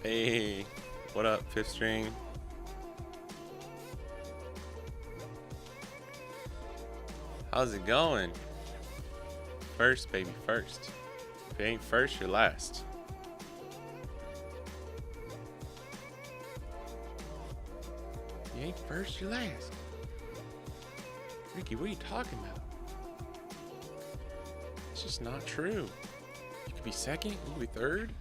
Hey, what up, fifth string? How's it going? First, baby, first. If it ain't first, you're last. You ain't first, you're last. Ricky, what are you talking about? It's just not true. You could be second, you could be third.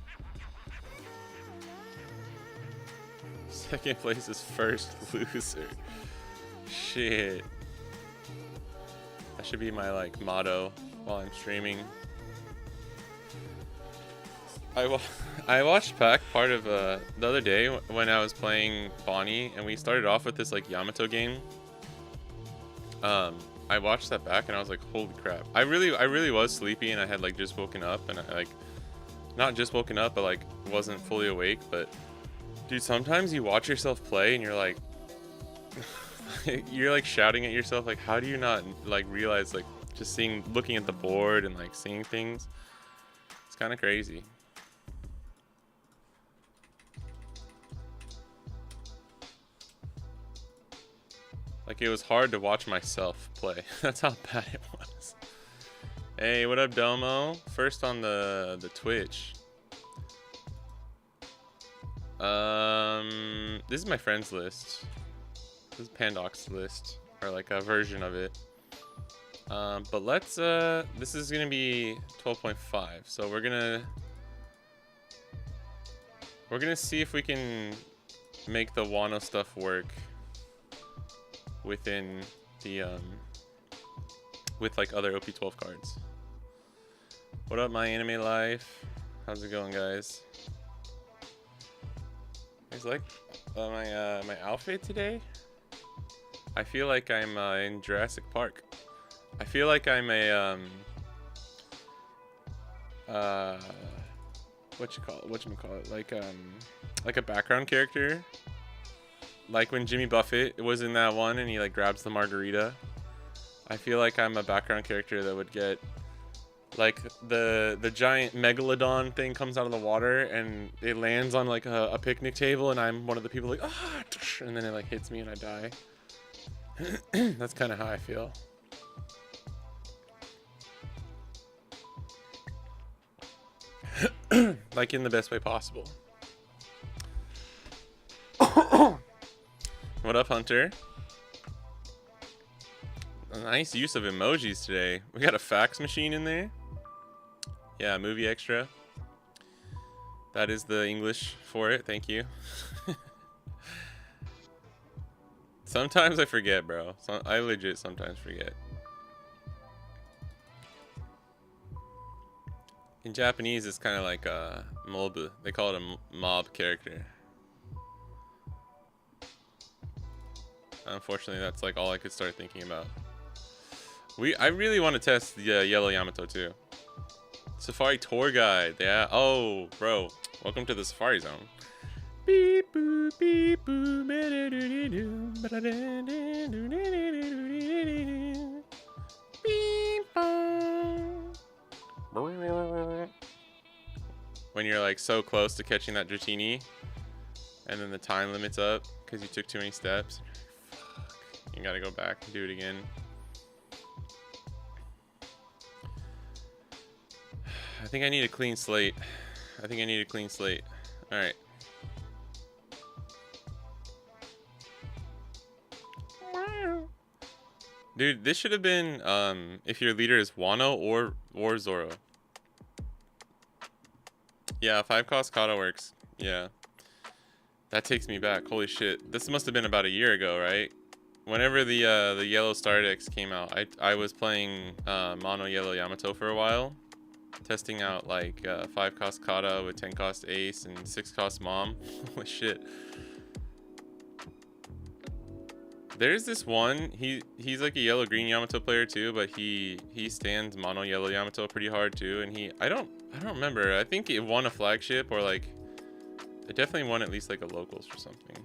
Second place is first loser. Shit. That should be my like motto while I'm streaming. I watched Pack part of the other day when I was playing Bonney, and we started off with this like Yamato game. I watched that back and I was like, holy crap. I really was sleepy, and I had like just woken up, and I like not just woken up, but like wasn't fully awake. But dude, sometimes you watch yourself play and you're like you're like shouting at yourself like, how do you not like realize, like just looking at the board and like seeing things? It's kind of crazy. Like, it was hard to watch myself play. That's how bad it was. Hey, what up, Domo? First on the Twitch. This is my friends list. This is Pandoc's list, or like a version of it. But let's this is gonna be 12.5. So we're gonna see if we can make the Wano stuff work within the with like other OP12 cards. What up, my anime life? How's it going, guys? Guys like my outfit today? I feel like I'm in Jurassic Park. I feel like I'm a whatchamacallit, like a background character. Like when Jimmy Buffett was in that one and he like grabs the margarita. I feel like I'm a background character that would get like the giant megalodon thing comes out of the water and it lands on like a picnic table, and I'm one of the people like, ah, and then it like hits me and I die. That's kind of how I feel. Like in the best way possible. What up, Hunter? A nice use of emojis today. We got a fax machine in there. Yeah, movie extra. That is the English for it. Thank you. Sometimes I forget, bro. I legit sometimes forget. In Japanese, it's kind of like a mobu. They call it a mob character. Unfortunately, that's like all I could start thinking about. I really want to test the yellow Yamato too. Safari tour guide, yeah. Oh, bro, welcome to the Safari Zone. Beep boop beep boop. When you're like so close to catching that Dratini, and then the time limit's up because you took too many steps. Fuck. You gotta go back and do it again. I think I need a clean slate. Alright. Dude, this should have been if your leader is Wano or Zoro. Yeah, 5 cost kata works. Yeah. That takes me back. Holy shit. This must have been about a year ago, right? Whenever the yellow Star Dex came out, I was playing mono yellow Yamato for a while. Testing out like 5 cost kata with 10 cost ace and 6 cost mom. Holy shit. There's this one, he's like a yellow green Yamato player too, but he stands mono yellow Yamato pretty hard too, and I don't remember. I think it won a flagship, or like it definitely won at least like a locals or something.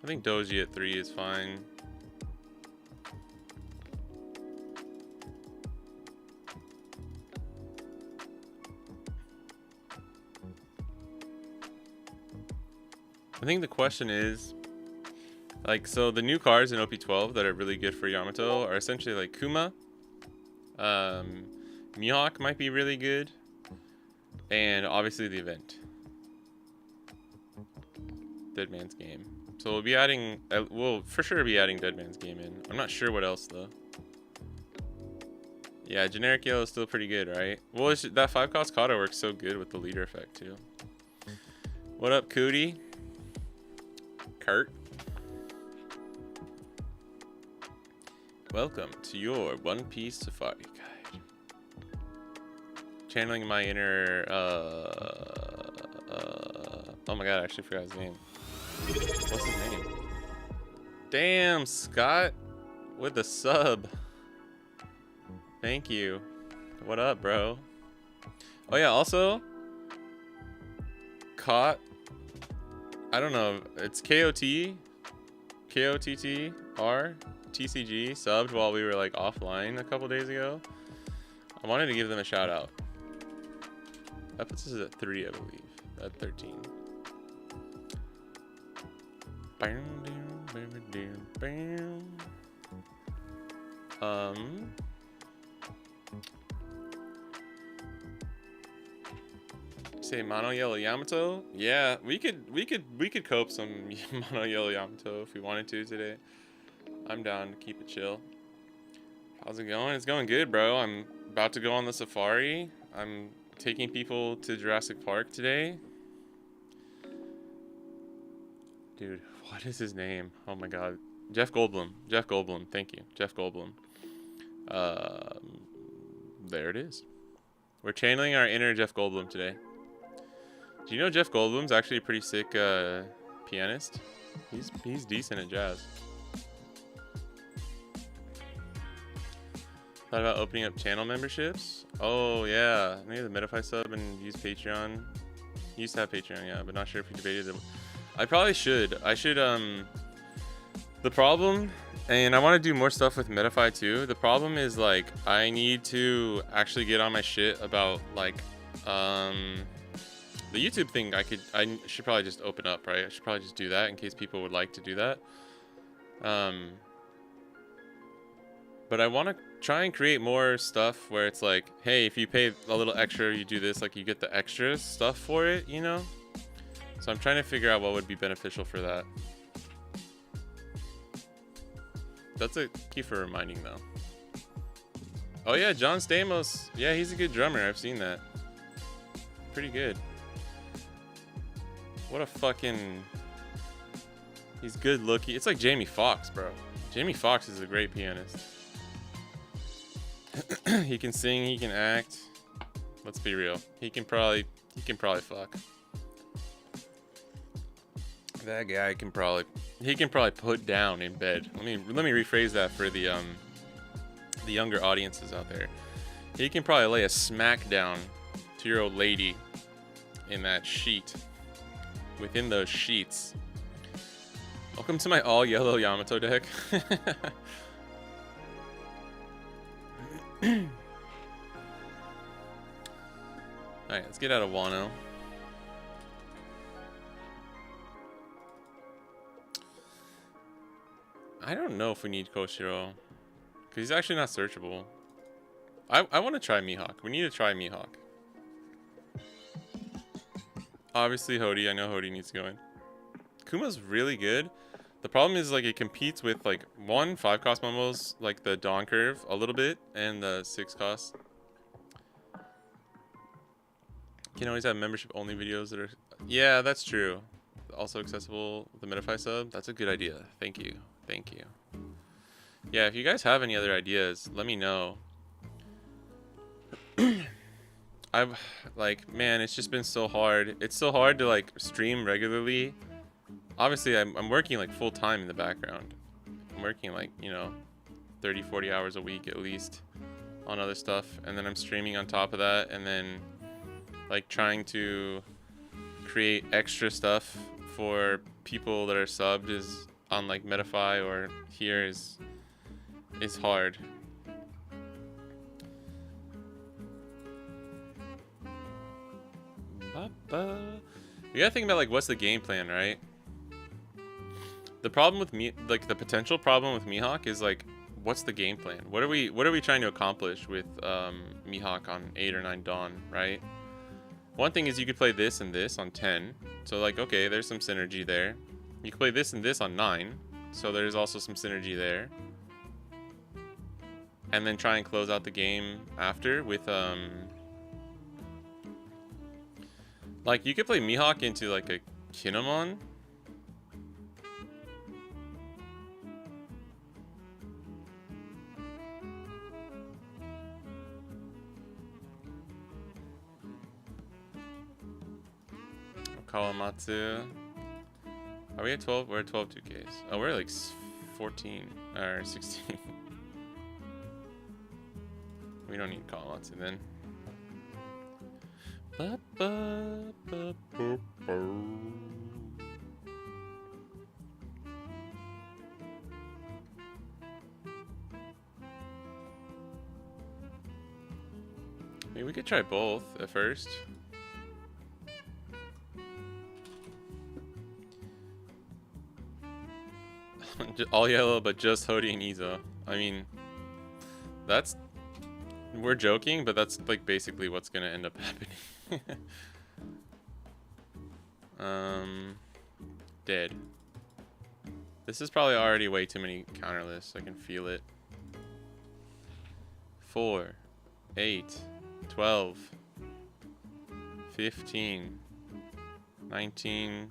I think Doji at 3 is fine. I think the question is, like, so the new cars in OP12 that are really good for Yamato are essentially like Kuma. Mihawk might be really good. And obviously the event. Dead Man's Game. So we'll be adding, we'll for sure be adding Dead Man's Game in. I'm not sure what else though. Yeah, generic yellow is still pretty good, right? Well, that 5 cost kata works so good with the leader effect too. What up, Cootie? Kurt? Welcome to your One Piece Safari Guide. Channeling my inner, oh my god, I actually forgot his name. What's his name? Damn, Scott with the sub. Thank you. What up, bro? Oh yeah, also, caught, I don't know, it's KOTTR, TCG, subbed while we were like offline a couple days ago. I wanted to give them a shout out. That puts us at 3, I believe. At 13. Say mono yellow Yamato? Yeah, we could cope some mono yellow Yamato if we wanted to today. I'm down to keep it chill. How's it going? It's going good, bro. I'm about to go on the safari. I'm taking people to Jurassic Park today. Dude, what is his name? Oh my god. Jeff Goldblum. Jeff Goldblum. Thank you. Jeff Goldblum. There it is. We're channeling our inner Jeff Goldblum today. Do you know Jeff Goldblum's actually a pretty sick pianist? He's decent at jazz. Thought about opening up channel memberships? Oh yeah, maybe the Metafy sub and use Patreon. You used to have Patreon, yeah, but not sure if you debated it. I probably should. I should, the problem, and I want to do more stuff with Metafy too. The problem is like, I need to actually get on my shit about like, the YouTube thing. I should probably just open up, right? I should probably just do that in case people would like to do that. But I want to try and create more stuff where it's like, hey, if you pay a little extra, you do this, like you get the extra stuff for it, you know? So I'm trying to figure out what would be beneficial for that. That's a key for reminding though. Oh yeah, John Stamos. Yeah, he's a good drummer. I've seen that. Pretty good. What a fucking... He's good looking. It's like Jamie Foxx, bro. Jamie Foxx is a great pianist. He can sing, he can act. Let's be real. He can probably fuck. That guy can probably put down in bed. Let me rephrase that for the younger audiences out there. He can probably lay a smack down to your old lady in that sheet. Within those sheets. Welcome to my all yellow Yamato deck. Alright, let's get out of Wano. I don't know if we need Koshiro. Because he's actually not searchable. I want to try Mihawk. We need to try Mihawk. Obviously Hody. I know Hody needs to go in. Kuma's really good. The problem is like it competes with like 5 cost momos, like the Dawn Curve a little bit, and the 6 cost. You can always have membership only videos that are... Yeah, that's true. Also accessible with the Metafy sub. That's a good idea. Thank you. Thank you. Yeah, if you guys have any other ideas, let me know. I've like, man, it's just been so hard. It's so hard to like stream regularly. Obviously, I'm working like full time in the background. I'm working like, you know, 30, 40 hours a week at least on other stuff. And then I'm streaming on top of that. And then like trying to create extra stuff for people that are subbed is on like Metafy or here is hard. We gotta think about like what's the game plan, right? The problem with me, like the potential problem with Mihawk is like, what's the game plan? What are we trying to accomplish with Mihawk on 8 or 9 Dawn, right? One thing is you could play this and this on 10. So like, okay, there's some synergy there. You can play this and this on 9. So there's also some synergy there. And then try and close out the game after with like you could play Mihawk into like a Kinemon. Kawamatsu. Are we at 12? We're at 12 2Ks. Oh, we're like 14 or 16. We don't need Kawamatsu then. I mean, we could try both at first. All yellow, but just Hody and Izo. I mean, that's... We're joking, but that's like basically what's gonna end up happening. Dead. This is probably already way too many counter lists. I can feel it. 4, 8, 12, 15, 19.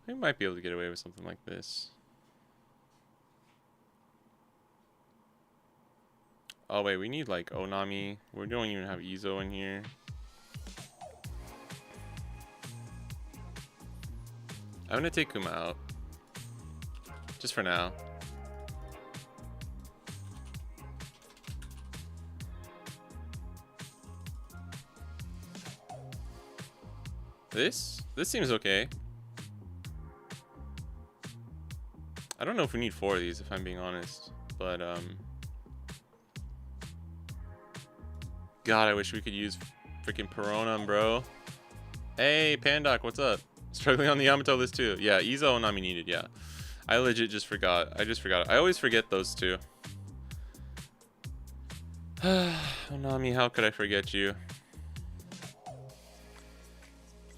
We might be able to get away with something like this. Oh wait, we need like Onami. We don't even have Izo in here. I'm gonna take Kuma out. Just for now. This seems okay. I don't know if we need 4 of these, if I'm being honest, but God, I wish we could use freaking Peronum, bro. Hey, Pandoc, what's up? Struggling on the Yamato list too. Yeah, Izo and Nami needed, yeah. I legit just forgot. I just forgot. I always forget those two. Nami, how could I forget you?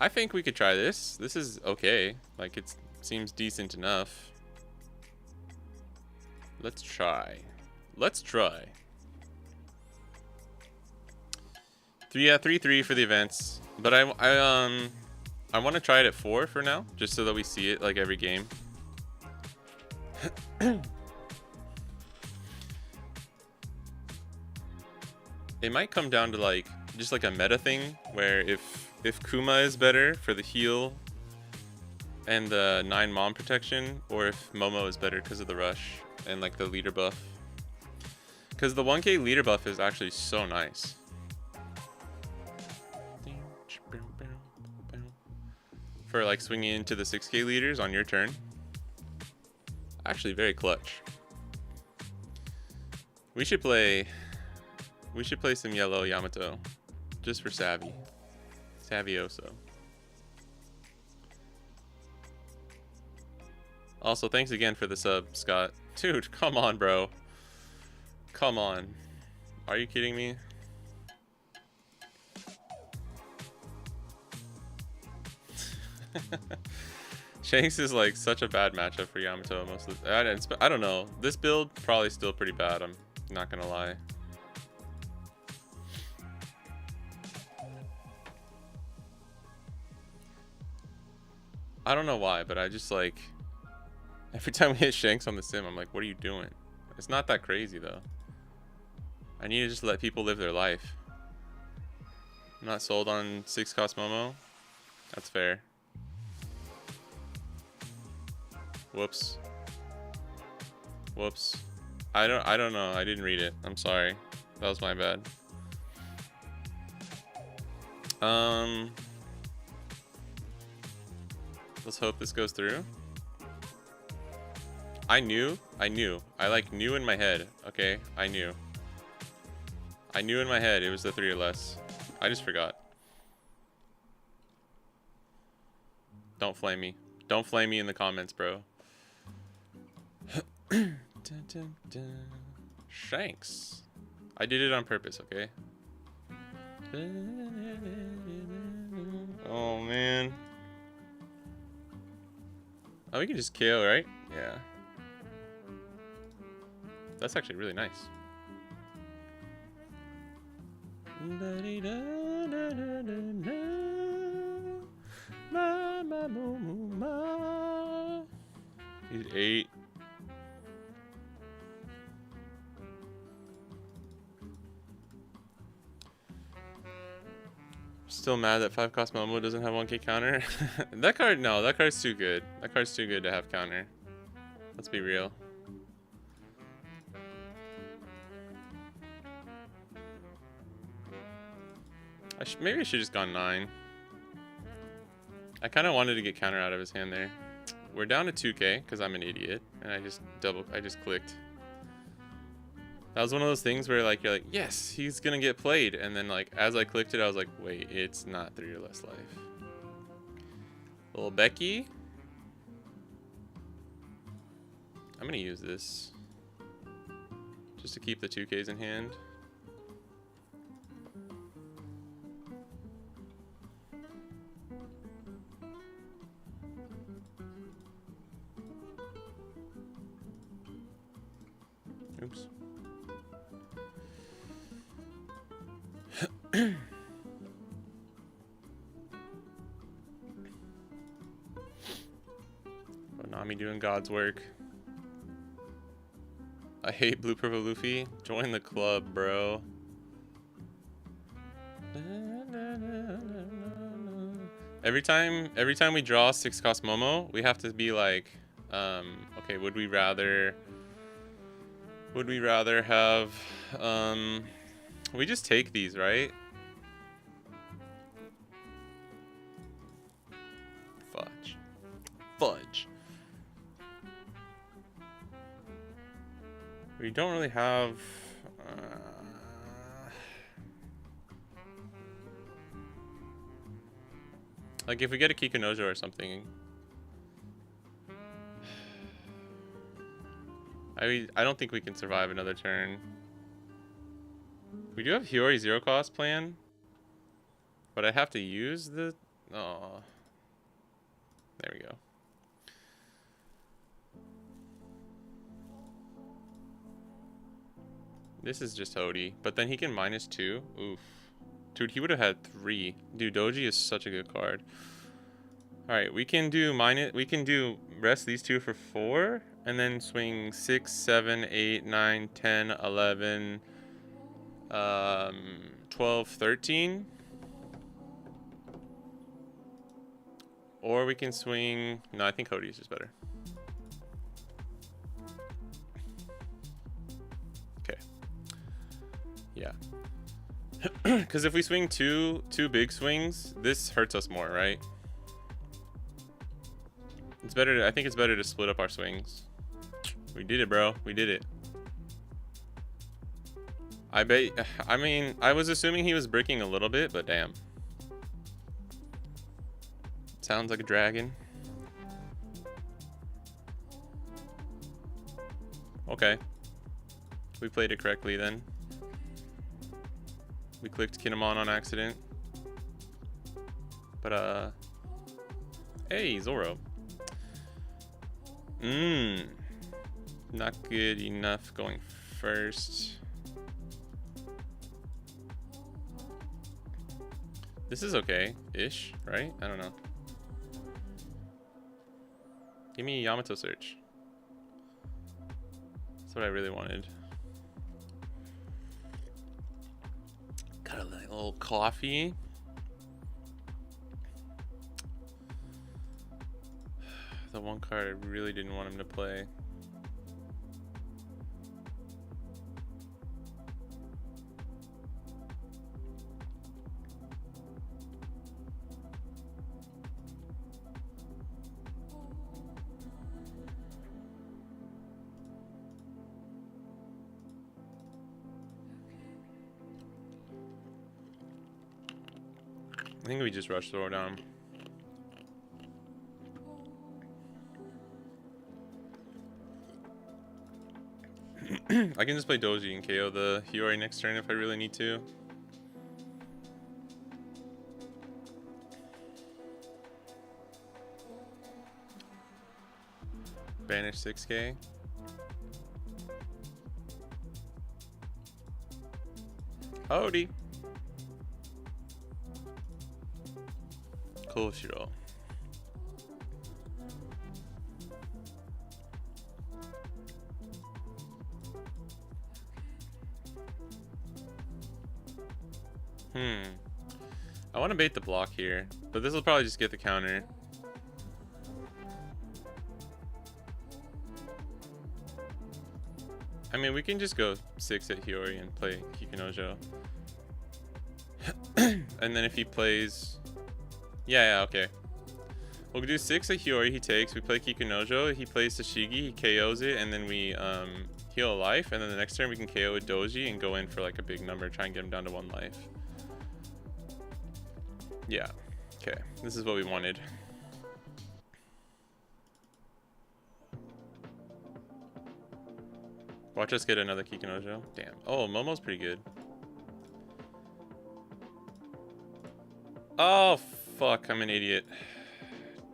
I think we could try this. This is okay. Like, it seems decent enough. Let's try. Let's try. 3-3 for the events, but I want to try it at 4 for now, just so that we see it like every game. It might come down to like just like a meta thing, where if Kuma is better for the heal and the 9 mom protection, or if Momo is better because of the rush and like the leader buff. Because the 1K leader buff is actually so nice. For like swinging into the 6K leaders on your turn. Actually very clutch. We should play some yellow Yamato. Just for Savvy. Savioso. Also, thanks again for the sub, Scott. Dude, come on, bro. Come on. Are you kidding me? Shanks is like such a bad matchup for Yamato most of the, I don't know. This build probably still pretty bad, I'm not gonna lie. I don't know why, but I just like every time we hit Shanks on the sim, I'm like, what are you doing? It's not that crazy though. I need to just let people live their life. I'm not sold on 6 cost Momo. That's fair. Whoops. Whoops. I don't know. I didn't read it. I'm sorry. That was my bad. Let's hope this goes through. I knew. I like knew in my head. Okay, I knew. I knew in my head it was the 3 or less. I just forgot. Don't flame me. Don't flame me in the comments, bro. Dun, dun, dun. Shanks. I did it on purpose, okay? Oh, man. Oh, we can just kill, right? Yeah. That's actually really nice. He's 8. Still mad that 5 cost Momo doesn't have 1k counter. That card, no, that card's too good. That card's too good to have counter. Let's be real. Maybe I should just gone 9. I kind of wanted to get counter out of his hand there. We're down to 2k because I'm an idiot and I just clicked. That was one of those things where like you're like, yes, he's gonna get played, and then like as I clicked it, I was like, wait, it's not 3 or less life. Little Becky. I'm gonna use this just to keep the 2Ks in hand. Oops. Nami doing God's work. I hate Blue Purple Luffy. Join the club, bro. Every time we draw 6 cost Momo, we have to be like, okay, would we rather have, we just take these, right? Fudge. We don't really have, like if we get a Kikunojo or something. I don't think we can survive another turn. We do have Hiyori 0 cost plan, but I have to use the, oh, there we go. This is just Hody, but then he can -2. Oof. Dude, he would have had 3. Dude, Doji is such a good card. Alright, we can do rest these 2 for 4, and then swing 6, 7, 8, 9, 10, 11, 12, 13. Or we can swing, no, I think Hody is just better. Okay. Yeah. Because if we swing two big swings, this hurts us more, right? It's better I think it's better to split up our swings. We did it, bro. We did it. I mean, I was assuming he was bricking a little bit, but damn. Sounds like a dragon. Okay. We played it correctly then. We clicked Kinemon on accident. But, hey, Zoro. Not good enough going first. This is okay-ish, right? I don't know. Give me a Yamato search. That's what I really wanted. Got a little coffee. The one card I really didn't want him to play. I think we just rush Zoro down. I can just play Doji and KO the Hiyori next turn if I really need to. Banish 6k. Howdy. Koshiro. I want to bait the block here, but this will probably just get the counter. I mean, we can just go 6 at Hiyori and play Kikunojo. And then if he plays... Yeah, okay. We'll do 6 at Hiyori, he takes. We play Kikunojo, he plays Tashigi, he KOs it, and then we heal a life. And then the next turn we can KO with Doji and go in for like a big number, try and get him down to 1 life. Yeah, okay. This is what we wanted. Watch us get another Kikunojo. Damn. Oh, Momo's pretty good. Oh, fuck. I'm an idiot.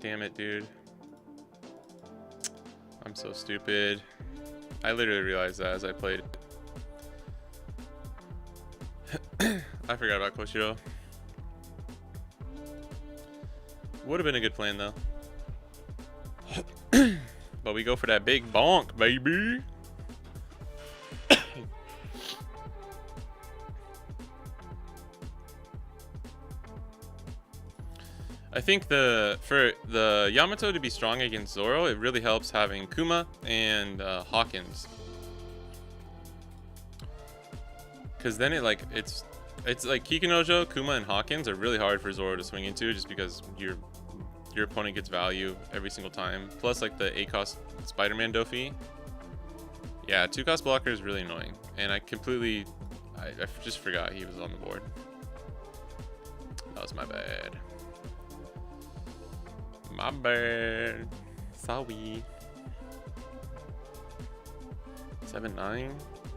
Damn it, dude. I'm so stupid. I literally realized that as I played. I forgot about Koshiro. Would have been a good plan, though. But we go for that big bonk, baby. I think for the Yamato to be strong against Zoro, it really helps having Kuma and Hawkins. Because then it's like Kikunojo, Kuma, and Hawkins are really hard for Zoro to swing into, just because your opponent gets value every single time. Plus, like the 8-cost Spider-Man Dofi. Yeah, 2-cost blocker is really annoying, and I just forgot he was on the board. That was my bad. My bad. Sorry. 7-9.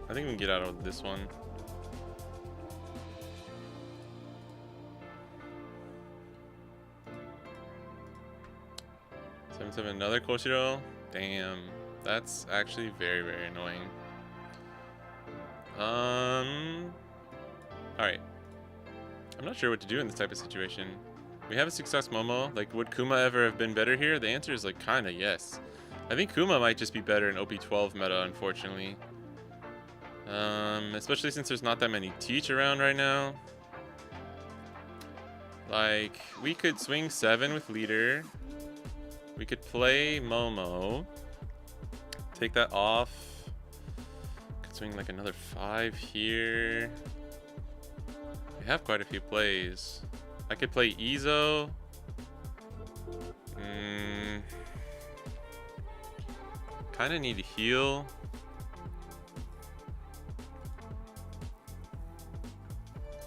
I think we can get out of this one. 7-7, another Koshiro. Damn, that's actually very, very annoying. Alright. I'm not sure what to do in this type of situation. We have a success Momo. Like, would Kuma ever have been better here? The answer is like kinda yes. I think Kuma might just be better in OP12 meta, unfortunately. Especially since there's not that many Teach around right now. Like, we could swing 7 with leader. We could play Momo. Take that off. Could swing like another 5 here. We have quite a few plays. I could play Izo. Kind of need to heal.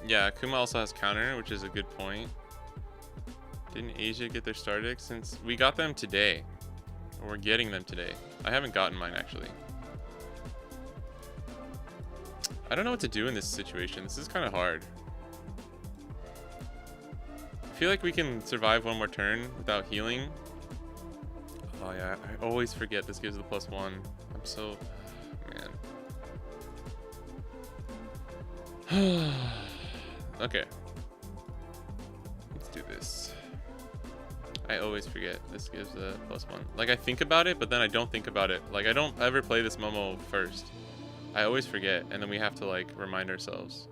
Yeah, Kuma also has counter, which is a good point. Didn't Asia get their star deck since we got them today? Or we're getting them today. I haven't gotten mine actually. I don't know what to do in this situation. This is kind of hard. I feel like we can survive one more turn without healing. Oh yeah, I always forget this gives the +1. I'm so... man. Okay. Let's do this. I always forget this gives a +1. Like, I think about it, but then I don't think about it. Like, I don't ever play this Momo first. I always forget, and then we have to, like, remind ourselves.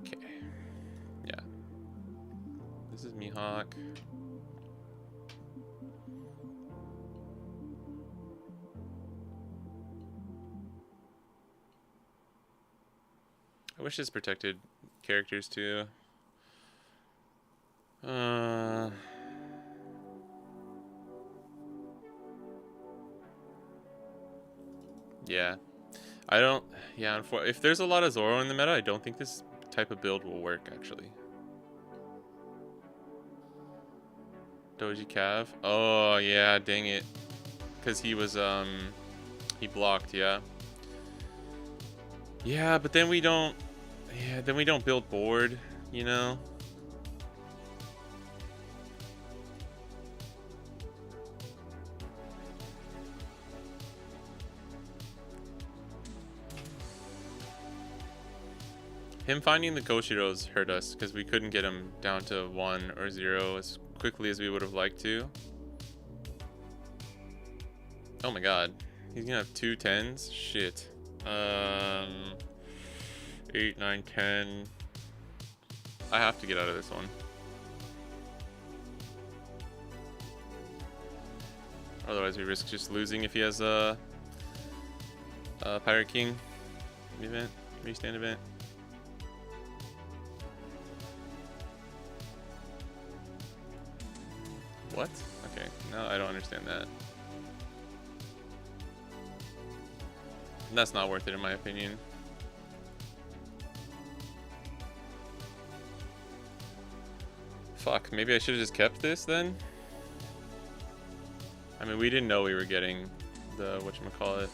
Okay. Yeah. This is Mihawk. I wish this protected characters too. Yeah. I don't... Yeah, if there's a lot of Zoro in the meta, I don't think this type of build will work, actually. Doji Cav. Oh yeah, dang it. Cause he was he blocked, yeah. Yeah, but then we don't build board, you know? Him finding the Koshiros hurt us because we couldn't get him down to 1 or 0 as quickly as we would have liked to. Oh my god. He's gonna have 2 10s? Shit. 8, 9, 10. I have to get out of this one. Otherwise we risk just losing if he has a Pirate King event, restand event. What? Okay, no, I don't understand that. That's not worth it in my opinion. Fuck, maybe I should have just kept this then? I mean, we didn't know we were getting the whatchamacallit.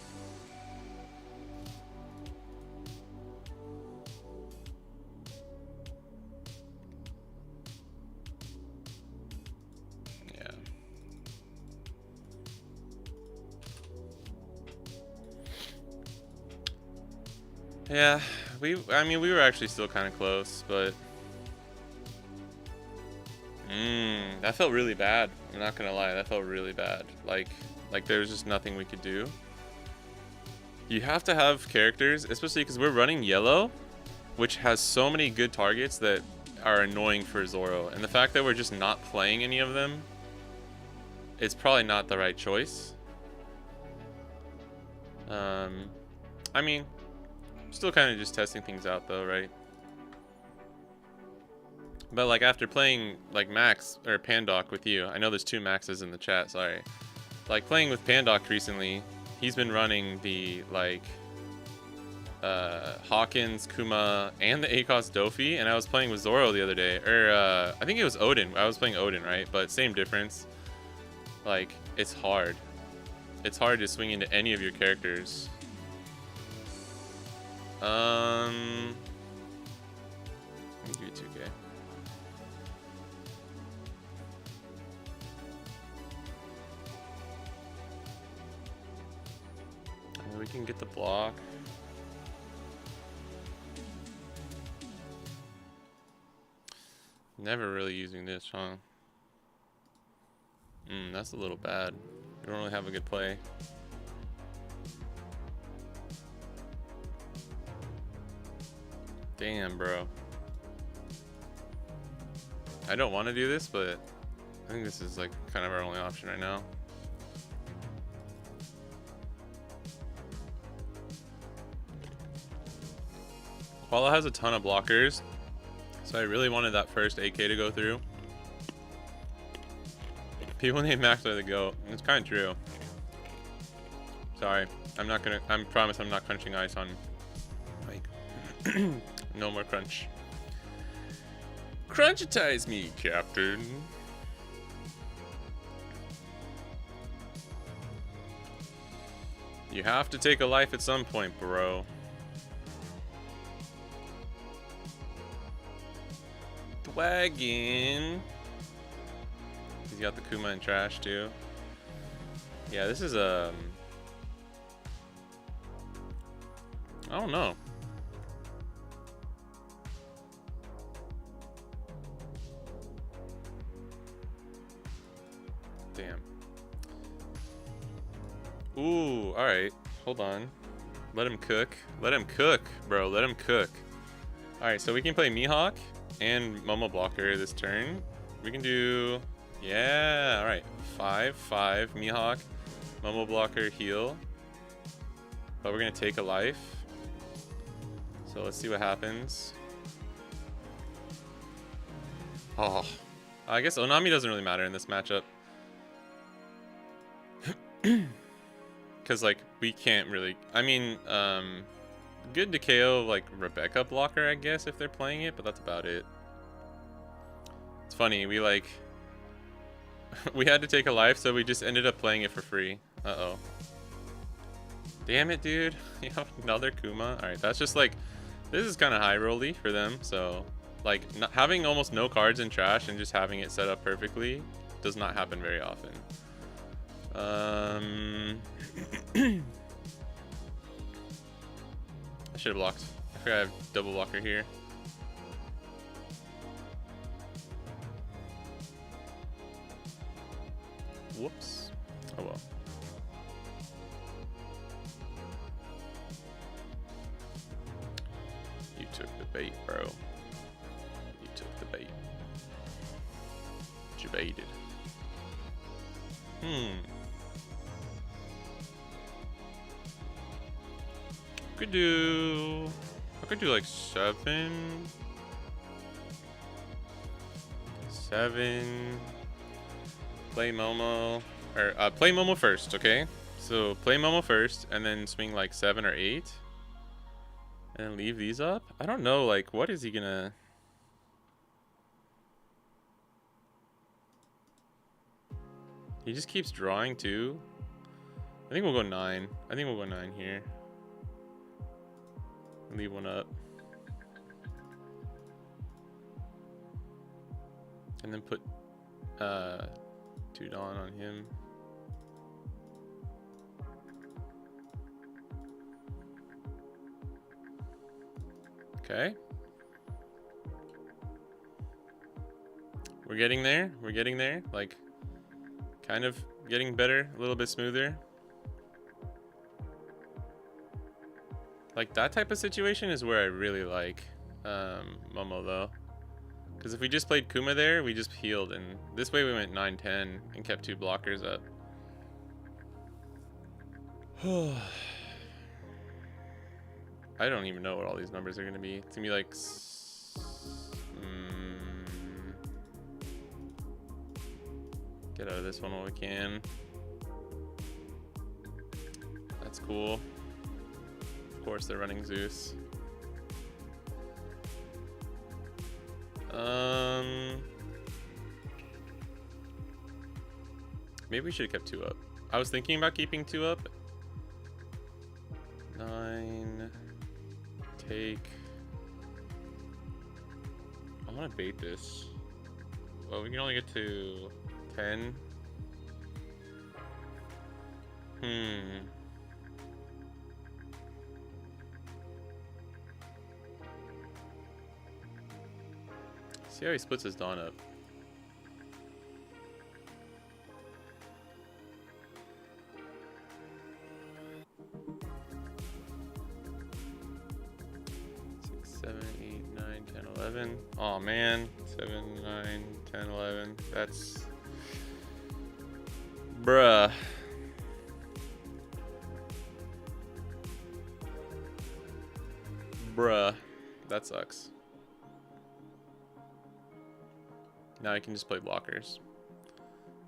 Yeah, I mean, we were actually still kind of close, but that felt really bad. I'm not gonna lie, that felt really bad. Like there was just nothing we could do. You have to have characters, especially because we're running yellow, which has so many good targets that are annoying for Zoro, and the fact that we're just not playing any of them, it's probably not the right choice. I mean, still kind of just testing things out though, right? But like after playing like Max or Pandoc with you, I know there's 2 Maxes in the chat, sorry. Like playing with Pandoc recently, he's been running the like Hawkins, Kuma, and the ACOS Dofi, and I was playing with Zoro the other day, or I think it was Odin. I was playing Odin, right? But same difference. Like it's hard. It's hard to swing into any of your characters. Let me give you 2K. We can get the block. Never really using this, huh? That's a little bad. We don't really have a good play. Damn, bro. I don't want to do this, but I think this is like kind of our only option right now. Koala has a ton of blockers, so I really wanted that first AK to go through. People named Max are the GOAT. It's kind of true. Sorry, I promise I'm not crunching ice on Mike. No more crunch. Crunchitize me, Captain. You have to take a life at some point, bro. Wagon. He's got the Kuma and trash too. Yeah, this is I don't know. Damn. Ooh, all right. Hold on. Let him cook. Let him cook, bro. Let him cook. All right, so we can play Mihawk and Momo Blocker this turn. We can do, yeah, all right. 5/5 Mihawk, Momo Blocker, heal. But we're gonna take a life. So let's see what happens. Oh, I guess Onami doesn't really matter in this matchup. Because like we can't really, I mean, good to KO like Rebecca blocker, I guess, if they're playing it, but that's about it. It's funny, we like We had to take a life, so we just ended up playing it for free. Uh-oh. Damn it, dude. You have another Kuma? Alright, that's just like... This is kind of high rolly for them, so... Like, not, having almost no cards in trash and just having it set up perfectly does not happen very often. I should have blocked. I forgot I have double blocker here. Whoops. Oh well. You took the bait, bro. You took the bait. You baited. I could do like 7. Play Momo, or play Momo first, okay? So play Momo first, and then swing like 7 or 8, and then leave these up. I don't know, like, what is he gonna? He just keeps drawing too. I think we'll go 9. I think we'll go 9 here. Leave one up. And then put 2 Dawn on him. Okay. We're getting there. We're getting there. Like, kind of getting better, a little bit smoother. Like, that type of situation is where I really like Momo, though. Because if we just played Kuma there, we just healed. And this way we went 9-10 and kept 2 blockers up. I don't even know what all these numbers are going to be. It's going to be like... Get out of this one while we can. That's cool. Of course, they're running Zeus. Maybe we should have kept 2 up. I was thinking about keeping 2 up. 9. Take. I want to bait this. Well, we can only get to 10. See how he splits his Dawn up. Oh man, 7, 9, 10, 11. That's bruh. That sucks. Now I can just play blockers.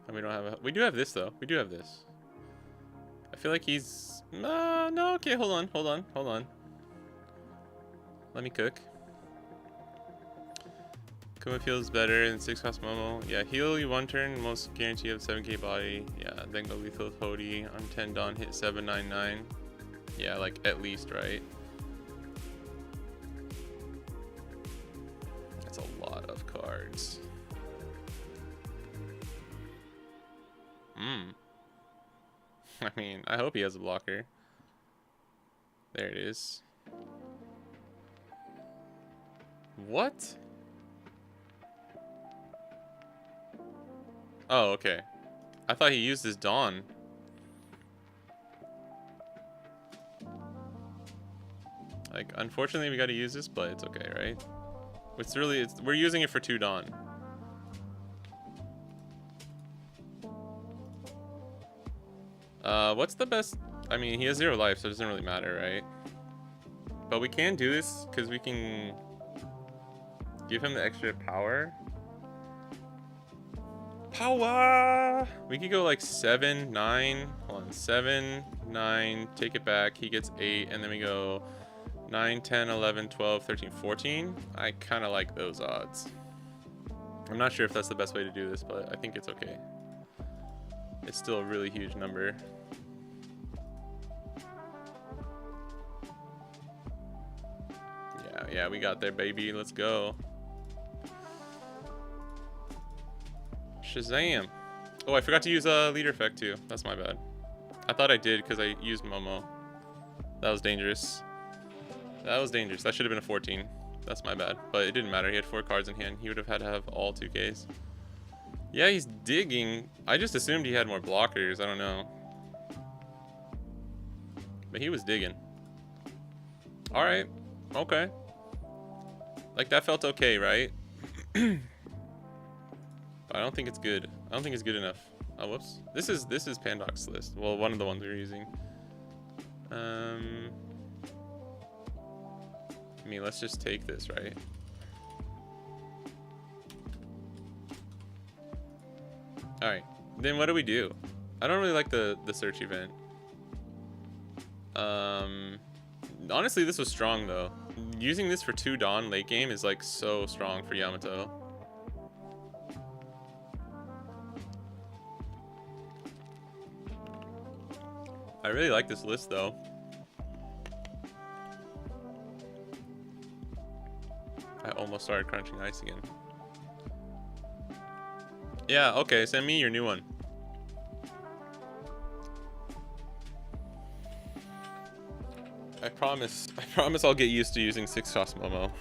And we don't have a... We do have this though. We do have this. I feel like he's... no, okay, hold on. Let me cook. Kuma feels better than 6 cost Momo. Yeah, heal you 1 turn, most guarantee of 7k body. Yeah, then go lethal with Hody on 10 Dawn, hit 799. Yeah, like at least, right? That's a lot of cards. I mean, I hope he has a blocker. There it is. What? Oh, okay. I thought he used his Dawn. Like, unfortunately, we gotta use this, but it's okay, right? It's really, we're using it for 2 Dawn. What's the best? I mean, he has 0 life, so it doesn't really matter, right? But we can do this because we can give him the extra power. We could go like 7, 9. Hold on, 7, 9. Take it back. He gets 8, and then we go 9, 10, 11, 12, 13, 14. I kind of like those odds. I'm not sure if that's the best way to do this, but I think it's okay. it's still a really huge number. Yeah, we got there, baby. Let's go. Shazam. Oh, I forgot to use a leader effect too. That's my bad. I thought I did because I used Momo. That was dangerous. That was dangerous. That should have been a 14. That's my bad. But it didn't matter. He had 4 cards in hand. He would have had to have all 2Ks. Yeah, he's digging. I just assumed he had more blockers. I don't know. But he was digging. Alright. Okay. Like, that felt okay, right? But I don't think it's good. I don't think it's good enough. Oh, whoops. This is Pandoc's list. Well, one of the ones we were using. I mean, let's just take this, right? Alright. Then what do we do? I don't really like the search event. Honestly, this was strong, though. Using this for 2 Dawn late game is, like, so strong for Yamato. I really like this list, though. I almost started crunching ice again. Yeah, okay, send me your new one. I promise I'll get used to using 6-cost Momo.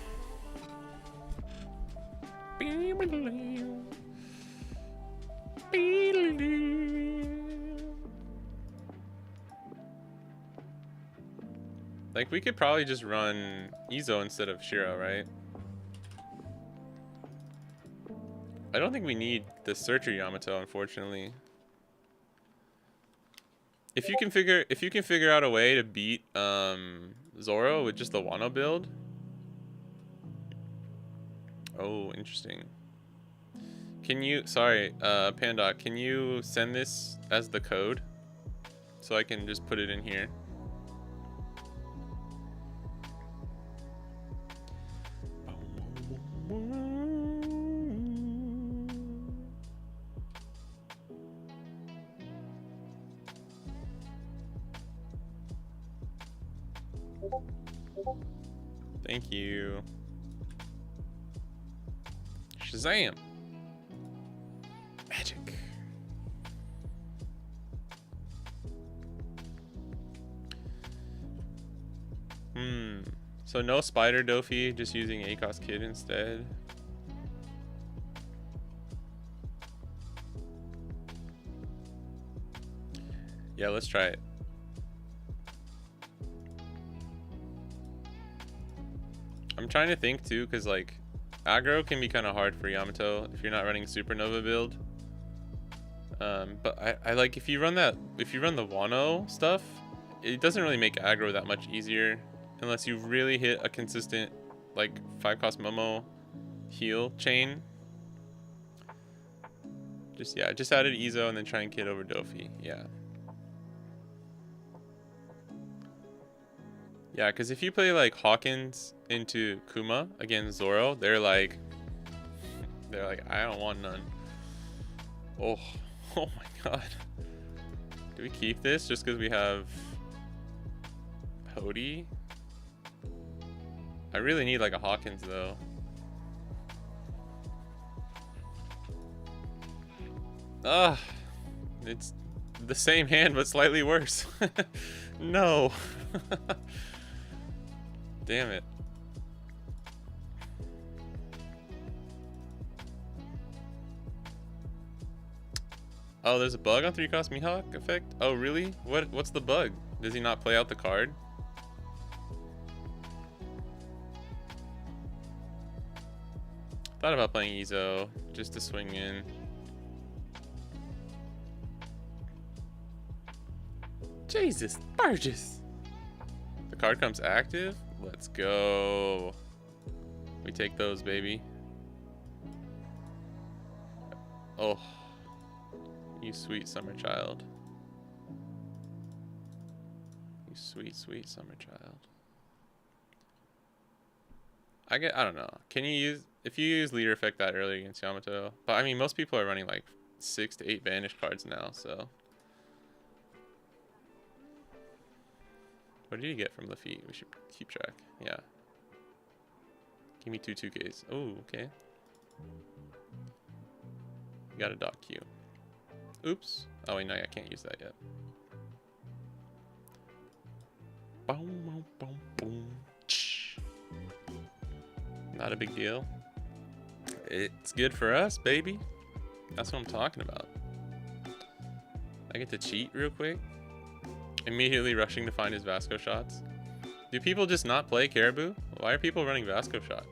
Like, we could probably just run Izo instead of Shiro, right? I don't think we need the Searcher Yamato, unfortunately. If you can figure out a way to beat Zoro with just the Wano build. Oh, interesting. Can you, sorry, Pandoc, can you send this as the code so I can just put it in here? Thank you. Shazam! Magic. So no Spider Dofi, just using ACOS Kid instead. Yeah, let's try it. I'm trying to think too, because like aggro can be kind of hard for Yamato if you're not running Supernova build. But I like if you run the Wano stuff, it doesn't really make aggro that much easier unless you really hit a consistent like 5-cost Momo heal chain. Just added Izo and then try and kid over Dofi. Yeah, because if you play like Hawkins into Kuma against Zoro, they're like, I don't want none. Oh my god. Do we keep this just because we have Hody? I really need like a Hawkins though. It's the same hand but slightly worse. No. Damn it. Oh, there's a bug on 3-cost Mihawk effect? Oh, really? What's the bug? Does he not play out the card? Thought about playing Izo just to swing in. Jesus, Burgess. The card comes active? Let's go. We take those, baby. Oh. You sweet summer child. You sweet, sweet summer child. I don't know. Can you use, if you use leader effect that early against Yamato? But I mean, most people are running like 6 to 8 banish cards now, so. What did you get from Lafitte? We should keep track. Yeah. Give me 2 2Ks. Oh, okay. Got a dot Q. Oops. Oh, wait, no, I can't use that yet. Boom, boom, boom, boom. Not a big deal. It's good for us, baby. That's what I'm talking about. I get to cheat real quick. Immediately rushing to find his Vasco shots. Do people just not play Caribou? Why are people running Vasco shot?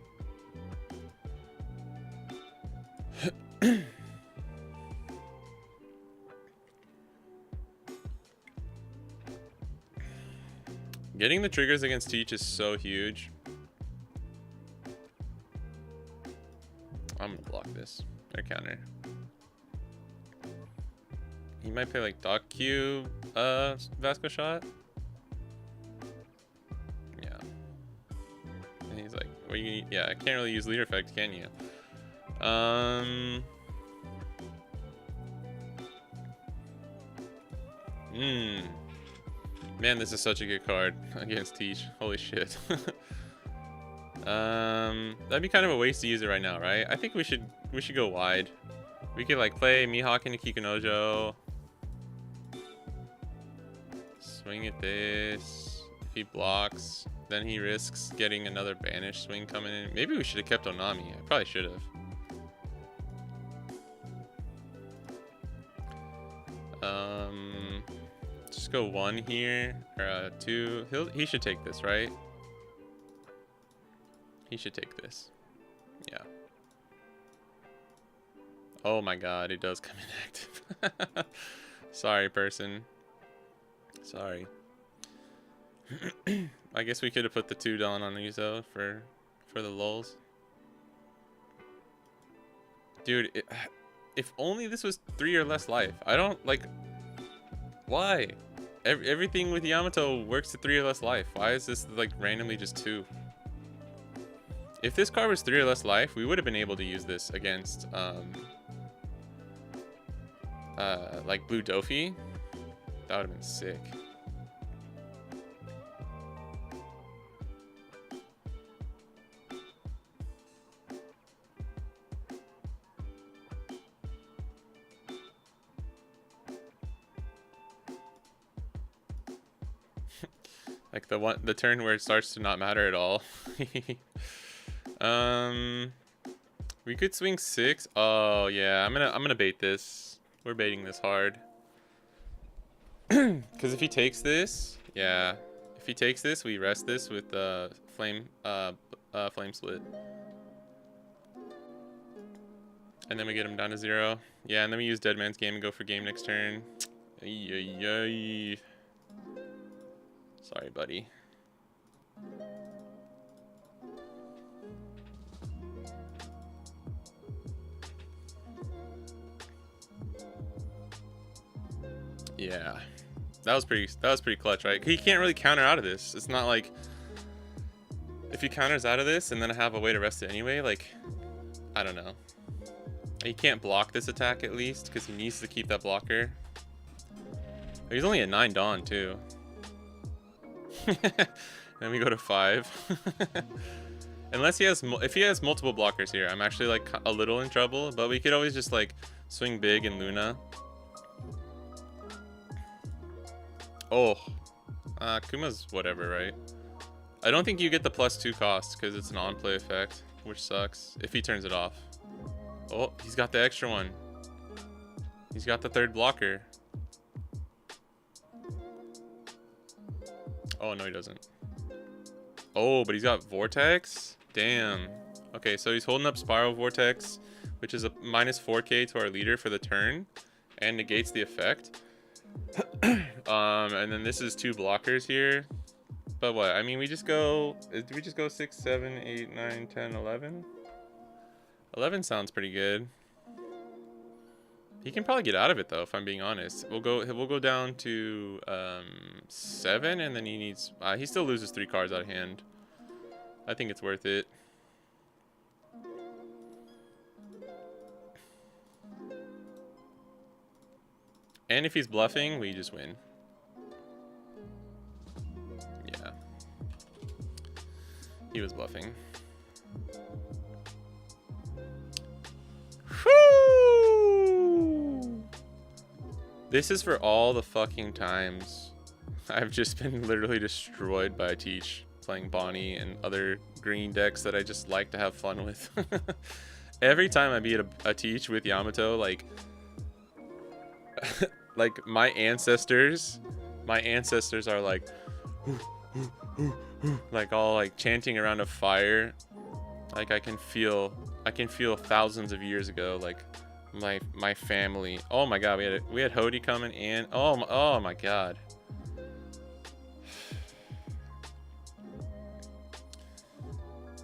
Getting the triggers against Teach is so huge. I'm gonna block this. Their counter. He might play like Doc Q, Vasco shot. Yeah. And he's like, what you need? Yeah, I can't really use leader effect, can you? Man, this is such a good card against Teach. Holy shit. That'd be kind of a waste to use it right now, right? I think we should go wide. We could like play Mihawk into Kikunojo. Swing at this. If he blocks, then he risks getting another banish swing coming in. Maybe we should have kept Onami. I probably should have. Just go 1 here, or 2. He should take this, right? He should take this. Yeah. Oh my god, it does come inactive. Sorry, person. Sorry. I guess we could have put the 2 down on Uzo for the lulz. Dude, if only this was 3 or less life. I don't like. Why? Everything with Yamato works to 3 or less life. Why is this like randomly just 2? If this card was 3 or less life, we would have been able to use this against like Blue Dofi. That would have been sick. Like the turn where it starts to not matter at all. We could swing 6. Oh yeah, I'm gonna bait this. We're baiting this hard. Because if he takes this, yeah. If he takes this, we rest this with flame split. And then we get him down to 0. Yeah, and then we use Dead Man's Game and go for game next turn. Ay. Sorry, buddy. Yeah. That was pretty clutch, right? He can't really counter out of this. It's not like if he counters out of this and then I have a way to rest it anyway, like I don't know. He can't block this attack at least because he needs to keep that blocker. He's only at 9 Dawn too. Then we go to 5. Unless he has, if he has multiple blockers here, I'm actually like a little in trouble. But we could always just like swing big and Luna. Oh, Kuma's whatever, right? I don't think you get the +2 cost because it's an on-play effect, which sucks if he turns it off. Oh, he's got the extra one. He's got the 3rd blocker. Oh, no, he doesn't. Oh, but he's got Vortex? Damn. Okay, so he's holding up Spiral Vortex, which is a -4k to our leader for the turn, and negates the effect. And then this is 2 blockers here. But what? I mean, we just go... Did we just go 6, 7, 8, 9, 10, 11? 11 sounds pretty good. He can probably get out of it though, if I'm being honest. We'll go down to 7, and then he needs. He still loses 3 cards out of hand. I think it's worth it. And if he's bluffing, we just win. Yeah. He was bluffing. Whew! This is for all the fucking times I've just been literally destroyed by a Teach playing Bonney and other green decks that I just like to have fun with. Every time I beat a Teach with Yamato, like like my ancestors are like like all like chanting around a fire. Like I can feel thousands of years ago, like my family. Oh my god, we had Hody coming in. Oh my god.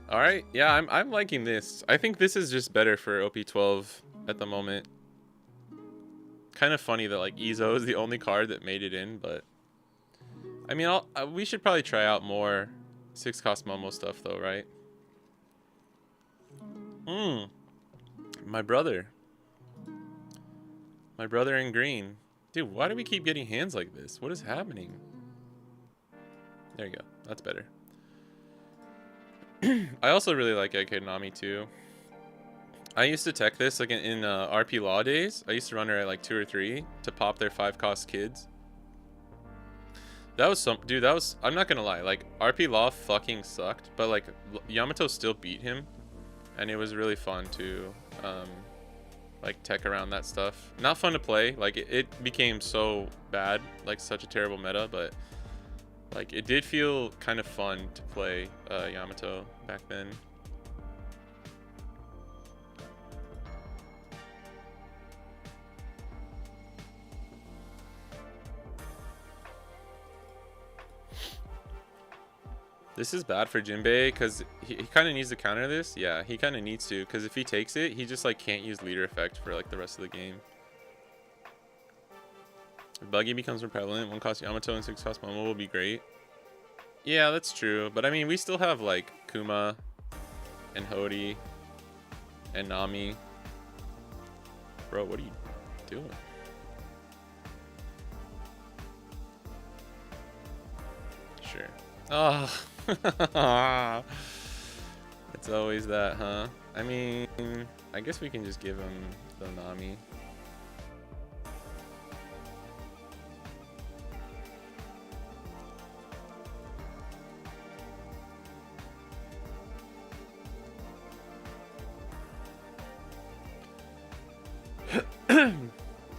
All right, yeah, I'm liking this. I think this is just better for OP12 at the moment. Kind of funny that like Ezo is the only card that made it in, but I mean, we should probably try out more 6-cost Momo stuff though, right? My brother in green. Dude, why do we keep getting hands like this? What is happening? There you go. That's better. I also really like Nami too. I used to tech this like in RP Law days. I used to run her at like 2 or 3 to pop their 5-cost kids. That was dude, that was, I'm not gonna lie, like RP Law fucking sucked, but like Yamato still beat him, and it was really fun to like tech around that stuff. Not fun to play, like it became so bad, like such a terrible meta, but like it did feel kind of fun to play Yamato back then. This is bad for Jinbei because he kind of needs to counter this. Yeah, he kind of needs to, because if he takes it, he just like can't use leader effect for like the rest of the game. If Buggy becomes more prevalent, 1-cost Yamato and 6-cost Momo will be great. Yeah, that's true. But I mean, we still have like Kuma and Hody and Nami. Bro, what are you doing? Sure. Oh. It's always that, huh? I mean, I guess we can just give him the Nami.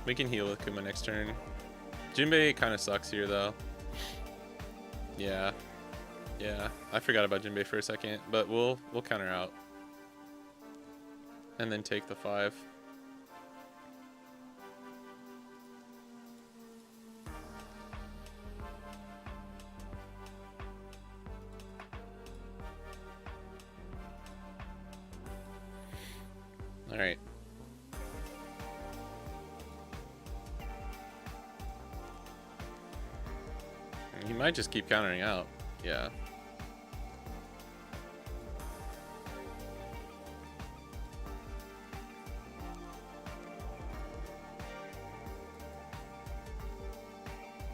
We can heal with Kuma next turn. Jinbei kind of sucks here though. Yeah. Yeah, I forgot about Jinbei for a second, but we'll counter out. And then take the 5. All right. He might just keep countering out. Yeah.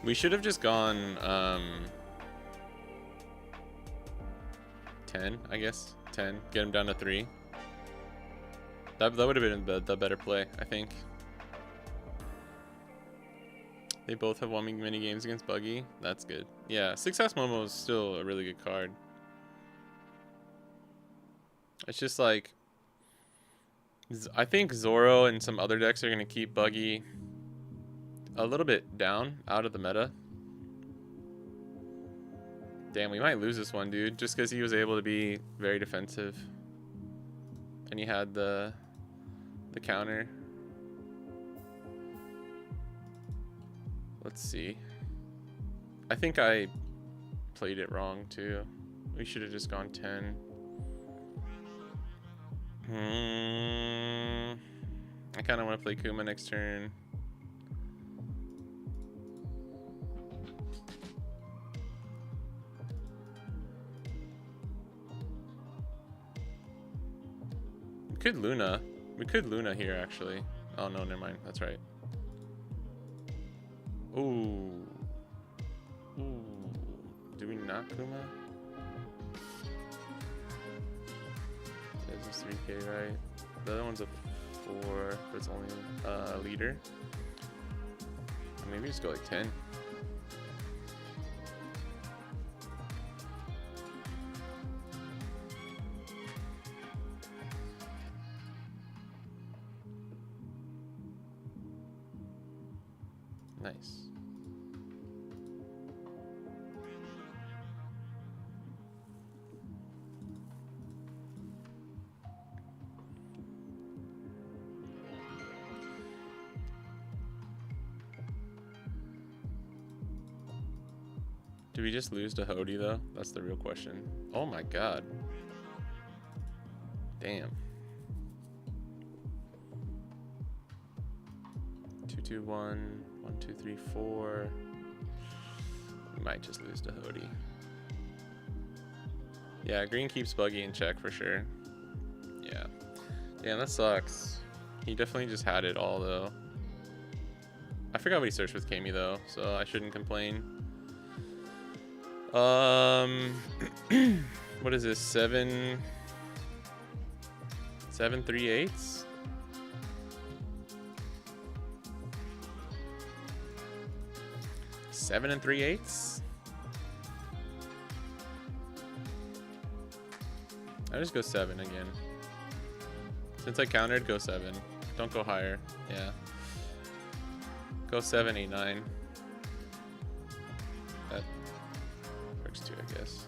We should have just gone 10, I guess. 10. Get him down to 3. That would have been the better play, I think. They both have won many games against Buggy. That's good. Yeah, 6-cost Momo is still a really good card. It's just like, I think Zoro and some other decks are going to keep Buggy a little bit down, out of the meta. Damn, we might lose this one, dude, just because he was able to be very defensive. And he had the counter. Let's see. I think I played it wrong, too. We should have just gone 10. I kind of want to play Kuma next turn. We could Luna here, actually. Oh, no, never mind. That's right. Ooh. Ooh. Do we not Kuma? This is 3k, right? The other one's a 4, but it's only a leader. Maybe just go like 10. Nice. Do we just lose to Hody though? That's the real question. Oh my god. Damn. 2, 2, 1, 1, 2, 3, 4. We might just lose to Hody. Yeah, green keeps Buggy in check for sure. Yeah. Damn, that sucks. He definitely just had it all though. I forgot what he searched with Kami though, so I shouldn't complain. What is this? 7 3/8? Seven and 3/8? I just go 7 again. Since I countered, go 7. Don't go higher. Yeah. Go 7, 8, 9. That works too, I guess.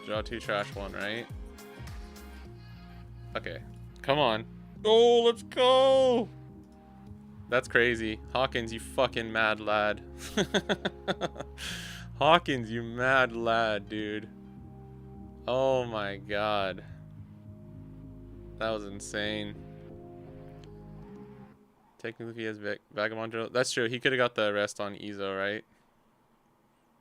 Draw 2, trash 1, right? Okay. Come on. Oh, let's go! That's crazy. Hawkins, you fucking mad lad. Hawkins, you mad lad, dude. Oh my god. That was insane. Technically, he has Vagabond drill. That's true. He could have got the arrest on Izo, right?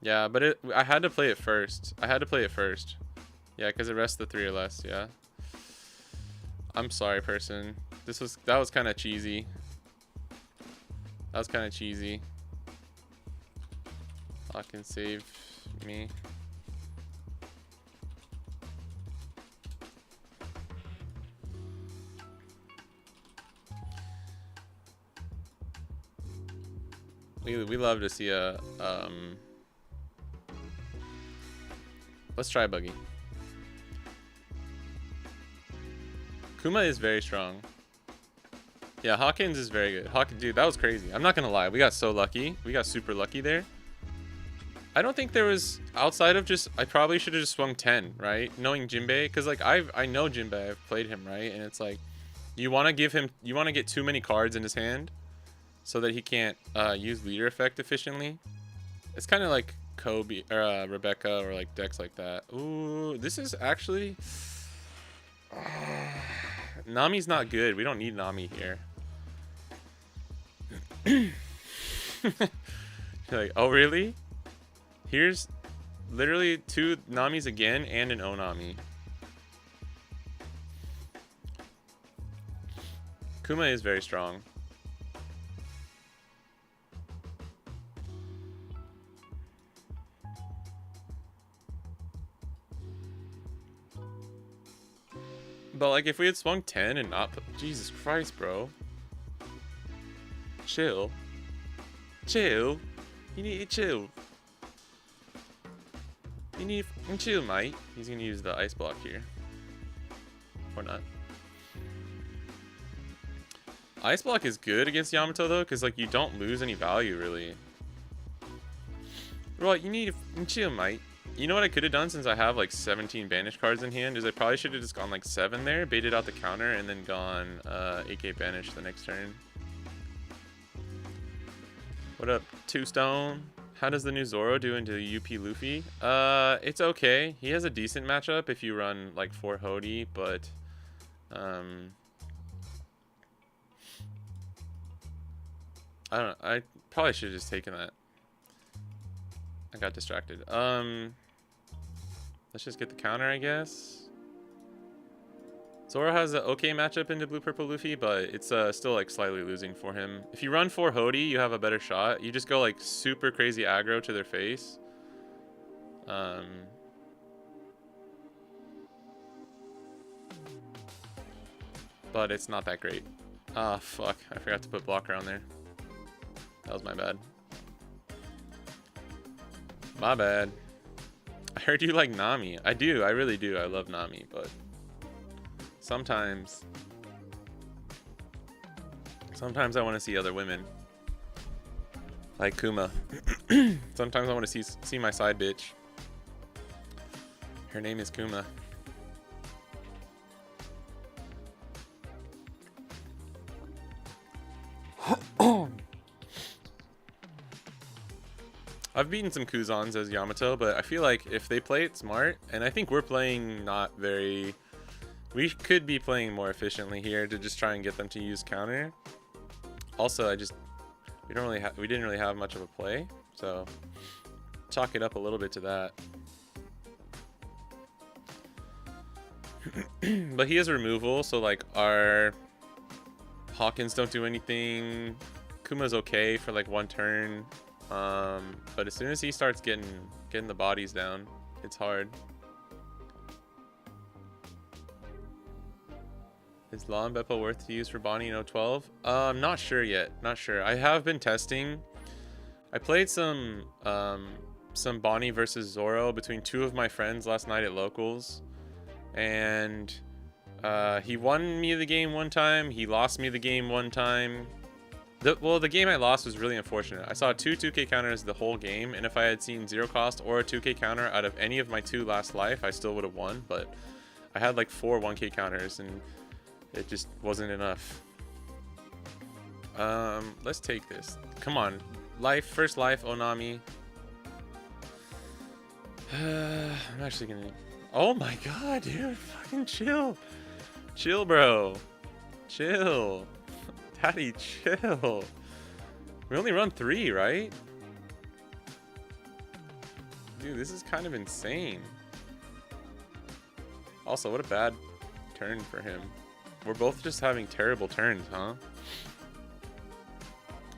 Yeah, but I had to play it first. Yeah, because it rests the 3 or less, yeah. I'm sorry, person. That was kind of cheesy. Hawkins save me. We love to see a let's try Buggy. Kuma is very strong. Yeah, Hawkins is very good. Dude, that was crazy. I'm not gonna lie, we got so lucky. We got super lucky there. I don't think there was, outside of just, I probably should have just swung 10, right? Knowing Jinbei, because like I know Jinbei, I've played him, right? And it's like, you want to get too many cards in his hand so that he can't use leader effect efficiently. It's kind of like Kobe or Rebecca or like decks like that. Ooh, this is actually Nami's not good. We don't need Nami here. You're like, oh really? Here's literally 2 Namis again and an Onami. Kuma is very strong. But like if we had swung 10 and not put, Jesus Christ, bro. Chill. You need to chill. You need to chill, mate. He's gonna use the ice block here. Or not. Ice block is good against Yamato though, because like you don't lose any value really. Right, you need to chill, mate. You know what I could have done since I have like 17 banish cards in hand is I probably should have just gone like 7 there, baited out the counter, and then gone AK banish the next turn. What up, 2 Stone? How does the new Zoro do into UP Luffy? It's okay. He has a decent matchup if you run like 4 Hody, but I don't know. I probably should have just taken that. I got distracted. Let's just get the counter, I guess. Zoro has an okay matchup into Blue Purple Luffy, but it's still like slightly losing for him. If you run 4 Hody, you have a better shot. You just go like super crazy aggro to their face. But it's not that great. Ah, fuck. I forgot to put blocker on there. That was my bad. My bad. I heard you like Nami. I do. I really do. I love Nami, but sometimes I want to see other women. Like Kuma. Sometimes I want to see my side bitch. Her name is Kuma. I've beaten some Kuzans as Yamato, but I feel like if they play it smart, and I think we're playing not very... We could be playing more efficiently here to just try and get them to use counter. Also, we didn't really have much of a play, so chalk it up a little bit to that. But he has removal, so like our Hawkins don't do anything. Kuma's okay for like 1 turn. But as soon as he starts getting the bodies down, it's hard. Is Law and Beppo worth to use for Bonney in O12? Not sure yet. Not sure. I have been testing. I played some Bonney versus Zoro between 2 of my friends last night at locals, and he won me the game 1 time. He lost me the game 1 time. The game I lost was really unfortunate. I saw 2 2K counters the whole game, and if I had seen 0 cost or a 2K counter out of any of my 2 last life, I still would have won, but I had like 4 1K counters, and it just wasn't enough. Let's take this. Come on. First life, Onami. I'm actually gonna... Oh my god, dude. Fucking chill. Chill, bro. Chill. Daddy, chill. We only run 3, right? Dude, this is kind of insane. Also, what a bad turn for him. We're both just having terrible turns, huh?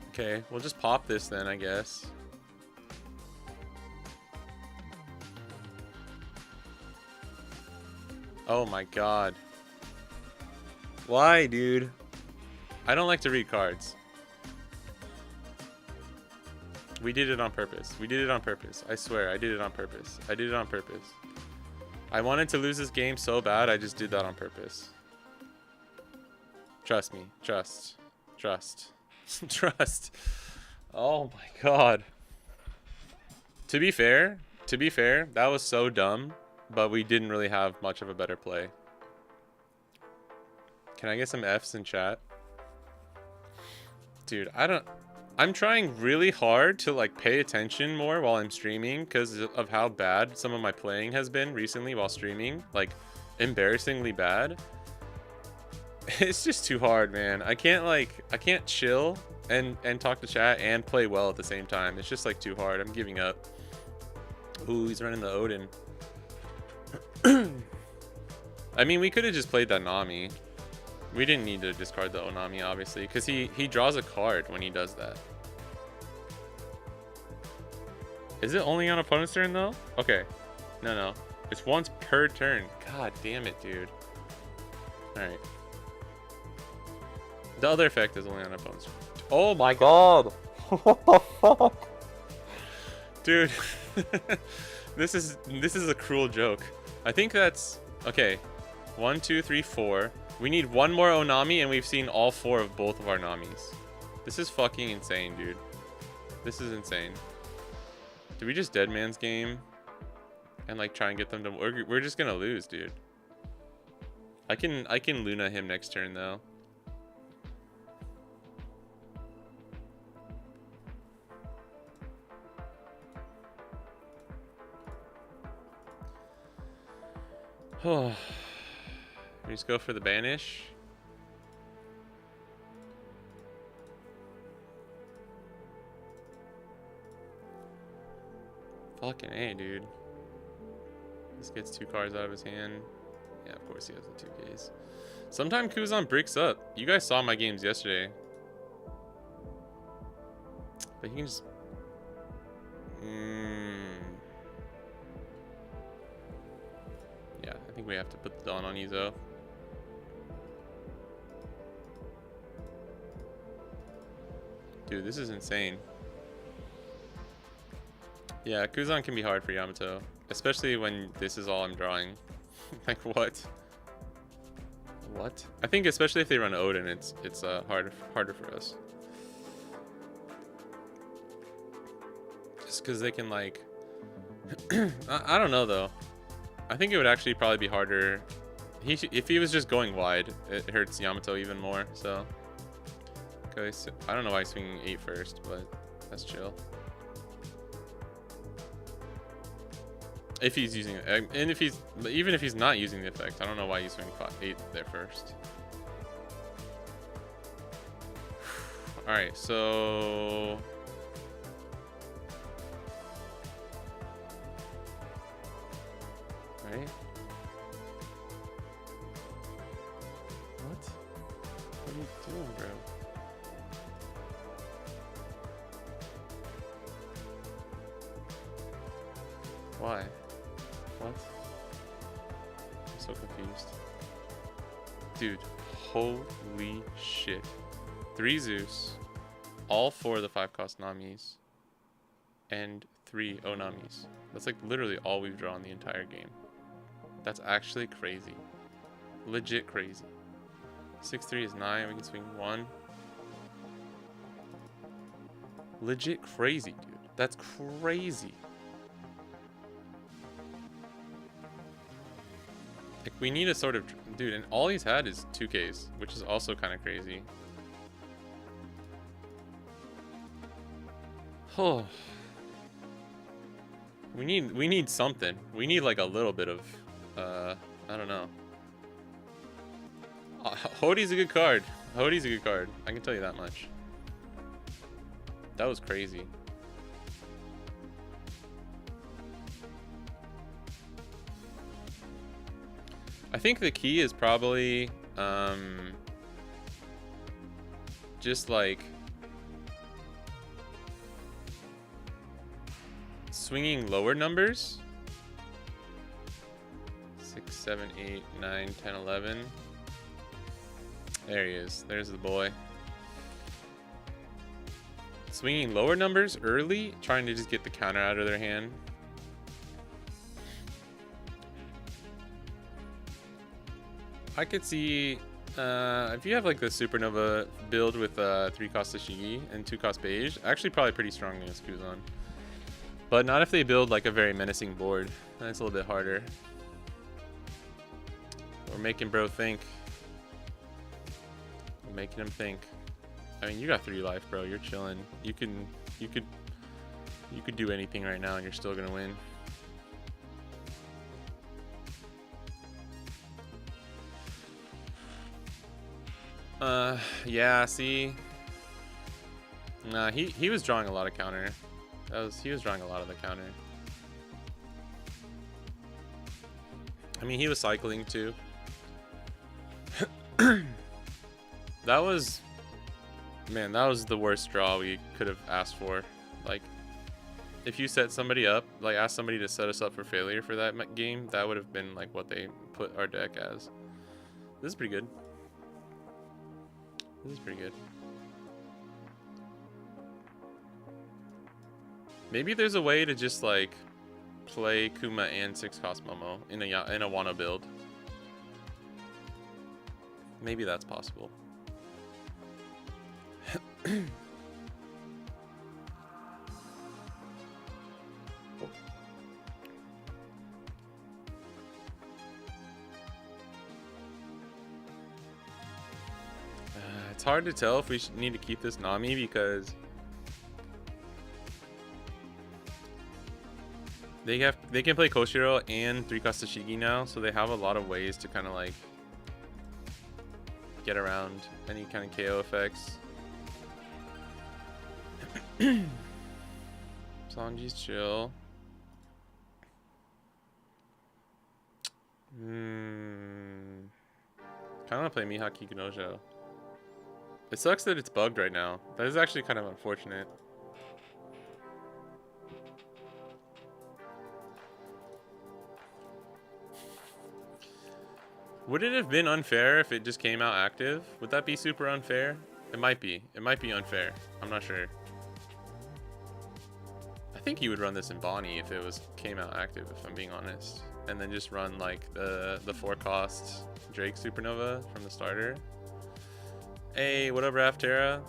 Okay, we'll just pop this then, I guess. Oh my god. Why, dude? I don't like to read cards. We did it on purpose. We did it on purpose. I swear, I did it on purpose. I did it on purpose. I wanted to lose this game so bad, I just did that on purpose. Trust me. Trust. Trust. Trust. Oh my god. To be fair, that was so dumb, but we didn't really have much of a better play. Can I get some Fs in chat? Dude, I'm trying really hard to like pay attention more while I'm streaming because of how bad some of my playing has been recently while streaming. Like, embarrassingly bad. It's just too hard, man. I can't chill and talk to chat and play well at the same time. It's just like too hard. I'm giving up. Ooh, he's running the Odin. I mean, we could have just played that Nami. We didn't need to discard the Onami, obviously, because he draws a card when he does that. Is it only on opponent's turn, though? Okay. No. It's once per turn. God damn it, dude. Alright. The other effect is only on opponent's turn. Oh my god! What the fuck? Dude. This is a cruel joke. I think that's... Okay. 1, 2, 3, 4. We need 1 more Onami, and we've seen all 4 of both of our Namis. This is fucking insane, dude. This is insane. Did we just Deadman's game? And like try and get them to... We're just gonna lose, dude. I can Luna him next turn, though. Oh. We just go for the banish. Fucking A, dude. This gets 2 cards out of his hand. Yeah, of course he has the 2Ks. Sometimes Kuzan bricks up. You guys saw my games yesterday. But he can just... Yeah, I think we have to put the Dawn on Izo. Dude, this is insane. Yeah, Kuzan can be hard for Yamato. Especially when this is all I'm drawing. Like, what? What? I think especially if they run Odin, it's harder for us. Just because they can, like... I don't know, though. I think it would actually probably be harder. If he was just going wide, it hurts Yamato even more, so... Okay, so I don't know why he's swinging 8 first, but that's chill. If he's using it, and even if he's not using the effect, I don't know why he's swinging 8 there first. All right, so right. What are you doing, bro? Why? What? I'm so confused. Dude, holy shit. 3 Zeus, all 4 of the 5-cost Namis, and 3 Onamis. That's like literally all we've drawn the entire game. That's actually crazy. Legit crazy. 6-3 is 9, we can swing 1. Legit crazy, dude. That's crazy. Like, we need a sort of... Dude, and all he's had is 2Ks, which is also kind of crazy. Oh. We need something. We need, like, a little bit of... I don't know. Hodi's a good card. Hodi's a good card. I can tell you that much. That was crazy. I think the key is probably just like swinging lower numbers. 6, 7, 8, 9, 10, 11. There he is. There's the boy. Swinging lower numbers early, trying to just get the counter out of their hand. I could see if you have like the Supernova build with 3-cost Tashigi and 2-cost Beige, actually probably pretty strong against Kuzan. But not if they build like a very menacing board. That's a little bit harder. We're making bro think. We're making him think. I mean, you got 3 life, bro. You're chilling. You could do anything right now and you're still gonna win. Yeah, see. Nah, he was drawing a lot of counter. He was drawing a lot of the counter. I mean, he was cycling too. That was, man, that was the worst draw we could have asked for. Like, if you set somebody up, like ask somebody to set us up for failure for that game, that would have been like what they put our deck as. This is pretty good. This is pretty good. Maybe there's a way to just like play Kuma and 6-cost Momo in a Wano build. Maybe that's possible. It's hard to tell if we need to keep this Nami because they can play Koshiro and 3-cost Tashigi now, so they have a lot of ways to kind of like get around any kind of KO effects. Sanji's chill. Kind of want to play Mihawk Kikunojo. It sucks that it's bugged right now. That is actually kind of unfortunate. Would it have been unfair if it just came out active? Would that be super unfair? It might be. It might be unfair. I'm not sure. I think you would run this in Bonney if it came out active, if I'm being honest. And then just run like the 4-cost Drake Supernova from the starter. Hey, what up, Raftera?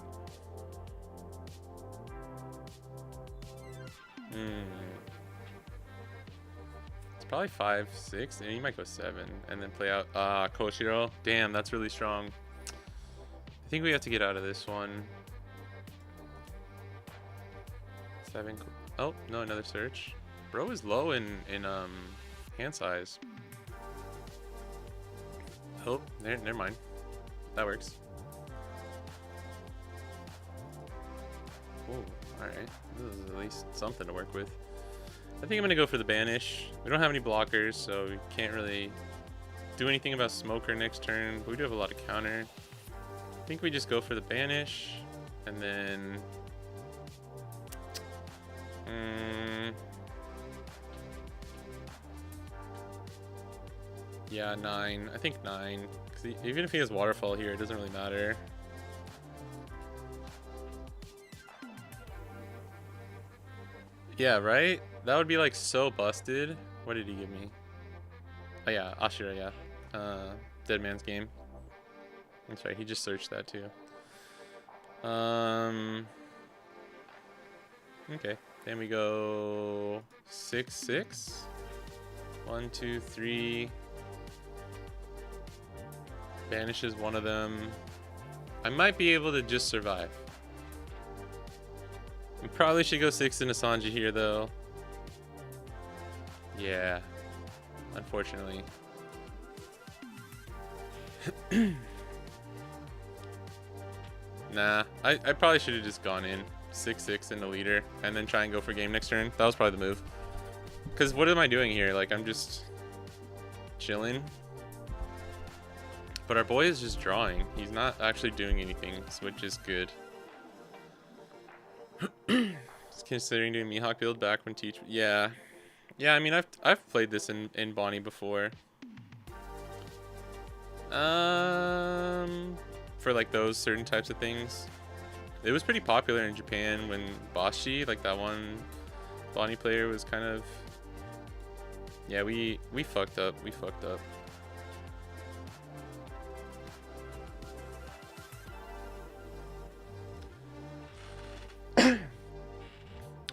It's probably 5, 6, and you might go 7, and then play out Koshiro. Damn, that's really strong. I think we have to get out of this one. 7. Oh no, another search. Bro is low in hand size. Oh, never mind. That works. Oh, alright. This is at least something to work with. I think I'm gonna go for the banish. We don't have any blockers, so we can't really do anything about smoker next turn, but we do have a lot of counter. I think we just go for the banish, and then yeah, 9. I think 9. Because even if he has waterfall here, it doesn't really matter. Yeah, right? That would be like so busted. What did he give me? Oh yeah, Ashura, yeah. Dead Man's Game. That's right, he just searched that too. Okay, then we go 6, 6. 1, 2, 3. Banishes one of them. I might be able to just survive. We probably should go 6 into Sanji here though. Yeah, unfortunately. Nah, I probably should have just gone in 6, 6 into leader and then try and go for game next turn. That was probably the move. Because what am I doing here? Like, I'm just chilling. But our boy is just drawing. He's not actually doing anything, which is good. Just considering doing Mihawk build back when teach. Yeah, I mean I've played this in Bonney before. For like those certain types of things, it was pretty popular in Japan when Bashi, like that one Bonney player, was kind of. Yeah, we fucked up. We fucked up.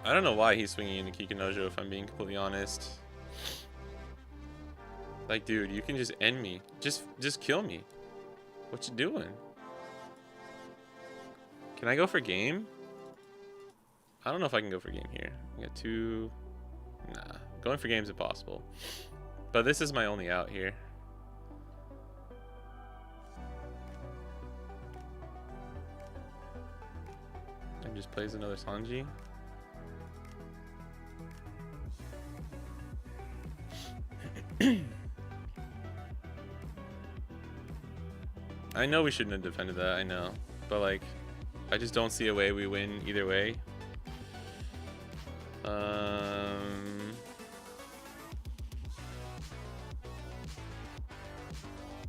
I don't know why he's swinging into Kikunojo, if I'm being completely honest. Like, dude, you can just end me. Just kill me. What you doing? Can I go for game? I don't know if I can go for game here. I got 2. Nah, going for game is impossible. But this is my only out here. And just plays another Sanji. I know we shouldn't have defended that, I know. But like, I just don't see a way we win either way.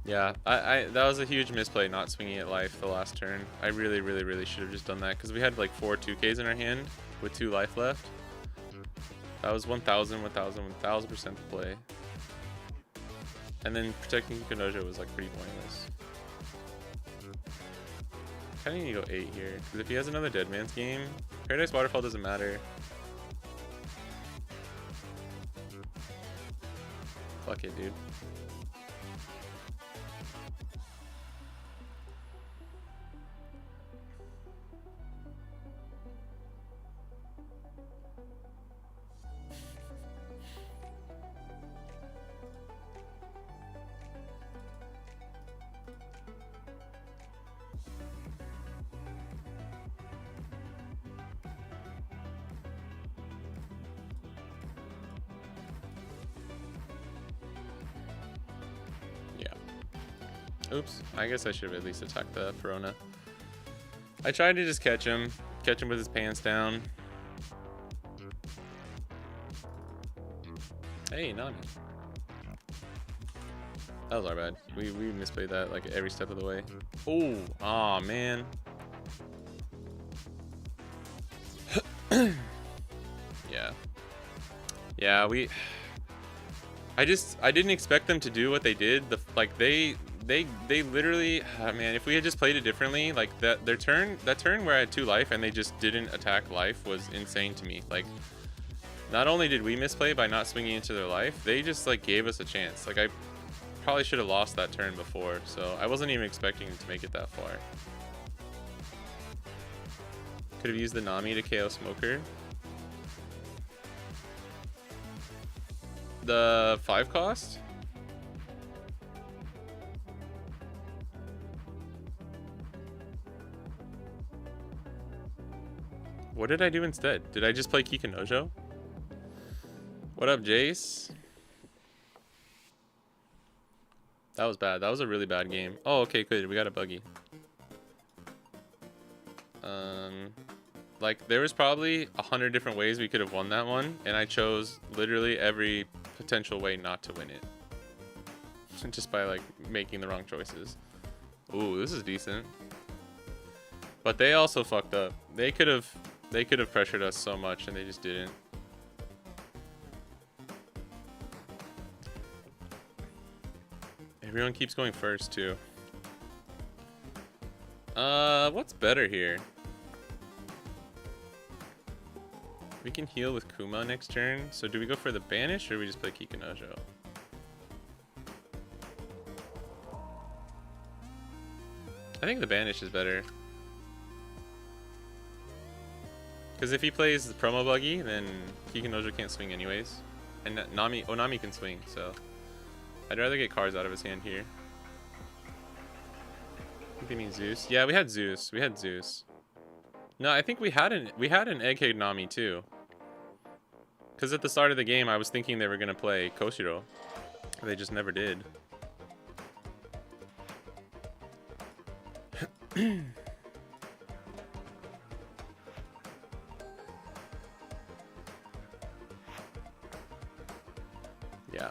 Yeah, that was a huge misplay not swinging at life the last turn. I really should have just done that because we had like 4 2Ks in our hand with 2 life left. That was 1000% the play. And then protecting Kikunojo was like pretty pointless. Kind of need to go 8 here because if he has another Dead Man's Game, Paradise Waterfall doesn't matter. Fuck it, dude. Oops. I guess I should have at least attacked the Piranha. I tried to just catch him with his pants down. Hey, Nani. That was our bad. We misplayed that like every step of the way. Oh, aw, man. Yeah. Yeah, I didn't expect them to do what they did. They literally, man, if we had just played it differently, like that turn where I had 2 life and they just didn't attack life was insane to me. Like, not only did we misplay by not swinging into their life, they just like gave us a chance. Like, I probably should have lost that turn before, so I wasn't even expecting to make it that far. Could have used the Nami to KO Smoker. The 5 cost? What did I do instead? Did I just play Kikanojo? What up, Jace? That was bad. That was a really bad game. Oh, okay, good. We got a buggy. Like, there was probably 100 different ways we could have won that one, and I chose literally every potential way not to win it. Just by, like, making the wrong choices. Ooh, this is decent. But they also fucked up. They could have pressured us so much, and they just didn't. Everyone keeps going first, too. What's better here? We can heal with Kuma next turn. So do we go for the banish or do we just play Kikanojo? I think the banish is better. Because if he plays the promo buggy, then Kikanojo can't swing anyways. And Nami can swing, so I'd rather get cards out of his hand here. I think they mean Zeus. Yeah, we had Zeus. No, I think we had an Egghead Nami too. Because at the start of the game, I was thinking they were gonna play Koshiro. They just never did. Yeah.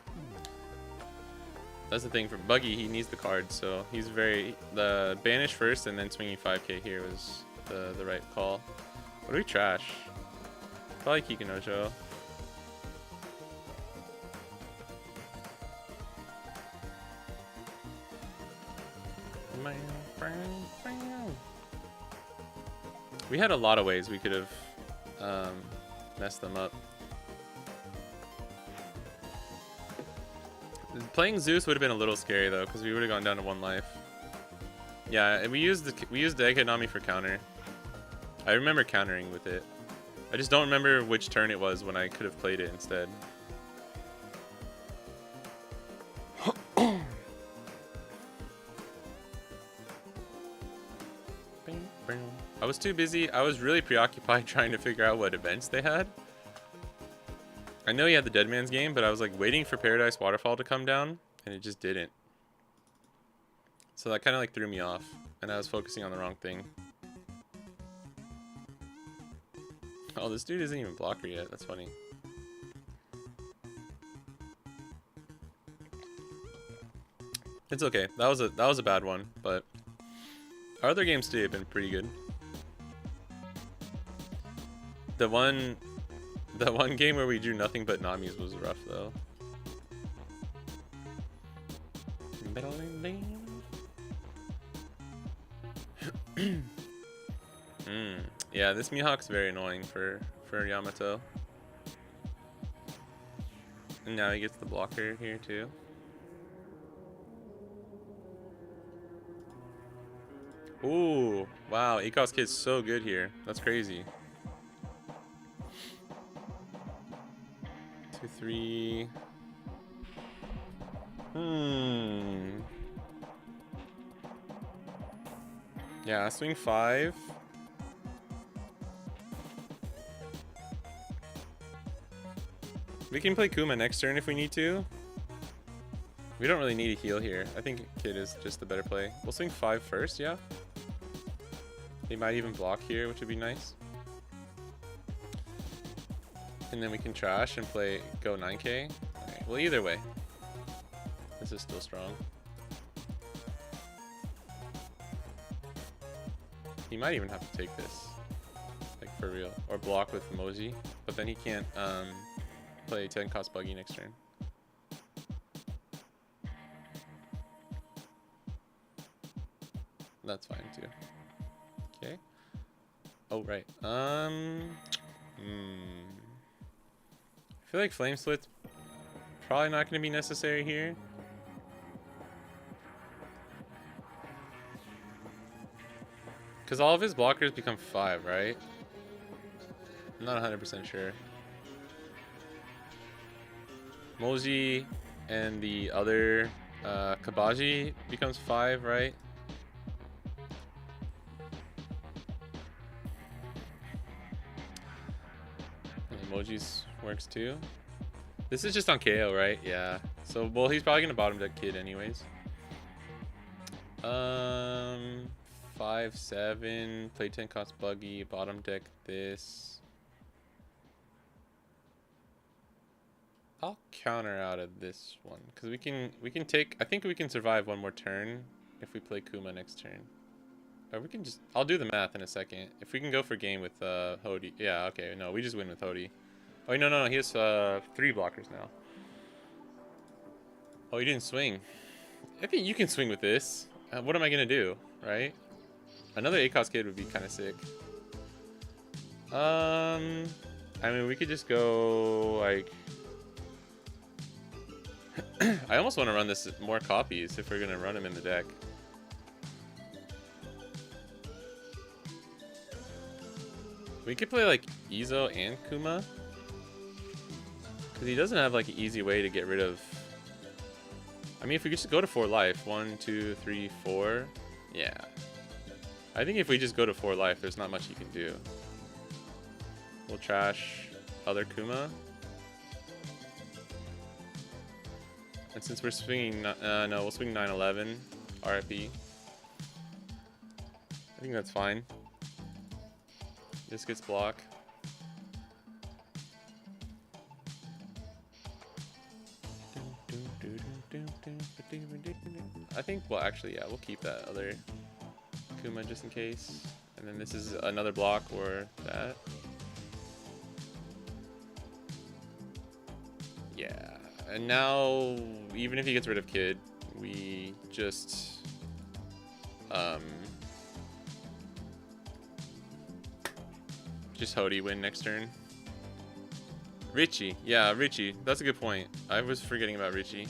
That's the thing for Buggy, he needs the cards, so he's the banish first and then swinging 5k here was the right call. What do we trash? Probably Kikanojo. We had a lot of ways we could have messed them up. Playing Zeus would have been a little scary though, because we would have gone down to 1 life. Yeah, we used the Egghead Nami for counter. I remember countering with it. I just don't remember which turn it was when I could have played it instead. I was too busy. I was really preoccupied trying to figure out what events they had. I know he had the Dead Man's game, but I was like waiting for Paradise Waterfall to come down, and it just didn't. So that kind of like threw me off, and I was focusing on the wrong thing. Oh, this dude isn't even blocker yet. That's funny. It's okay. That was a bad one, but our other games today have been pretty good. The one game where we drew nothing but Namis was rough though. Yeah, this Mihawk's very annoying for Yamato. And now he gets the blocker here too. Ooh, wow, Ikos Kid's so good here. That's crazy. 2, 3. Yeah, swing 5. We can play Kuma next turn if we need to. We don't really need a heal here. I think Kid is just the better play. We'll swing 5 first, yeah? They might even block here, which would be nice. And then we can trash and play go 9k. Okay, well, either way, this is still strong. He might even have to take this, like for real, or block with Moji, but then he can't play 10 cost buggy next turn. That's fine too. Okay. Oh right. I feel like Flame Split's probably not going to be necessary here. Because all of his blockers become 5, right? I'm not 100% sure. Moji and the other Kabaji becomes 5, right? And Moji's works too. This is just on KO, right? Yeah. So, well, he's probably going to bottom deck Kid anyways. 5, 7, play 10 cost buggy, bottom deck this. I'll counter out of this one because we can take. I think we can survive one more turn if we play Kuma next turn. Or we can just. I'll do the math in a second. If we can go for game with Hody. Yeah. Okay. No, we just win with Hody. Oh no, he has 3 blockers now. Oh, he didn't swing. I think you can swing with this. What am I gonna do, right? Another ACOS Kid would be kind of sick. I mean, we could just go like. I almost want to run this more copies if we're gonna run him in the deck. We could play like Izo and Kuma, because he doesn't have like an easy way to get rid of. I mean, if we just go to 4 life, 1, 2, 3, 4, yeah. I think if we just go to 4 life, there's not much you can do. We'll trash other Kuma. And since we're swinging, no, we'll swing 9-11, RFE. I think that's fine. This gets block. I think, well, actually, yeah, we'll keep that other Kuma just in case. And then this is another block or that. Yeah. And now, even if he gets rid of Kid, we just Hody win next turn. Richie. Yeah, Richie. That's a good point. I was forgetting about Richie.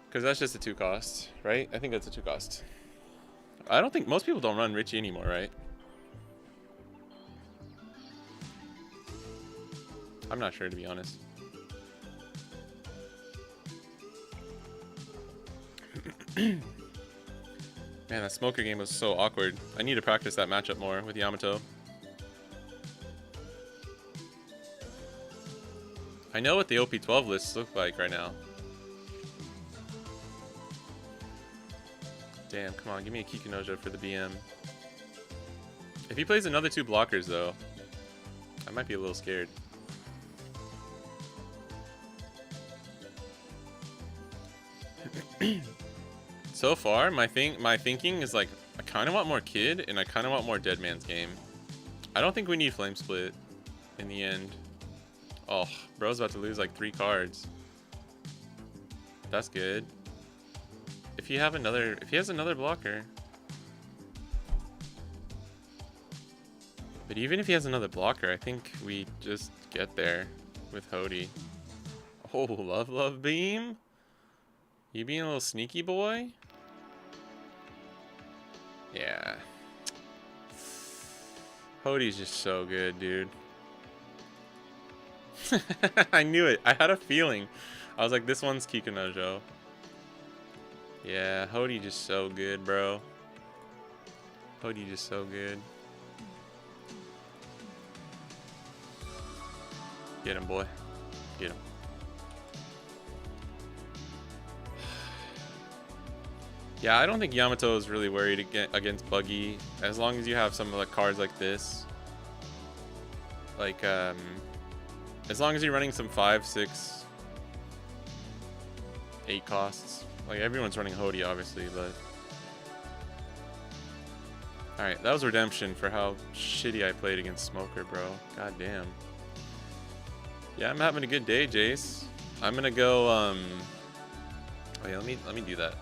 Because that's just a 2 cost, right? I think that's a 2 cost. I don't think most people don't run Richie anymore, right? I'm not sure, to be honest. Man, that smoker game was so awkward. I need to practice that matchup more with Yamato. I know what the OP12 lists look like right now. Damn, come on, give me a Kikunojo for the BM. If he plays another 2 blockers, though, I might be a little scared. So far, my thinking is like, I kind of want more Kid, and I kind of want more Dead Man's Game. I don't think we need Flame Split in the end. Oh, bro's about to lose like 3 cards. That's good. If he has another blocker. But even if he has another blocker, I think we just get there with Hody. Oh, love beam? You being a little sneaky boy? Yeah. Hody's just so good, dude. I knew it. I had a feeling. I was like, this one's Kikunojo. Yeah, Hody just so good, bro. Hody just so good. Get him, boy. Get him. Yeah, I don't think Yamato is really worried against Buggy as long as you have some of the cards like this. Like, as long as you're running some 5, 6, 8 costs. Like, everyone's running Hody, obviously, but... Alright, that was redemption for how shitty I played against Smoker, bro. God damn. Yeah, I'm having a good day, Jace. I'm gonna go, oh yeah, let me do that.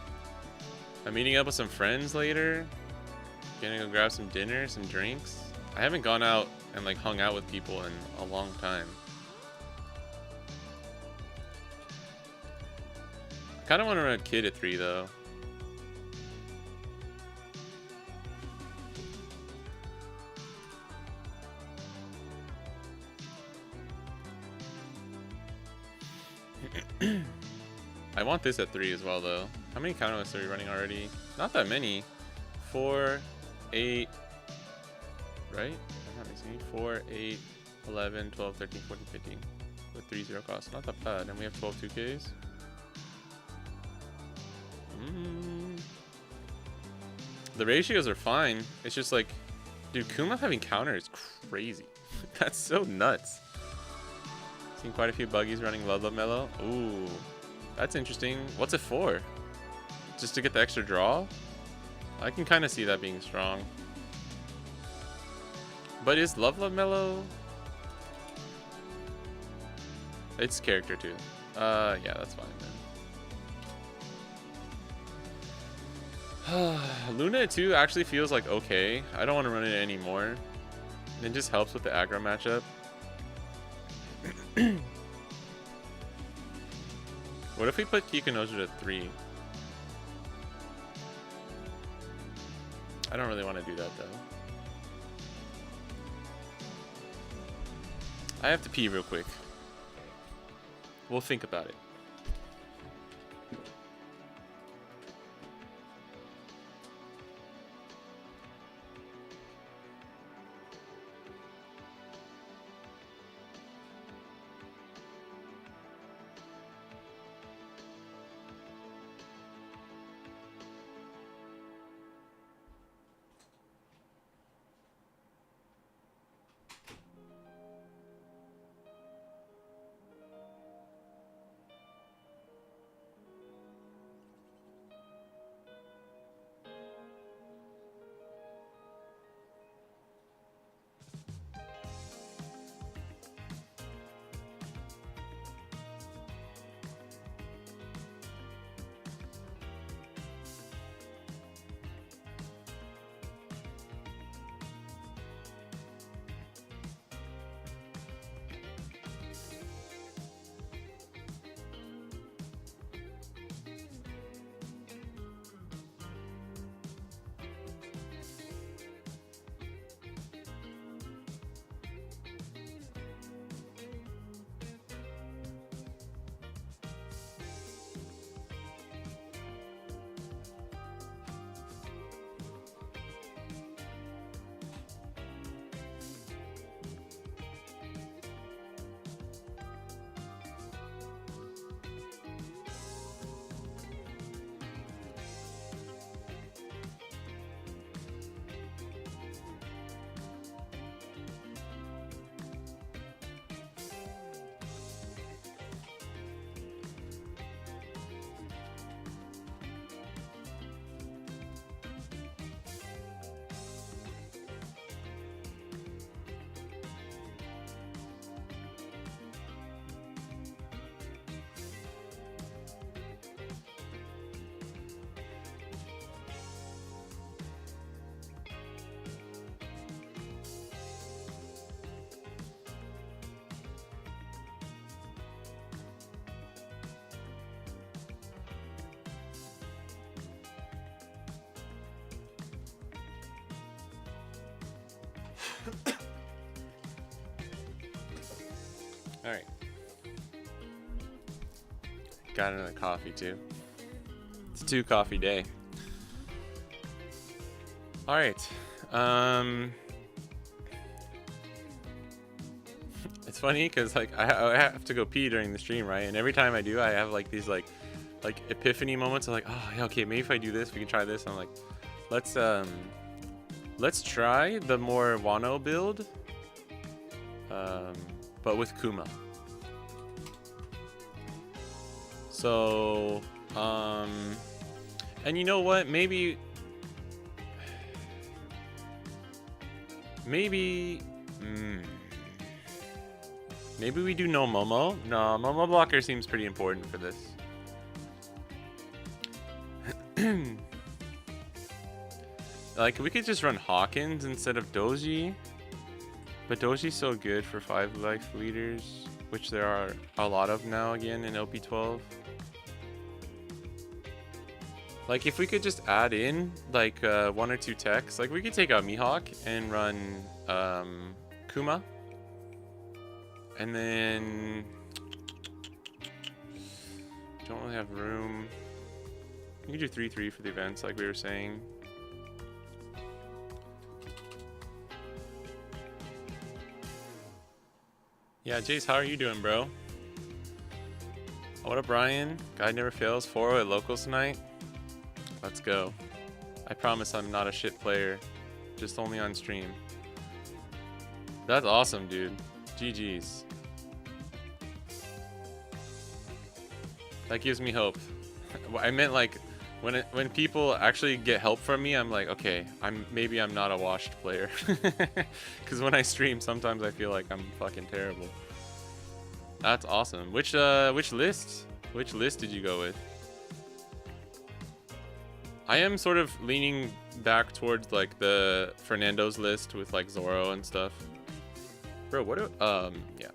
I'm meeting up with some friends later. Gonna go grab some dinner, some drinks. I haven't gone out and like hung out with people in a long time. I kind of want to run a kid at 3 though. I want this at 3 as well though. How many counterlists are we running already? Not that many. 4, 8, right? I'm not missing 4, 8, 11, 12, 13, 14, 15. With 3-0 costs. Not that bad. And we have 12 2Ks. The ratios are fine. It's just like, dude, Kuma having counter is crazy. That's so nuts. Seen quite a few buggies running Love Mellow. Ooh, that's interesting. What's it for? Just to get the extra draw? I can kind of see that being strong. But is Love Mellow? It's character too. Yeah, that's fine then. Luna 2 actually feels like okay. I don't want to run it anymore. It just helps with the aggro matchup. What if we put Kikunojo to 3? I don't really want to do that though. I have to pee real quick. We'll think about it. All right. Got another coffee too. It's a 2 coffee day. All right. It's funny because like I have to go pee during the stream, right? And every time I do, I have like these like like epiphany moments of like, oh yeah, okay, maybe if I do this, we can try this. I'm like, let's try the more Wano build, but with Kuma. So, and you know what? Maybe, maybe we do no Momo. No, Momo blocker seems pretty important for this. Like, we could just run Hawkins instead of Doji. But Doji's so good for 5 life leaders, which there are a lot of now again in OP12. Like, if we could just add in, like, 1 or 2 techs. Like, we could take out Mihawk and run Kuma. And then... don't really have room. You could do 3-3 for the events, like we were saying. Yeah, Jace, how are you doing, bro? What up, Brian? Guy never fails. 4-0 at locals tonight. Let's go. I promise I'm not a shit player. Just only on stream. That's awesome, dude. GG's. That gives me hope. I meant like when people actually get help from me, I'm like, okay, maybe I'm not a washed player. Because when I stream, sometimes I feel like I'm fucking terrible. That's awesome. Which list? Which list did you go with? I am sort of leaning back towards like the Fernando's list with like Zoro and stuff. Bro, what do yeah.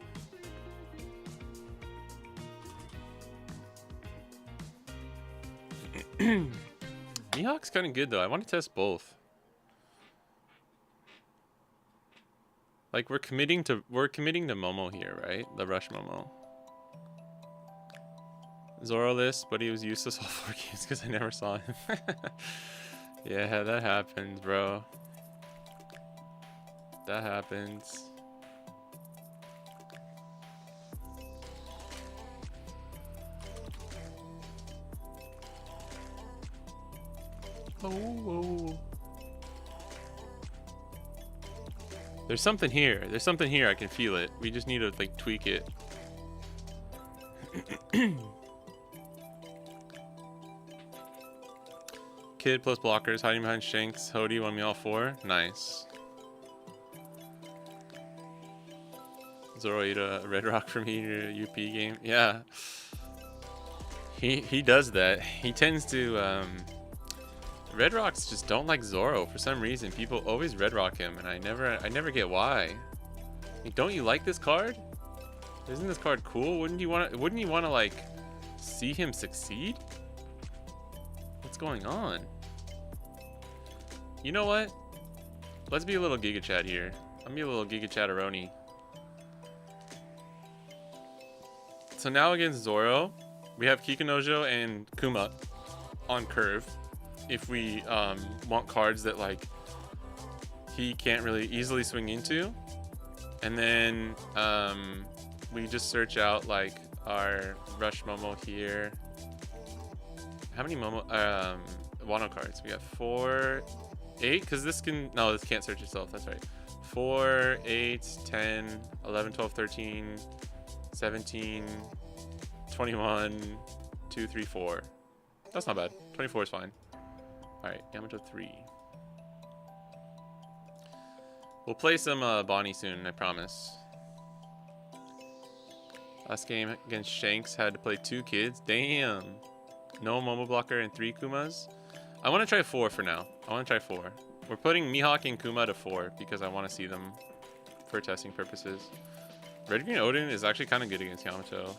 Mihawk's kind of good though. I want to test both. Like we're committing to Momo here, right? The rush Momo. Zoro list, but he was useless all 4 games because I never saw him. Yeah, that happens, bro. That happens. Oh. There's something here. There's something here. I can feel it. We just need to like tweak it. Kid plus blockers, hiding behind Shanks, Hody, won me all 4. Nice. Zoro ate a red rock from me in your UP game. Yeah. He does that. He tends to Red Rocks just don't like Zoro for some reason. People always Red Rock him, and I never get why. Like, don't you like this card? Isn't this card cool? Wouldn't you want to like see him succeed? What's going on? You know what? Let's be a little Giga Chat here. I'm be a little Giga Chatteroni. So now against Zoro, we have Kikunojo and Kuma on curve. If we want cards that like he can't really easily swing into, and then we just search out like our rush Momo here. How many Momo Wano cards? We have 4, 8, because this can't search itself. That's right. 4, 8, 10, 11, 12, 13, 17, 21, 2, 3, 4. That's not bad. 24 is fine. Alright, Yamato 3. We'll play some Bonney soon, I promise. Last game against Shanks, had to play 2 kids. Damn! No Momo blocker and 3 Kumas. I want to try 4 for now. I want to try 4. We're putting Mihawk and Kuma to 4 because I want to see them for testing purposes. Red Green Odin is actually kind of good against Yamato.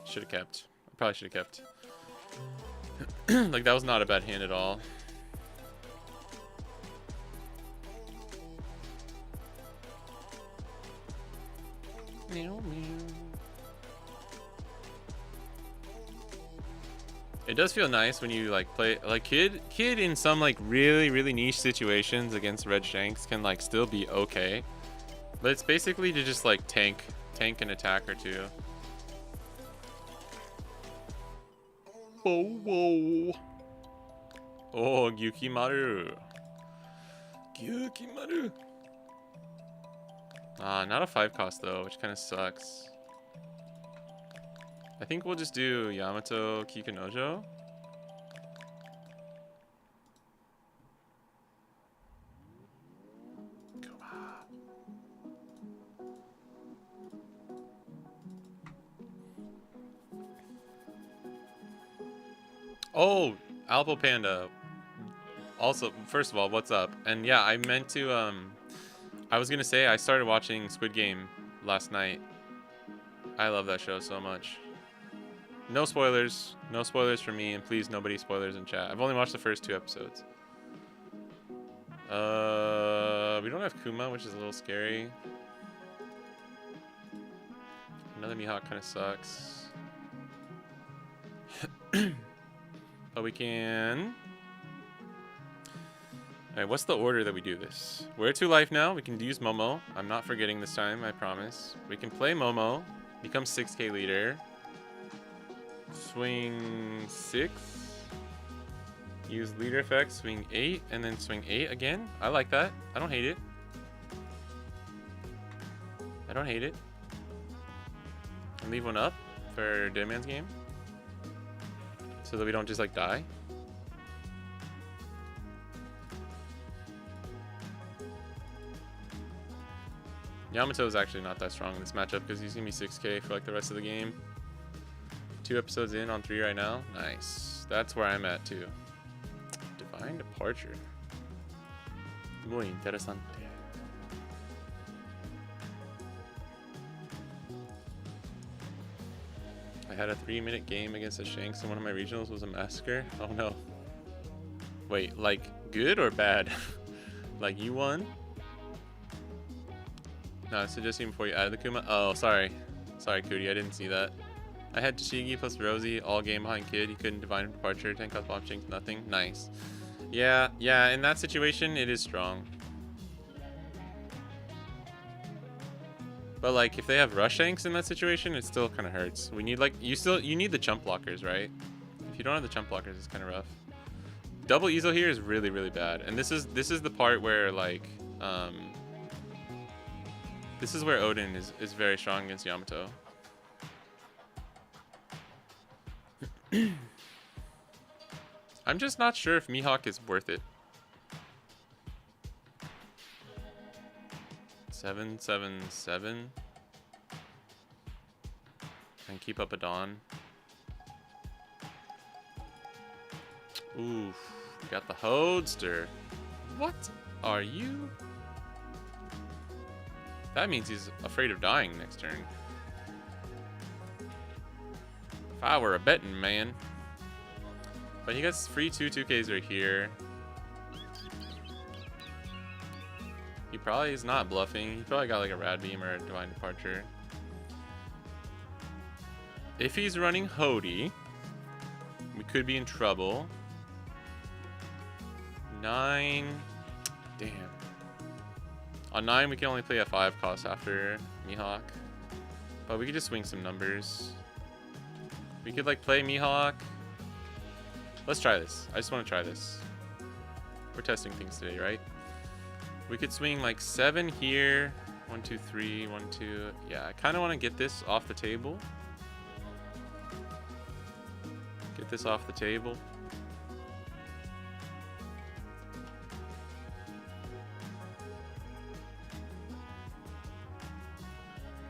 Should have kept. I probably should have kept. Like, that was not a bad hand at all. Meow, meow. It does feel nice when you like play like kid in some like really niche situations against Red Shanks can like still be okay. But it's basically to just like tank tank an attack or two. Whoa. Oh, Gyukimaru. Gyukimaru. Not a 5 cost though, which kind of sucks. I think we'll just do Yamato Kikunojo. Oh, Alpo Panda. Also, first of all, what's up? And yeah, I meant to, I was gonna say I started watching Squid Game last night. I love that show so much. No spoilers. No spoilers for me, and please nobody spoilers in chat. I've only watched the first 2 episodes. We don't have Kuma, which is a little scary. Another Mihawk kind of sucks. But we can... Alright, what's the order that we do this? We're at 2 life now. We can use Momo. I'm not forgetting this time, I promise. We can play Momo. Become 6k leader. Swing 6. Use leader effect. Swing 8. And then swing 8 again. I like that. I don't hate it. I don't hate it. And leave one up for Dead Man's Game. So that we don't just like die. Yamato is actually not that strong in this matchup because he's gonna be 6k for like the rest of the game. 2 episodes in on 3 right now. Nice. That's where I'm at too. Divine Departure. Muy interesante. I had a 3-minute game against the Shanks and one of my regionals was a massacre. Oh no. Wait, like good or bad? Like you won? No, I was suggesting before you added the Kuma. Oh, sorry. Sorry, Cootie, I didn't see that. I had Tashigi plus Rosie, all game behind Kid. He couldn't Divine Departure, 10 cost bomb Shanks, nothing. Nice. Yeah, in that situation, it is strong. But like, if they have Rush Shanks in that situation, it still kind of hurts. We need like, you need the chump blockers, right? If you don't have the chump blockers, it's kind of rough. Double Ezo here is really, really bad. And this is the part where like, this is where Odin is very strong against Yamato. I'm just not sure if Mihawk is worth it. 777. And keep up a Dawn. Oof. Got the Hodester. What are you? That means he's afraid of dying next turn. If I were a betting man. But he gets free 2/2Ks right here. He probably is not bluffing. He probably got like a Rad Beam or a Divine Departure. If he's running Hody, we could be in trouble. 9. Damn. On 9, we can only play a 5 cost after Mihawk. But we could just swing some numbers. We could like play Mihawk. Let's try this. I just want to try this. We're testing things today, right? We could swing like 7 here. 1, 2, 3, 1, 2. Yeah, I kind of want to get this off the table. Get this off the table.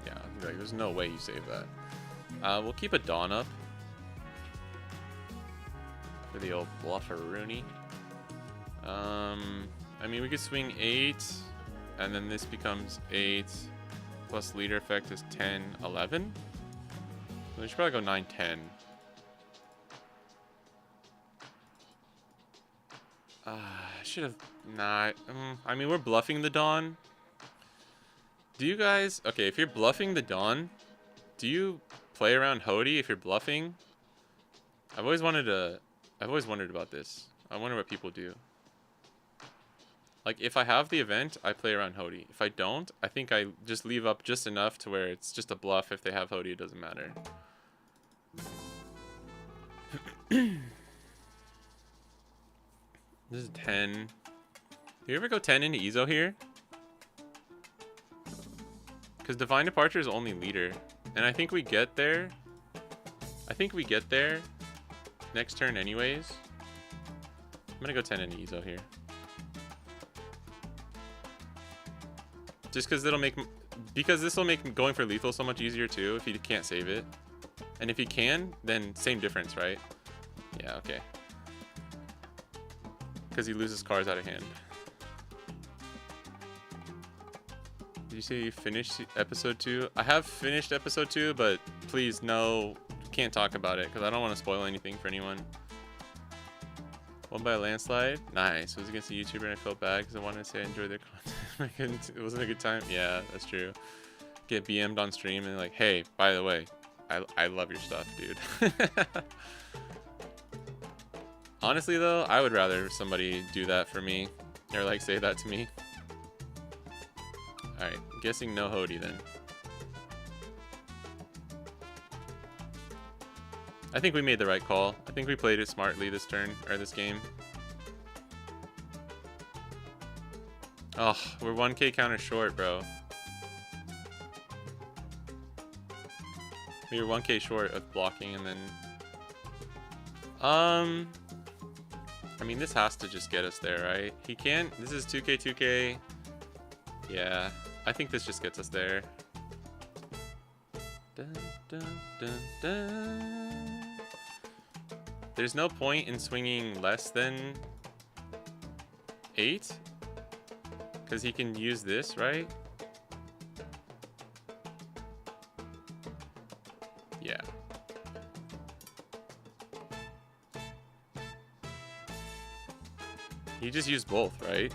Yeah, like, there's no way you save that. We'll keep a Dawn up. For the old bluffer Rooney. I mean, we could swing 8, and then this becomes 8, plus leader effect is 10, 11. So we should probably go 9, 10. I should have not. I mean, we're bluffing the Dawn. Do you guys? Okay, if you're bluffing the Dawn, do you play around Hody if you're bluffing? I've always wondered about this. I wonder what people do. Like, if I have the event, I play around Hody. If I don't, I think I just leave up just enough to where it's just a bluff. If they have Hody, it doesn't matter. This is 10. Do you ever go 10 into Ezo here? Because Divine Departure is only leader. And I think we get there. I think we get there next turn anyways. I'm going to go 10 into Ezo here. Just because it'll make... Because this will make going for lethal so much easier too if he can't save it. And if he can, then same difference, right? Yeah, okay. Because he loses cards out of hand. Did you say you finished episode 2? I have finished episode 2, but please, no, can't talk about it because I don't want to spoil anything for anyone. Won by a landslide? Nice. It was against a YouTuber and I felt bad because I wanted to say I enjoyed their content. It wasn't a good time. Yeah, that's true. Get BM'd on stream and like, hey, by the way, I love your stuff, dude. Honestly, though, I would rather somebody do that for me or like say that to me. Alright, guessing no Hody then. I think we made the right call. I think we played it smartly this turn, or this game. Oh, we're 1k counter short, bro. We were 1k short of blocking and then... I mean, this has to just get us there, right? He can't... This is 2k, 2k. Yeah, I think this just gets us there. Dun, dun, dun, dun. There's no point in swinging less than 8. Because he can use this, right? Yeah. He just used both, right?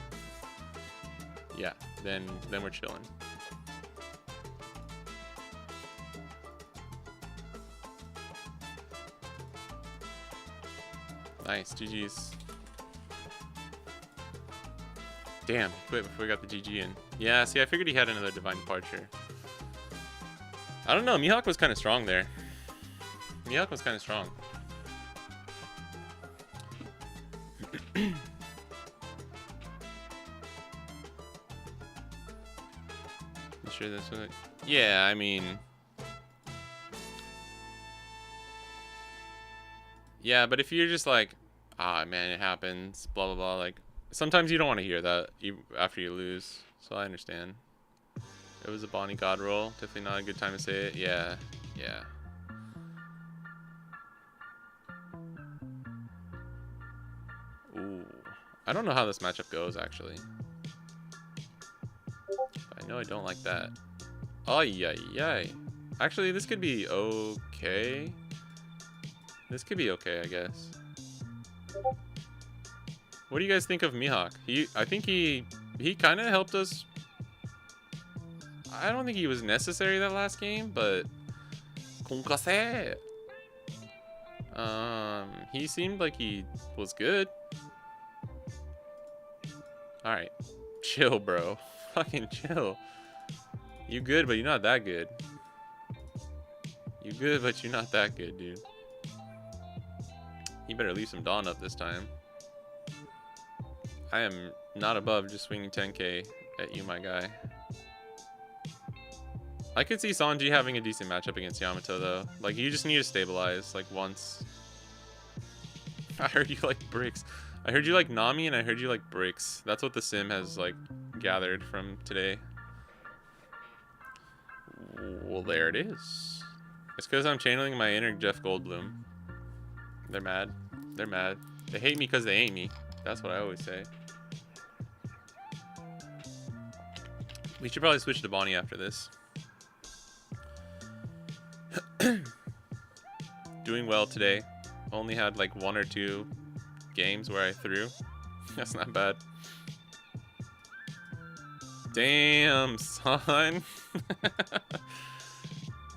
Yeah, then we're chilling. Nice, GG's. Damn, he quit before we got the GG in. Yeah, see, I figured he had another Divine Departure. I don't know, Mihawk was kind of strong there. Mihawk was kind of strong. You sure this was it? Yeah, I mean... Yeah, but if you're just like, ah, man, it happens, blah, blah, blah, like, sometimes you don't want to hear that after you lose, so I understand. It was a Bonney God roll. Definitely not a good time to say it. Yeah, yeah. Ooh. I don't know how this matchup goes, actually. I know I don't like that. Oh, yeah. Actually, this could be okay. This could be okay, I guess. What do you guys think of Mihawk? I think he kind of helped us. I don't think he was necessary that last game, but he seemed like he was good. All right, chill, bro. Fucking chill. You good, but you're not that good. You good, but you're not that good, dude. You better leave some Dawn up this time. I am not above just swinging 10k at you, my guy. I could see Sanji having a decent matchup against Yamato, though. Like, you just need to stabilize, like, once. I heard you like bricks. I heard you like Nami, and I heard you like bricks. That's what the sim has, like, gathered from today. Well, there it is. It's because I'm channeling my inner Jeff Goldblum. They're mad. They're mad. They hate me because they ain't me. That's what I always say. We should probably switch to Bonney after this. Doing well today. Only had like 1 or 2 games where I threw. That's not bad. Damn, son.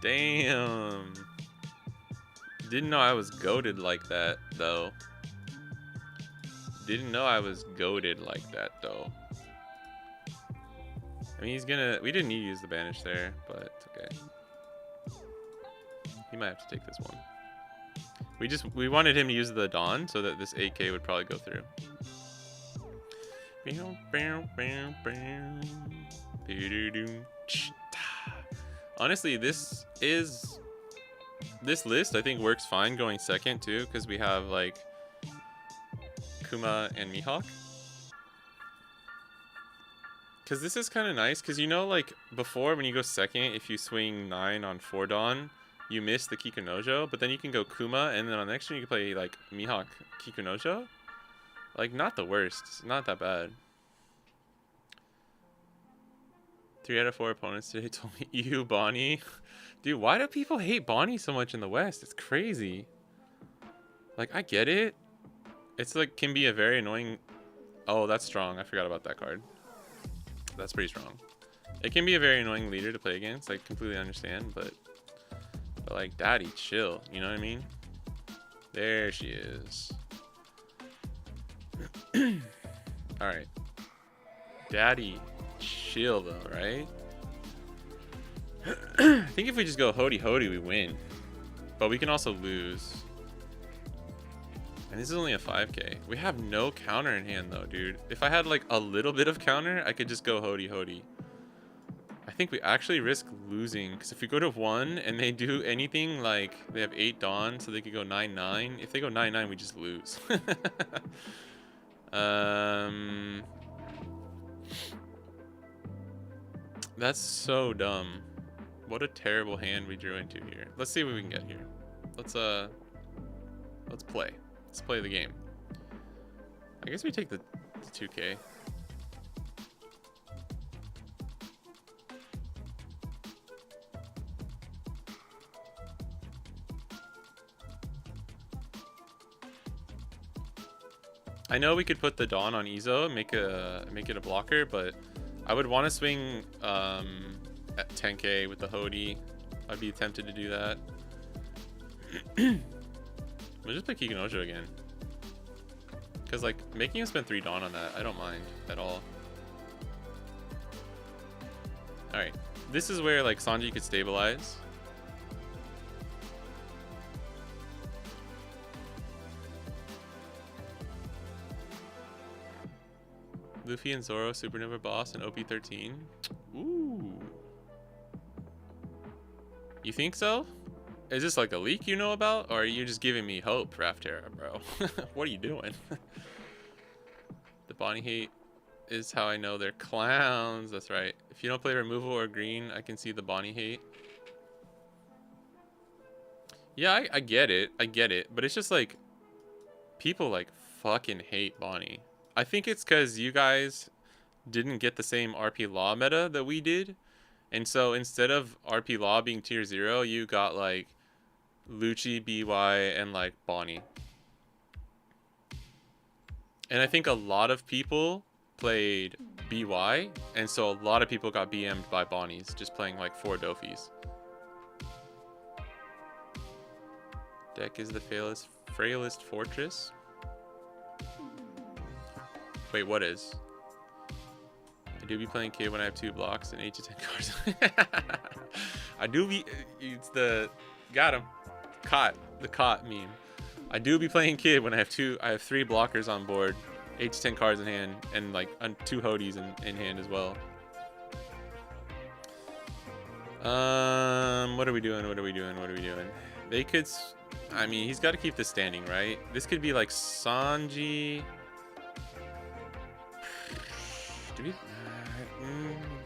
Damn. Didn't know I was goated like that, though. didn't know I was goated like that though. I mean, we didn't need to use the banish there, but it's okay. He might have to take this one. We wanted him to use the Dawn so that this AK would probably go through. Honestly, this list I think works fine going second too, because we have like Kuma and Mihawk. Because this is kind of nice, because you know, like before when you go second, if you swing 9 on 4 Dawn, you miss the Kikunojo, but then you can go Kuma, and then on the next turn you can play like Mihawk Kikunojo. Like, not the worst. It's not that bad. 3 out of 4 opponents today told me you, Bonney. Dude, why do people hate Bonney so much in the West? It's crazy. Like, I get it. It's like, can be a very annoying... Oh, that's strong. I forgot about that card. That's pretty strong. It can be a very annoying leader to play against. I completely understand, but like, daddy, chill. You know what I mean? There she is. Alright. Daddy, chill though, right? I think if we just go Hody Hody, we win. But we can also lose. And this is only a 5k. We have no counter in hand though, dude. If I had like a little bit of counter, I could just go Hody Hody. I think we actually risk losing, because if we go to 1 and they do anything like they have 8 Dawn, so they could go 9-9. If they go 9-9, we just lose. That's so dumb. What a terrible hand we drew into here. Let's see what we can get here. Let's play. Let's play the game. I guess we take the 2k. I know we could put the Dawn on Izo and make it a blocker, but I would want to swing at 10k with the Hody. I'd be tempted to do that. We'll just play Kikunojo again. Because, like, making him spend 3 Dawn on that, I don't mind at all. Alright. This is where, like, Sanji could stabilize. Luffy and Zoro, Supernova Boss, and OP13. Ooh. You think so? Is this like a leak you know about? Or are you just giving me hope, Raftera, bro? What are you doing? The Bonney hate is how I know they're clowns. That's right. If you don't play removal or green, I can see the Bonney hate. Yeah, I get it. I get it. But it's just like, people like fucking hate Bonney. I think it's because you guys didn't get the same RP Law meta that we did. And so instead of RP Law being tier 0, you got like Lucci, BY, and like Bonney. And I think a lot of people played BY, and so a lot of people got BM'd by Bonnies just playing like 4 Dofis. Deck is the frailest fortress. Wait, what is? I do be playing Kid when I have 2 blocks and 8 to 10 cards. I do be... It's the... Got him. Caught. The caught meme. I do be playing Kid when I have 3 blockers on board, 8 to 10 cards in hand, and like 2 Hodies in hand as well. What are we doing? What are we doing? What are we doing? They could... I mean, he's got to keep this standing, right? This could be like Sanji... Do we...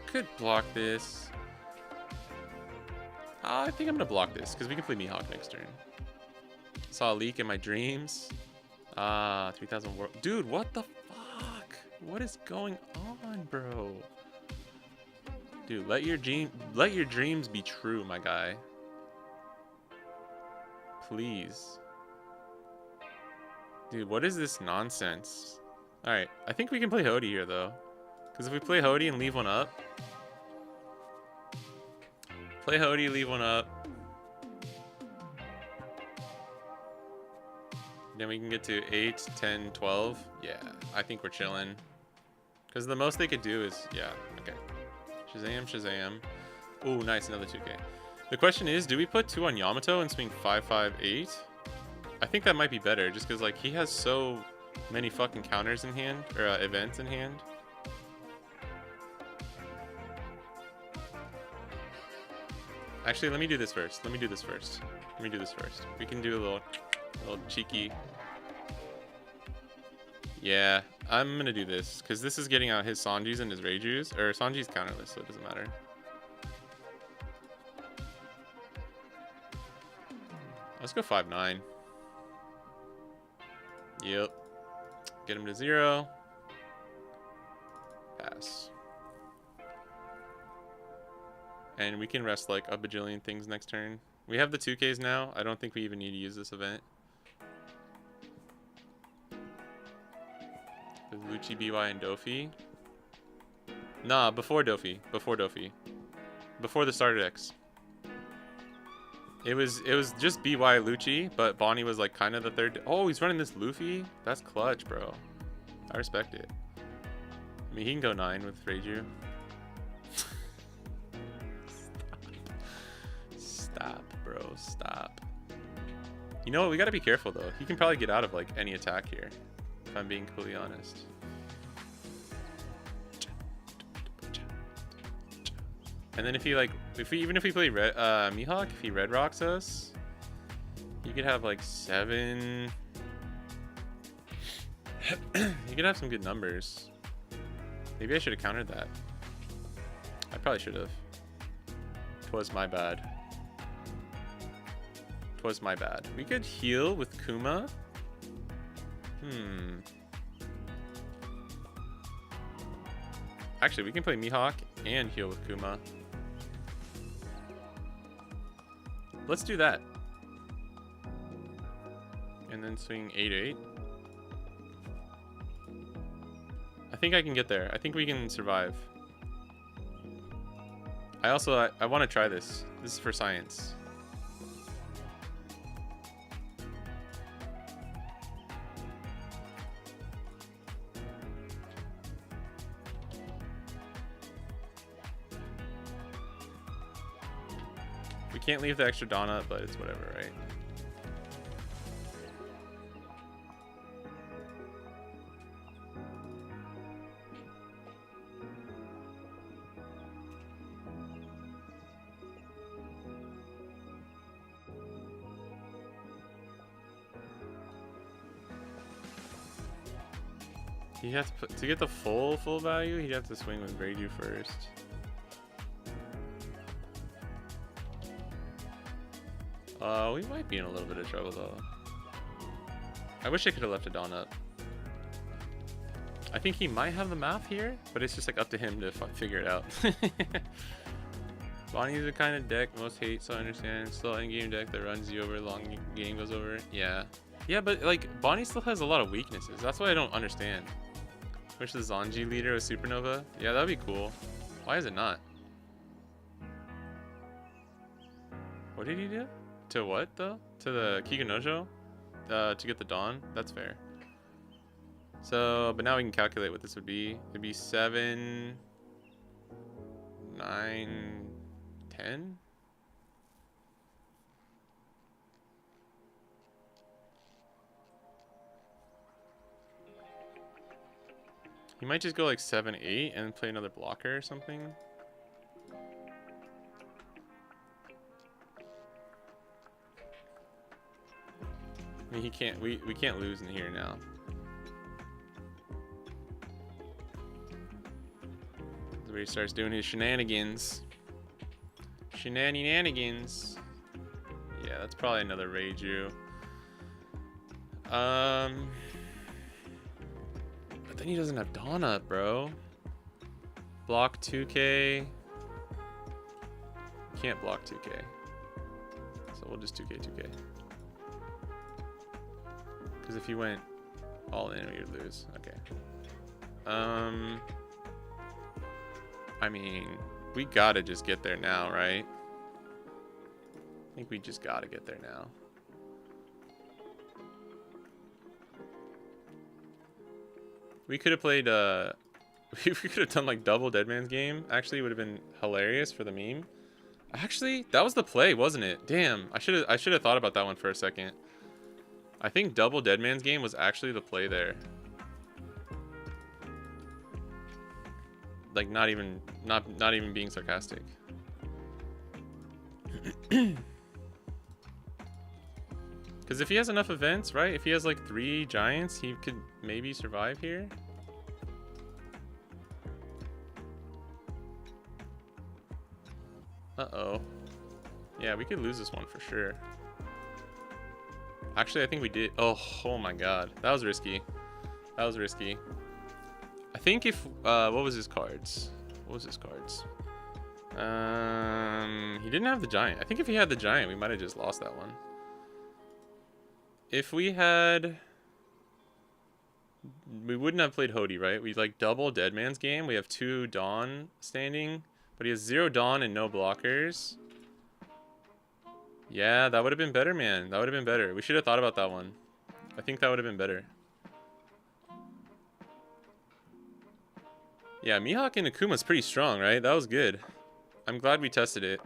could block this. I think I'm going to block this, because we can play Mihawk next turn. Saw a leak in my dreams. 3,000 world. Dude, what the fuck? What is going on, bro? Dude, let your dreams be true, my guy. Please. Dude, what is this nonsense? Alright, I think we can play Hody here, though. Because if we play Hody and leave one up... Play Hody, leave one up. Then we can get to 8, 10, 12. Yeah, I think we're chilling. Because the most they could do is, yeah, okay. Shazam, Shazam. Ooh, nice, another 2K. The question is, do we put 2 on Yamato and swing 5, 5, 8? I think that might be better, just because, like, he has so many fucking counters in hand, or events in hand. Actually, let me do this first. Let me do this first. We can do a little cheeky. Yeah, I'm gonna do this, because this is getting out his Sanjis and his Reijus, or Sanji's counterless, so it doesn't matter. Let's go 5-9. Yep. Get him to 0. Pass. And we can rest like a bajillion things next turn. We have the 2Ks now. I don't think we even need to use this event. With Lucci, BY, and Dofi. Nah, before Dofi. Before Dofi. Before the starter decks. It was just BY Lucci, but Bonney was like kind of the third. Oh, he's running this Luffy? That's clutch, bro. I respect it. I mean, he can go 9 with Reiju. Stop, bro. Stop. You know what? We gotta be careful, though. He can probably get out of, like, any attack here. If I'm being completely honest. And then if he, like, even if we play red, Mihawk, if he red rocks us, he could have, like, 7. He could have some good numbers. Maybe I should have countered that. I probably should have. 'Twas my bad. 'Twas my bad. We could heal with Kuma. Actually, we can play Mihawk and heal with Kuma. Let's do that. And then swing 8-8. I think I can get there. I think we can survive. I want to try this. This is for science. We can't leave the extra Dawn up, but it's whatever, right? He has to get the full value, he'd have to swing with Reiju first. We might be in a little bit of trouble though. I wish I could have left a Dawn up. I think he might have the math here, but it's just like up to him to figure it out. Bonney's the kind of deck most hate, so I understand. Slow endgame deck that runs you over, long game goes over. Yeah. Yeah, but like Bonney still has a lot of weaknesses. That's why I don't understand. Wish the Zanji leader was Supernova. Yeah, that'd be cool. Why is it not? What did he do? To what though? To the Kiganojo? To get the Dawn? That's fair. So, but now we can calculate what this would be. It'd be 7, 9, 10? He might just go like 7, 8 and play another blocker or something. I mean, he can't. We can't lose in here now. Where he starts doing his shenanigans. Shenanigans. Yeah, that's probably another Reiju. But then he doesn't have Dawn up, bro. Block 2K. Can't block 2K. So we'll just 2K, 2K. Because if you went all in, we would lose. Okay. I mean, we gotta just get there now, right? I think we just gotta get there now. We could have played we could have done like double Dead Man's Game. Actually, it would have been hilarious for the meme. Actually, that was the play, wasn't it? Damn, I should have thought about that one for a second. I think double Dead Man's Game was actually the play there. Like not even being sarcastic. Because if he has enough events, right? If he has like 3 giants, he could maybe survive here. Uh-oh. Yeah, we could lose this one for sure. Actually, I think we did. Oh my god. That was risky. That was risky. I think if... what was his cards? What was his cards? He didn't have the giant. I think if he had the giant, we might have just lost that one. If we had... We wouldn't have played Hody, right? We like double Dead Man's Game. We have 2 Dawn standing. But he has 0 Dawn and no blockers. Yeah, that would have been better, man. That would have been better. We should have thought about that one. I think that would have been better. Yeah, Mihawk and Akuma's pretty strong, right? That was good. I'm glad we tested it.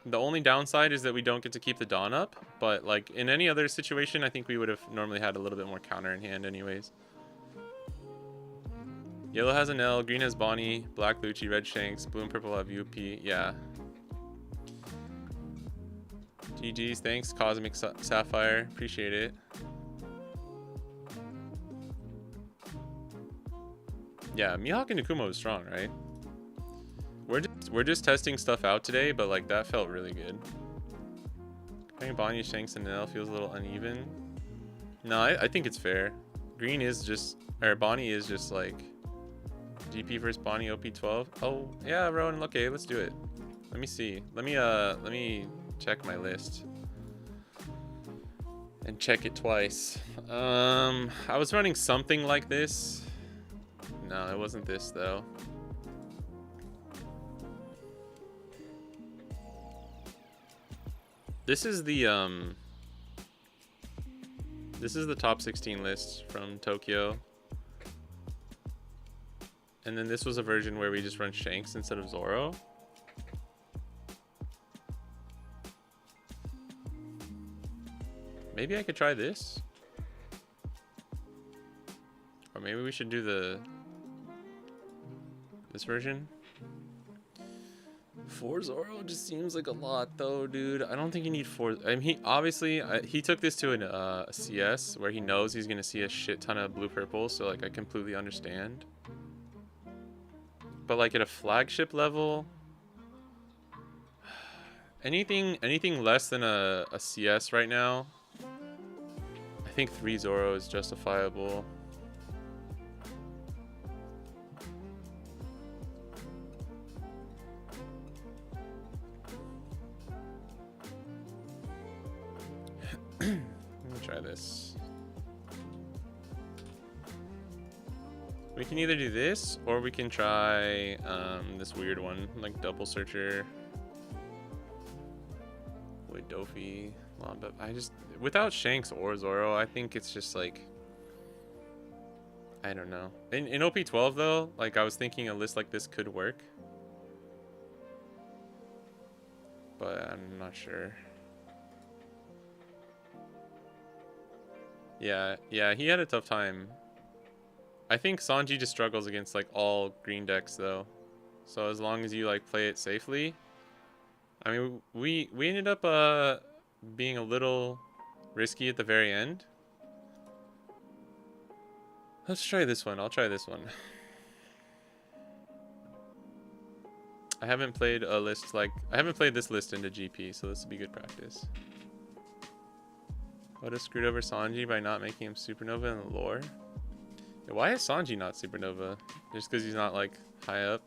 The only downside is that we don't get to keep the Dawn up. But, like, in any other situation, I think we would have normally had a little bit more counter in hand anyways. Yellow has an L, green has Bonney, black Lucci, red Shanks, blue and purple have UP. Yeah. GG's, thanks, Cosmic Sapphire. Appreciate it. Yeah, Mihawk and Akuma was strong, right? We're just testing stuff out today, but like that felt really good. I think Bonney, Shanks, and L feels a little uneven. No, I think it's fair. Green is just, or Bonney is just like GP versus Bonney OP12. Oh yeah, Rowan. Okay, let's do it. Let me see. Let me check my list and check it twice. I was running something like this. No, it wasn't this though. This is the top 16 list from Tokyo. And then this was a version where we just run Shanks instead of Zoro. Maybe I could try this. Or maybe we should do this version. 4 Zoro just seems like a lot though, dude. I don't think you need 4. I mean, he obviously he took this to a CS where he knows he's gonna see a shit ton of blue purple, so like I completely understand. But like at a flagship level, anything less than a CS right now, I think 3 Zoro is justifiable. Let me try this. We can either do this or we can try this weird one, like double searcher with Dofi. But I just, without Shanks or Zoro, I think it's just like, I don't know. In OP12 though, like I was thinking a list like this could work, but I'm not sure. Yeah, he had a tough time. I think Sanji just struggles against like all green decks though. So as long as you like play it safely. I mean, we ended up being a little risky at the very end. Let's try this one. I'll try this one. I haven't played a list like, I haven't played this list into GP, so this will be good practice. What have screwed over Sanji by not making him supernova in the lore? Yeah, why is Sanji not supernova? Just because he's not like high up?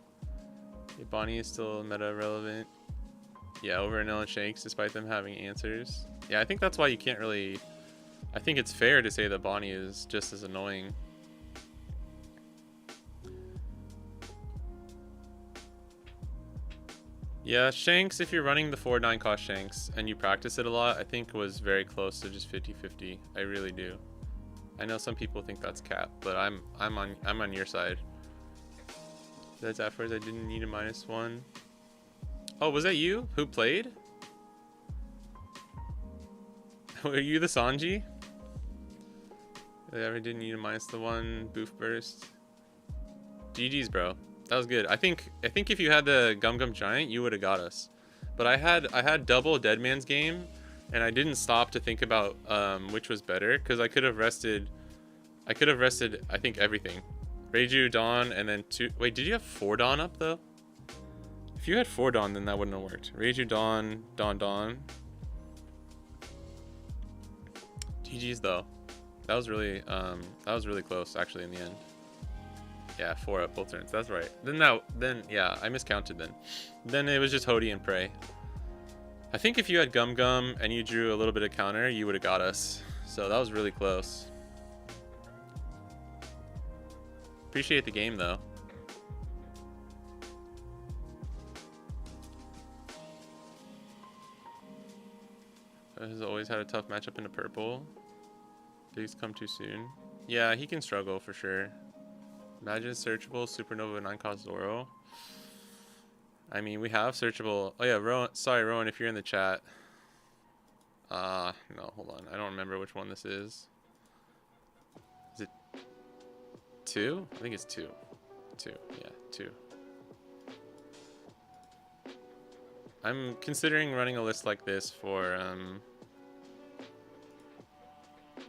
Yeah, Bonney is still meta relevant. Yeah, over an and Shanks despite them having answers. Yeah, I think that's why you can't really... I think it's fair to say that Bonney is just as annoying. Yeah, Shanks, if you're running the 4/9 cost Shanks and you practice it a lot, I think was very close to just 50-50. I really do. I know some people think that's cap, but I'm on your side. That's afterwards. I didn't need a -1. Oh, was that you who played? Were you the Sanji? I ever didn't need a -1 boof burst. GG's, bro. That was good. I think if you had the Gum Gum Giant, you would have got us. But I had double Dead Man's Game, and I didn't stop to think about which was better, because I could have rested. I think everything. Reiju, Dawn, and then 2. Wait, did you have 4 Dawn up though? If you had 4 Dawn, then that wouldn't have worked. Reiju, Dawn, Dawn. GG's though. That was really close actually in the end. Yeah, 4 up both turns. That's right. Then yeah, I miscounted then. Then it was just Hody and Prey. I think if you had Gum Gum and you drew a little bit of counter, you would have got us. So that was really close. Appreciate the game though. Has always had a tough matchup into purple. These come too soon. Yeah, he can struggle for sure. Imagine searchable Supernova 9-cost Zoro. I mean, we have searchable. Oh yeah, Rowan. Sorry, Rowan, if you're in the chat. No, hold on. I don't remember which one this is. Is it 2? I think it's 2. 2. Yeah, 2. I'm considering running a list like this for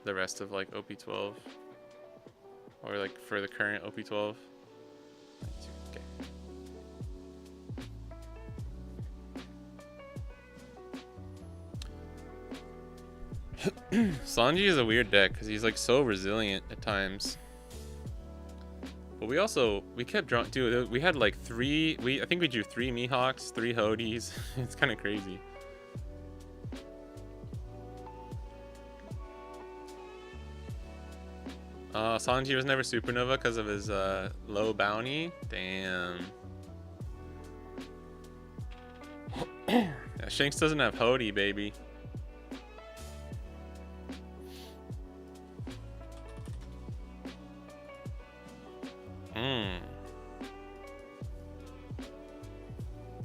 the rest of like OP12, or like for the current OP12. Okay. Sanji is a weird deck because he's like so resilient at times. But we kept drawing, dude. We had like 3. I think we drew 3 Mihawks, 3 Hodis. It's kind of crazy. Sanji was never Supernova because of his low bounty. Damn. Yeah, Shanks doesn't have Hody, baby.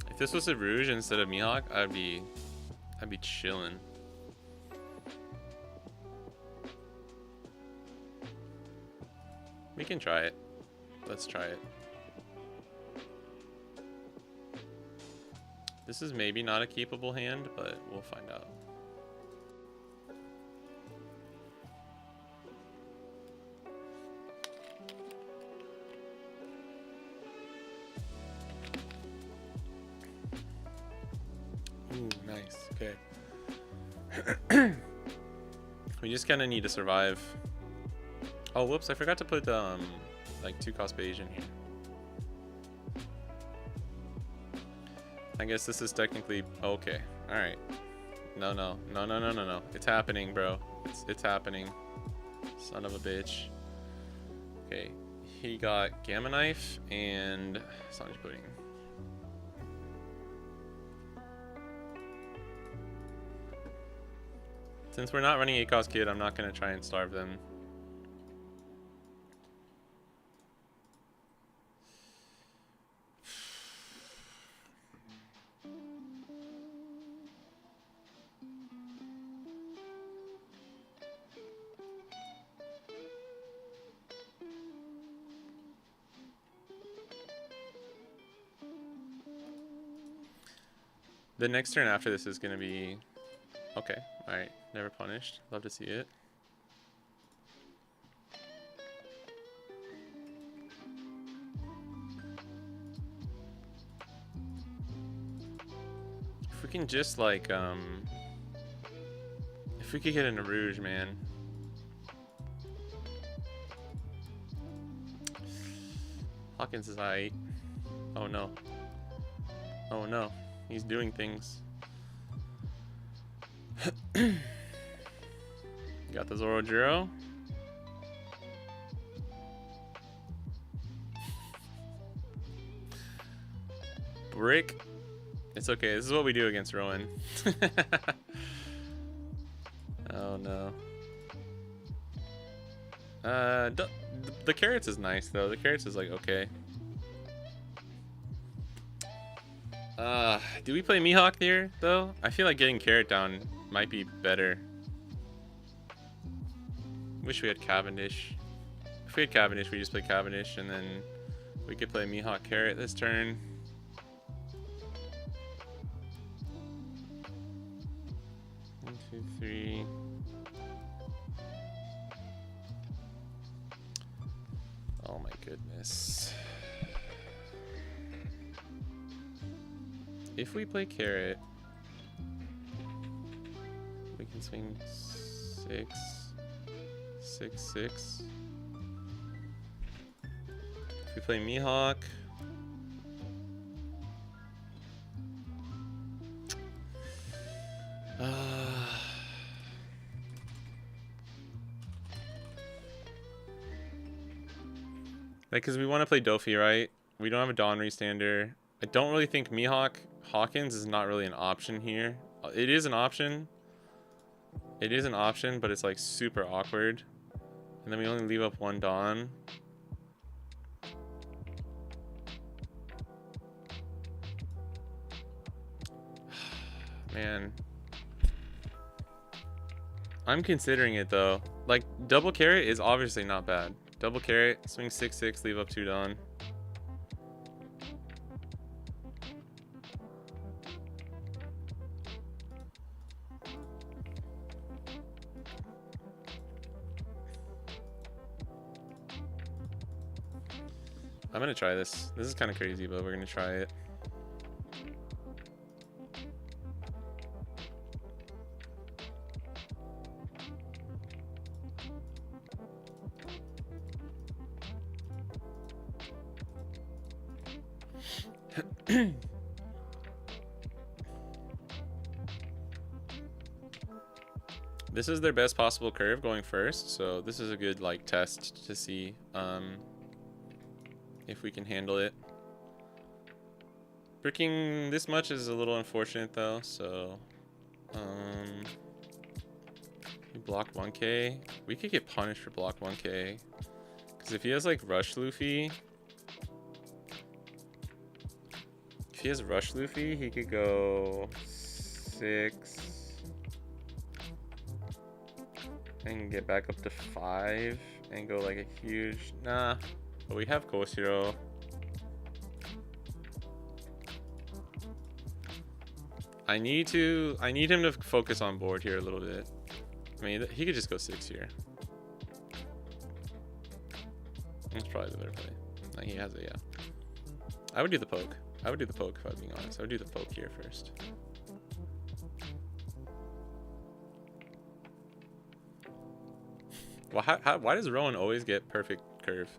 If this was a Rouge instead of Mihawk, I'd be chilling. We can try it. Let's try it. This is maybe not a keepable hand, but we'll find out. Ooh, nice. Okay. We just kind of need to survive. Oh, whoops, I forgot to put like 2-cost beige in here. I guess this is technically okay. All right. No. It's happening, bro. It's happening. Son of a bitch. Okay. He got Gamma Knife and Sanji Pudding. Since we're not running 8-cost kid, I'm not gonna try and starve them. The next turn after this is going to be... Okay, alright. Never punished. Love to see it. If we can just, like, if we could get into Rouge, man. Hawkins is aight. Oh, no. Oh, no. He's doing things. Got the Zoro. Brick. It's okay. This is what we do against Rowan. Oh no. The carrots is nice though. The carrots is like okay. Do we play Mihawk here though? I feel like getting carrot down might be better. Wish we had Cavendish. If we had Cavendish, we just play Cavendish, and then we could play Mihawk carrot this turn. One, two, three. Oh my goodness. If we play carrot, we can swing 6, 6, 6. If we play Mihawk, like, cause we want to play Dofi, right? We don't have a Dawn Restander. I don't really think Mihawk Hawkins is not really an option here. It is an option. It is an option, but it's like super awkward. And then we only leave up one Dawn. Man. I'm considering it though. Like, double carrot is obviously not bad. Double carrot, swing 6, 6, leave up 2 Dawn. I'm gonna try this. This is kind of crazy, but we're gonna try it. This is their best possible curve going first, so this is a good like test to see if we can handle it. Bricking this much is a little unfortunate though, so we blocked 1k. We could get punished for block 1k, because if he has like Rush Luffy, if he has Rush Luffy, he could go 6 and get back up to 5 and go like a huge nah. But we have Koshiro. I need him to focus on board here a little bit. I mean, he could just go 6 here. That's probably the better play. No, he has it, yeah. I would do the poke. I would do the poke if I'm being honest. I would do the poke here first. Well, why does Rowan always get perfect curve?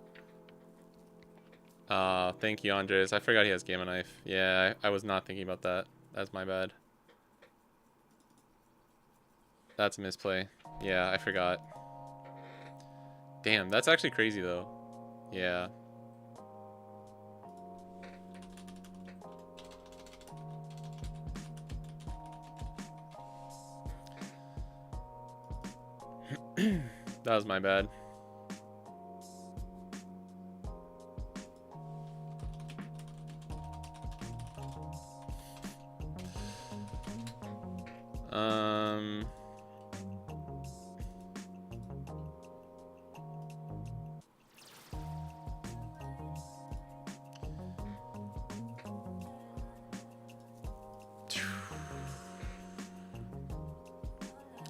Thank you, Andres. I forgot he has Gamma Knife. Yeah, I was not thinking about that. That's my bad. That's a misplay. Yeah, I forgot. Damn, that's actually crazy though. Yeah. That was my bad.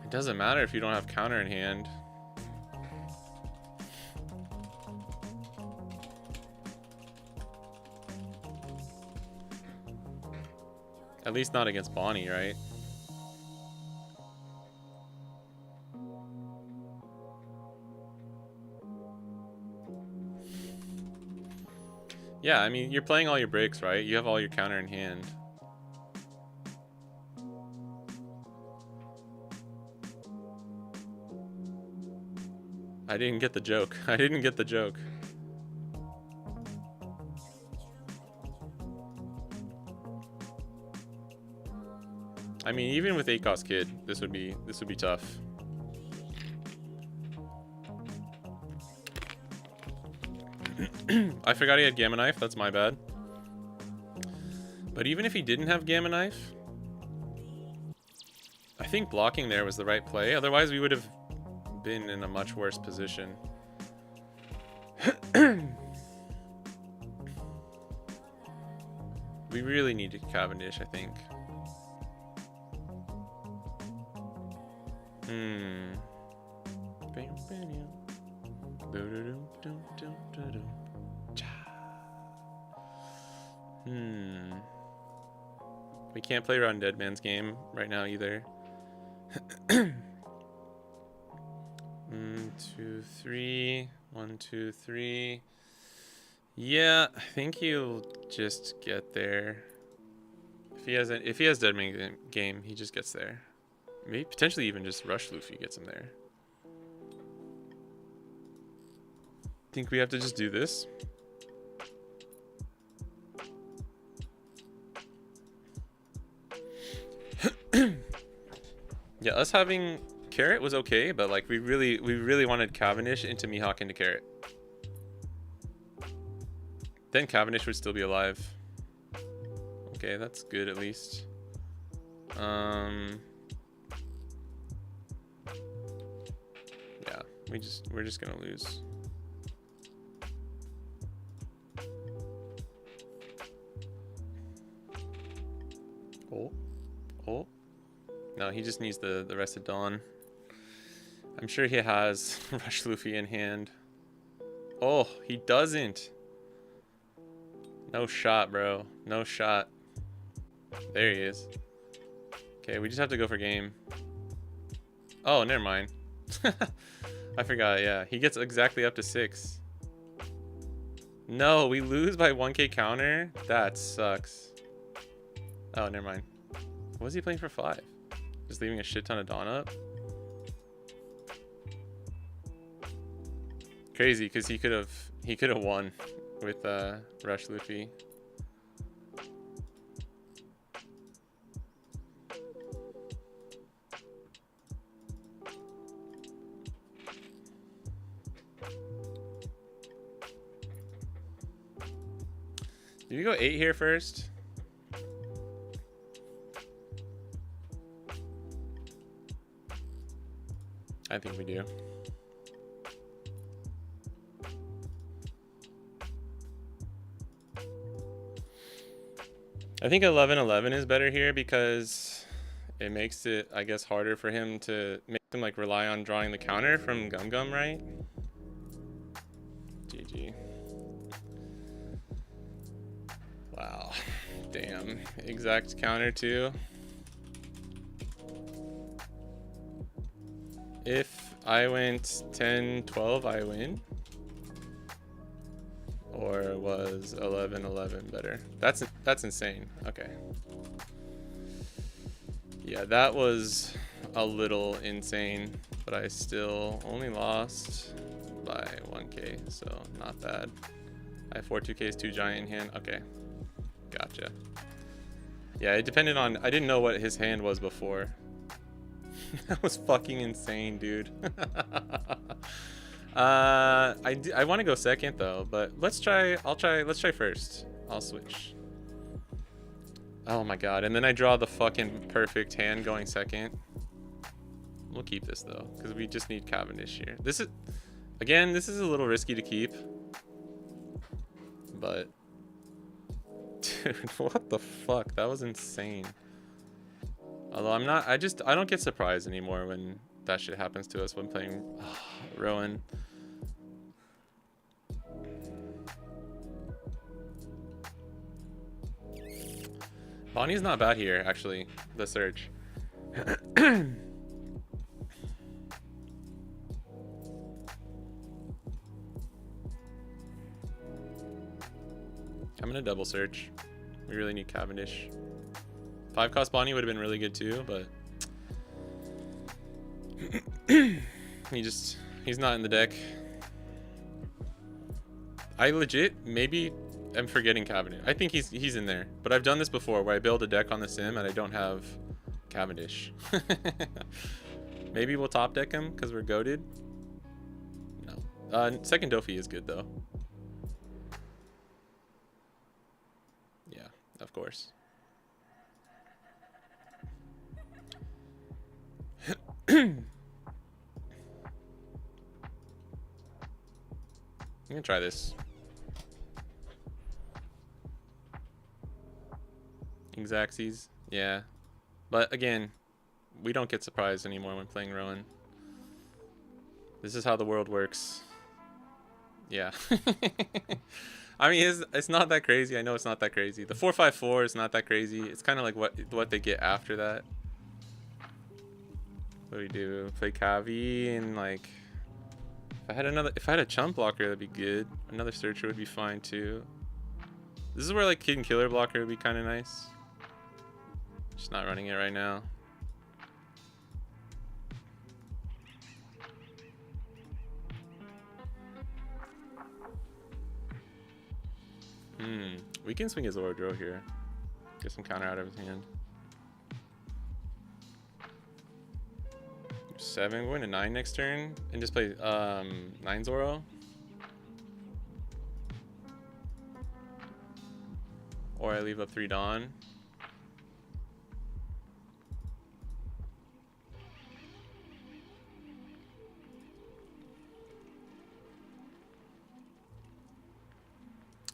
It doesn't matter if you don't have counter in hand. At least not against Bonney, right? Yeah, I mean, you're playing all your breaks, right? You have all your counter in hand. I didn't get the joke. I didn't get the joke. I mean, even with 8-cost Kid, this would be tough. I forgot he had Gamma Knife. That's my bad. But even if he didn't have Gamma Knife, I think blocking there was the right play. Otherwise, we would have been in a much worse position. We really need to Cavendish, I think. We can't play around Dead Man's game right now either. 1, 2, 3. 1, 2, 3. Yeah, I think he'll just get there. If he has Dead Man game, he just gets there. Maybe potentially even just Rush Luffy gets him there. Think we have to just do this? Yeah, us having Carrot was okay, but like we really wanted Cavendish into Mihawk into Carrot. Then Cavendish would still be alive. Okay, that's good at least. Yeah, we're just gonna lose. Oh. No, he just needs the rest of Dawn. I'm sure he has Rush Luffy in hand. Oh, he doesn't. No shot, bro. No shot. There he is. Okay, we just have to go for game. Oh, never mind. I forgot, yeah. He gets exactly up to 6. No, we lose by 1k counter? That sucks. Oh, never mind. What was he playing for 5? Just leaving a shit ton of Dawn up? Crazy, because he could have won with Rush Luffy. Did we go 8 here first? I think we do. I think 11-11 is better here because it makes it, I guess, harder for him to make him like rely on drawing the counter from Gum Gum, right? GG. Wow. Damn. Exact counter too. If I went 10-12, I win. Or was 11-11 better? That's insane. Okay. Yeah, that was a little insane, but I still only lost by 1k, so not bad. I have 4 2ks, 2 giant in hand. Okay. Gotcha. Yeah, it depended on, I didn't know what his hand was before. That was fucking insane, dude. I want to go second though, but let's try first. I'll switch. Oh my god, and then I draw the fucking perfect hand going second. We'll keep this though, because we just need Cavendish here. This is a little risky to keep. But dude, what the fuck? That was insane. Although I don't get surprised anymore when that shit happens to us when playing Rowan. Bonnie's not bad here, actually, the search. I'm gonna double search. We really need Cavendish. 5 cost Bonney would have been really good too, but he's not in the deck. I legit maybe am forgetting Cavendish. I think he's in there, but I've done this before where I build a deck on the sim and I don't have Cavendish. Maybe we'll top deck him because we're goated. No. Second Dofi is good though. Yeah, of course. I'm gonna try this. Exacxies, yeah. But again, we don't get surprised anymore when playing Rowan. This is how the world works. Yeah. I mean, it's not that crazy. I know it's not that crazy. The 454 is not that crazy. It's kind of like what they get after that. What do we do? Play Kavi and like if I had a chump blocker, that'd be good. Another searcher would be fine too. This is where like Kid and Killer blocker would be kind of nice. Just not running it right now. We can swing his Orodro here. Get some counter out of his hand. 7, going to 9 next turn, and just play 9 Zoro. Or I leave up 3 Dawn.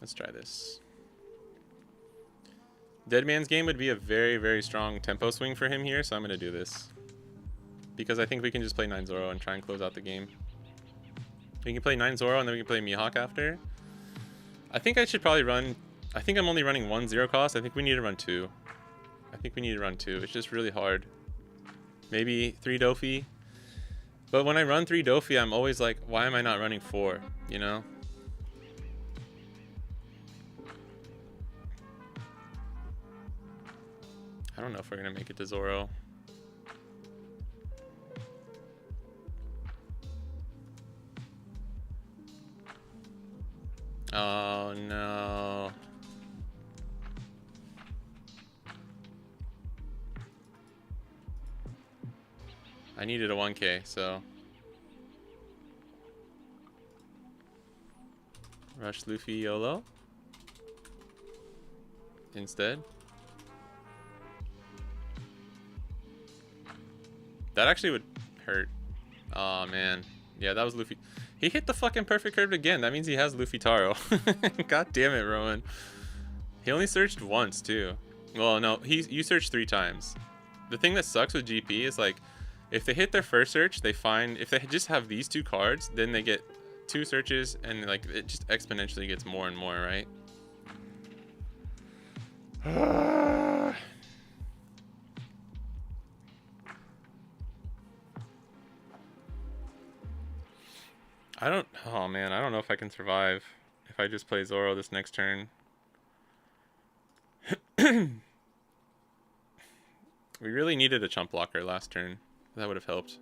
Let's try this. Dead Man's Game would be a very, very strong tempo swing for him here, so I'm going to do this. Because I think we can just play 9 Zoro and try and close out the game. We can play 9 Zoro and then we can play Mihawk after. I think I should probably run... I think I'm only running 1 0 cost. I think we need to run 2. I think we need to run 2. It's just really hard. Maybe 3 Dofi. But when I run 3 Dofi, I'm always like, why am I not running 4? You know? I don't know if we're going to make it to Zoro. Oh, no. I needed a 1K, so... Rush Luffy YOLO? Instead? That actually would hurt. Oh man. Yeah, that was Luffy. He hit the fucking perfect curve again. That means he has Luffy Taro. God damn it, Rowan. He only searched once too. Well, no, you searched 3 times. The thing that sucks with GP is like, if they hit their first search, they find, if they just have these 2 cards, then they get 2 searches and like it just exponentially gets more and more, right? Oh man, I don't know if I can survive if I just play Zoro this next turn. We really needed a chump blocker last turn. That would have helped.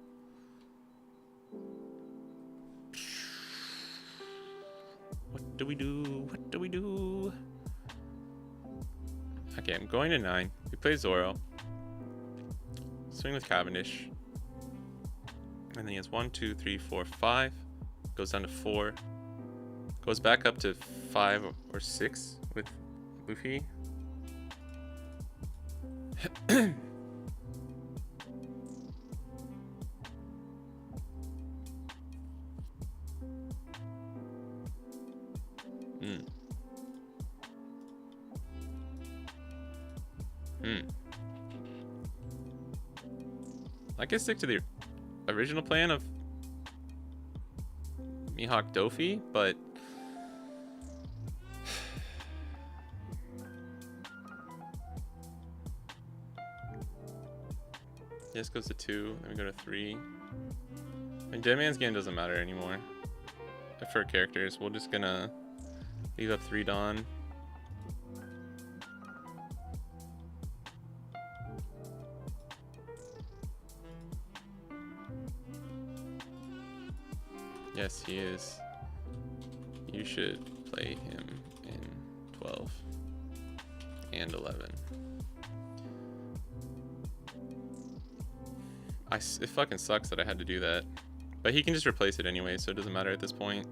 What do we do? What do we do? Okay, I'm going to 9. We play Zoro. Swing with Cavendish. And then he has 1, 2, 3, 4, 5. Goes down to 4. Goes back up to 5 or 6 with Luffy. I can stick to the original plan of Mihawk Dofi, but this goes to 2, then we go to 3. And Dead Man's Game doesn't matter anymore. For characters, we're just gonna leave up 3 Dawn. Yes, he is. You should play him in 12 and 11. It fucking sucks that I had to do that. But he can just replace it anyway, so it doesn't matter at this point.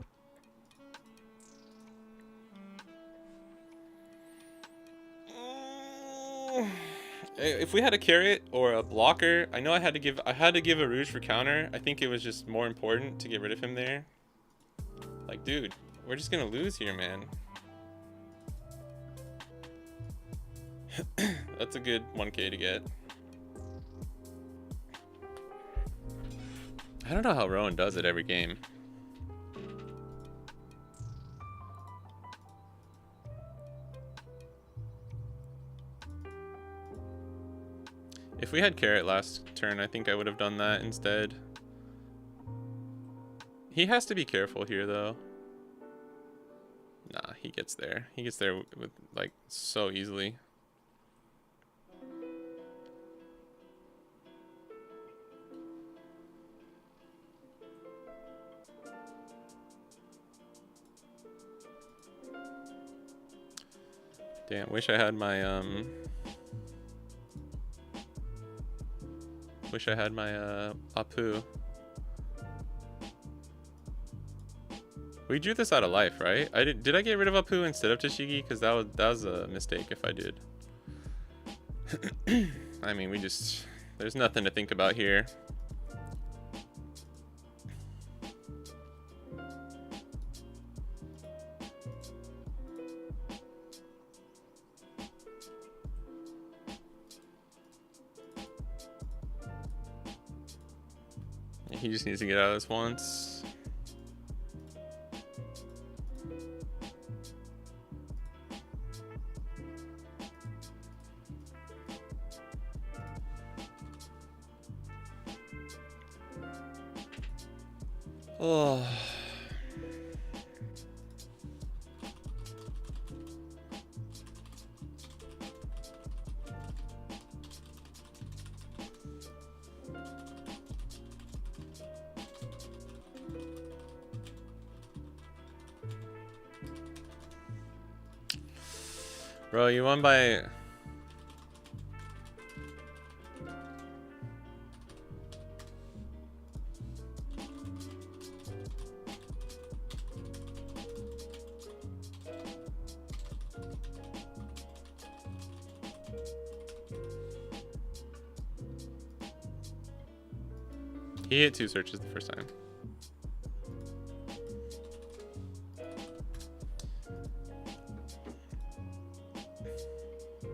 If we had a carrot or a blocker, I know I had to give a rouge for counter. I think it was just more important to get rid of him there. Like, dude, we're just gonna lose here, man. That's a good 1k to get. I don't know how Rowan does it every game. If we had carrot last turn, I think I would have done that instead. He has to be careful here, though. Nah, he gets there. He gets there with like so easily. Damn, wish I had my Apu. We drew this out of life, right? Did I get rid of Apu instead of Tashigi? Because that was a mistake if I did. I mean, there's nothing to think about here. He just needs to get out of this once. Oh. Bro, you won by... He hit 2 searches the first time.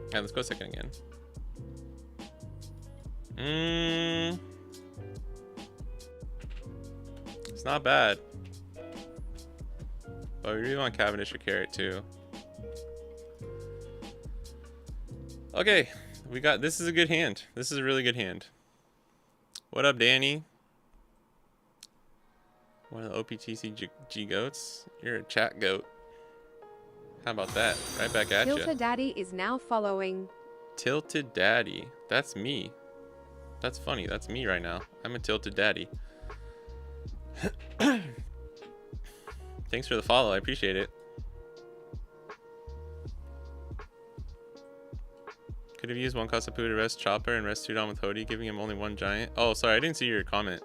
Alright, let's go second again. It's not bad. But we really want Cavendish or Carrot too. Okay, this is a good hand. This is a really good hand. What up, Danny? One of the OPTC G goats. You're a chat goat. How about that? Right back at you. Tilted Daddy is now following. Tilted Daddy. That's me. That's funny. That's me right now. I'm a Tilted Daddy. Thanks for the follow. I appreciate it. Could have used one Kasapu to rest Chopper and rest Tudon with Hody, giving him only 1 giant. Oh, sorry. I didn't see your comment.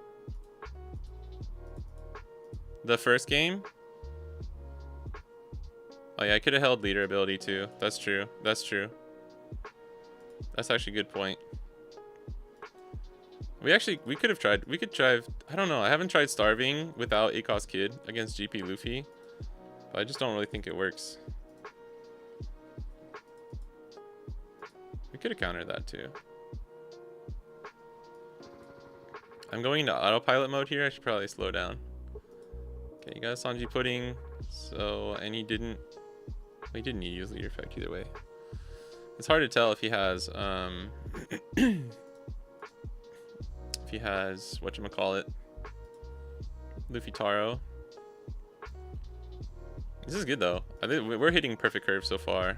The first game? Oh yeah, I could have held leader ability too. That's true. That's true. That's actually a good point. We could have tried. We could try. I don't know. I haven't tried starving without ACOS Kid against GP Luffy. But I just don't really think it works. We could have countered that too. I'm going into autopilot mode here. I should probably slow down. Okay, you got a Sanji Pudding. So, and he didn't use leader effect either way. It's hard to tell if he has, if he has, whatchamacallit, Luffy Taro. This is good though. I think we're hitting perfect curve so far.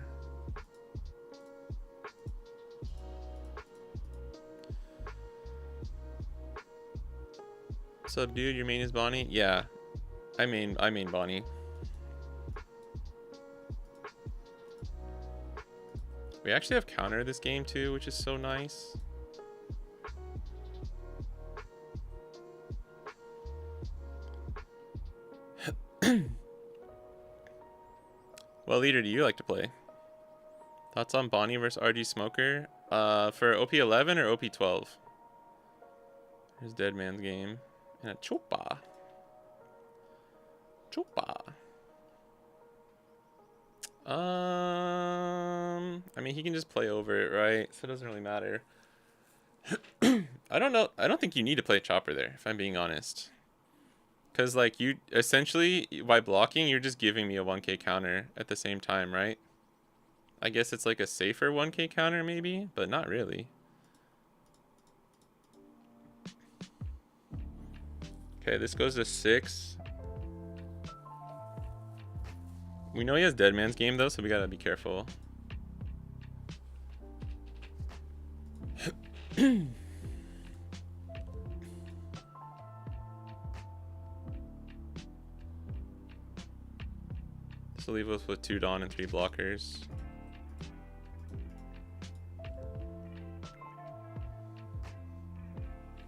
What's up, dude? Your main is Bonney? Yeah. I mean Bonney. We actually have counter this game too, which is so nice. What leader do you like to play? Thoughts on Bonney versus RG Smoker? For OP11 or OP12? Here's Dead Man's Game. And a Chopa. Chopa. I mean, he can just play over it, right? So it doesn't really matter. I don't know. I don't think you need to play Chopper there, if I'm being honest. Because, like, you essentially, by blocking, you're just giving me a 1k counter at the same time, right? I guess it's like a safer 1k counter, maybe, but not really. Okay, this goes to 6. We know he has Dead Man's Game, though, so we gotta be careful. This will leave us with 2 Dawn and 3 blockers.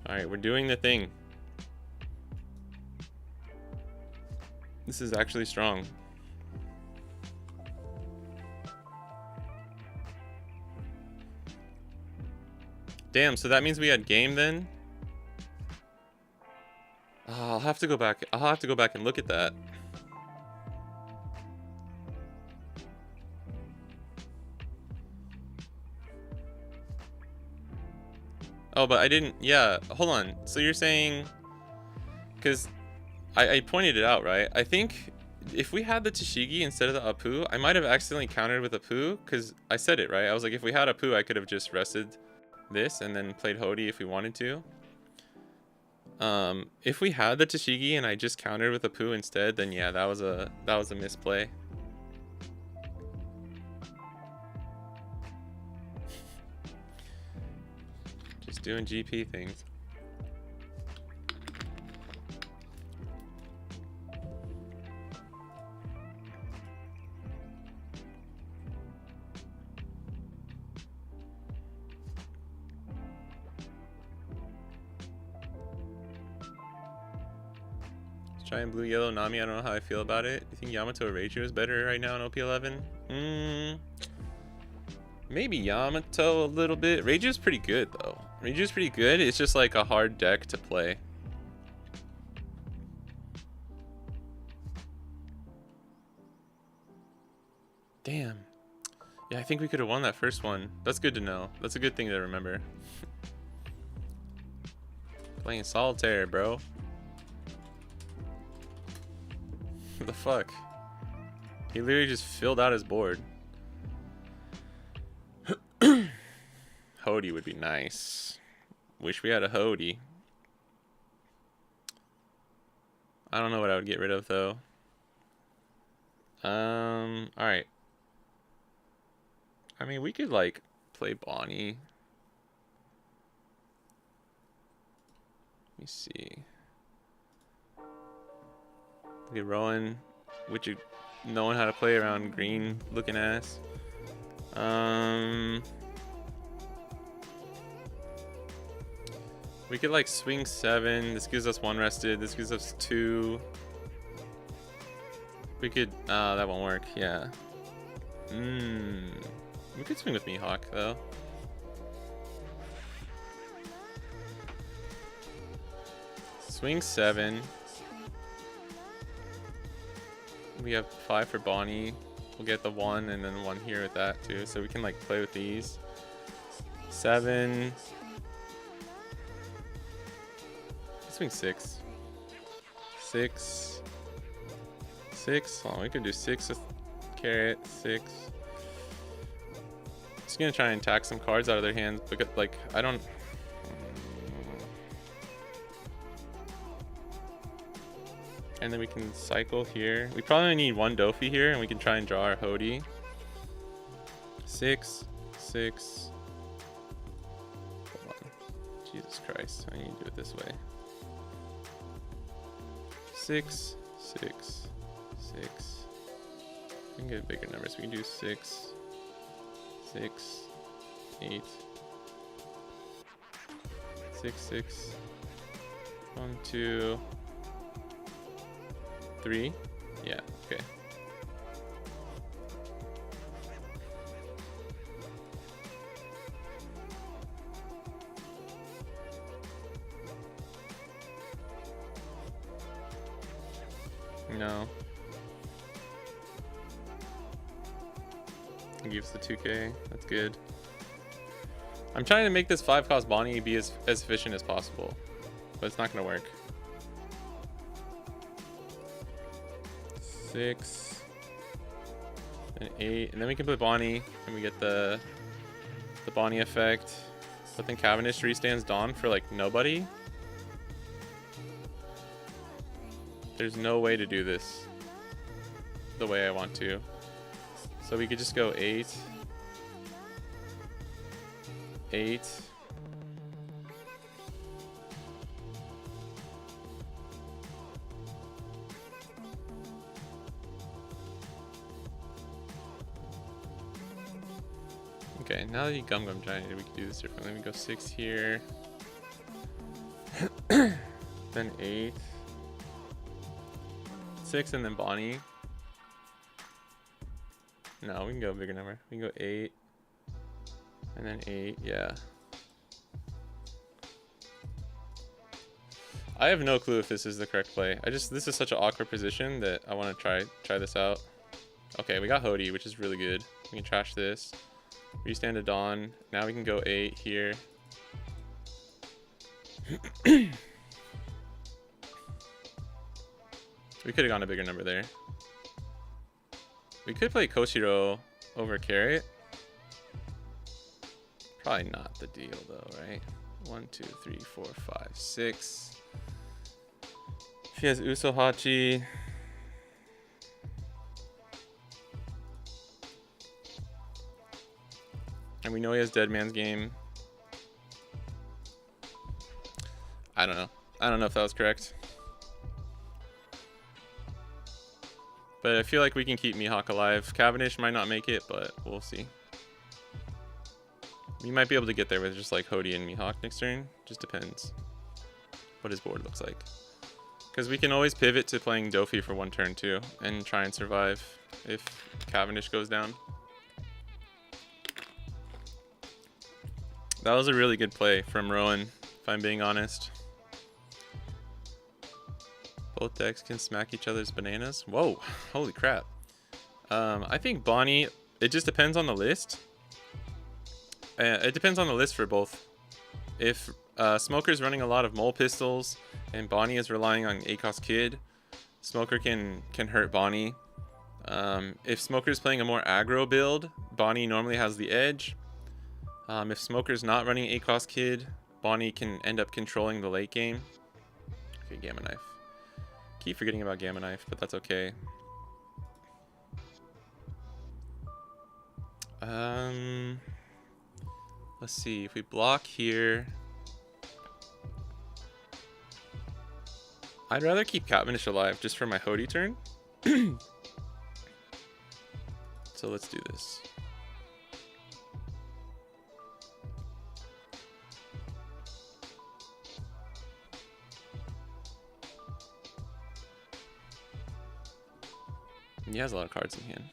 Alright, we're doing the thing. This is actually strong. Damn, so that means we had game then? Oh, I'll have to go back. I'll have to go back and look at that. Oh, but I didn't. Yeah, hold on. So you're saying, because I pointed it out, right? I think if we had the Tashigi instead of the Apu, I might have accidentally countered with Apu, because I said it, right? I was like, if we had Apu, I could have just rested this and then played Hody if we wanted to. If we had the Tashigi and I just countered with Apu instead, then yeah, that was a misplay. Just doing GP things. Trying blue, yellow, Nami. I don't know how I feel about it. You think Yamato or Reiju is better right now in OP11? Maybe Yamato a little bit. Reiju's pretty good though. Reiju's pretty good. It's just like a hard deck to play. Damn. Yeah, I think we could have won that first one. That's good to know. That's a good thing to remember. Playing solitaire, bro. What the fuck? He literally just filled out his board. Hody would be nice. Wish we had a Hody. I don't know what I would get rid of though. Alright. I mean, we could like play Bonney. Let me see. Look at Rowan, which knowing how to play around green looking ass. We could like swing 7. This gives us 1 rested. This gives us 2. We could. That won't work. Yeah. We could swing with Mihawk though. Swing 7. We have 5 for Bonney. We'll get the 1 and then 1 here with that too. So we can like play with these. 7. Swing 6. 6. 6. Oh, we could do 6 with carrot. 6. Just gonna try and tack some cards out of their hands because like I don't. And then we can cycle here. We probably need 1 Dofi here, and we can try and draw our Hody. 6, 6. Hold on. Jesus Christ, I need to do it this way. 6, 6, 6. We can get bigger numbers. We can do 6, 6, 8, 6, 6. 1, 2. 3? Yeah, okay. No. He gives the 2k. That's good. I'm trying to make this 5 cost Bonney be as efficient as possible, but it's not going to work. 6 and 8, and then we can put Bonney, and we get the Bonney effect. But then Cavendish restands Dawn for like nobody. There's no way to do this the way I want to. So we could just go 8. 8. Okay, now that you Gum Gum Giant, we can do this differently. We go 6 here. Then 8. 6 and then Bonney. No, we can go a bigger number. We can go 8. And then 8, yeah. I have no clue if this is the correct play. This is such an awkward position that I want to try this out. Okay, we got Hody, which is really good. We can trash this. Restand to Dawn. Now we can go 8 here. We could have gone a bigger number there. We could play Koshiro over Carrot. Probably not the deal though, right? 1, 2, 3, 4, 5, 6. She has Usohachi. And we know he has Dead Man's Game. I don't know. I don't know if that was correct. But I feel like we can keep Mihawk alive. Cavendish might not make it, but we'll see. We might be able to get there with just like Hody and Mihawk next turn. Just depends what his board looks like. Because we can always pivot to playing Dofi for 1 turn too and try and survive if Cavendish goes down. That was a really good play from Rowan, if I'm being honest. Both decks can smack each other's bananas. Whoa, holy crap. I think Bonney, it just depends on the list. It depends on the list for both. If Smoker's running a lot of Mole Pistols and Bonney is relying on ACOS Kid, Smoker can hurt Bonney. If Smoker's playing a more aggro build, Bonney normally has the edge. If Smoker's not running ACOS Kid, Bonney can end up controlling the late game. Okay, Gamma Knife. Keep forgetting about Gamma Knife, but that's okay. Let's see, if we block here, I'd rather keep Cavendish alive just for my Hody turn. So let's do this. He has a lot of cards in hand.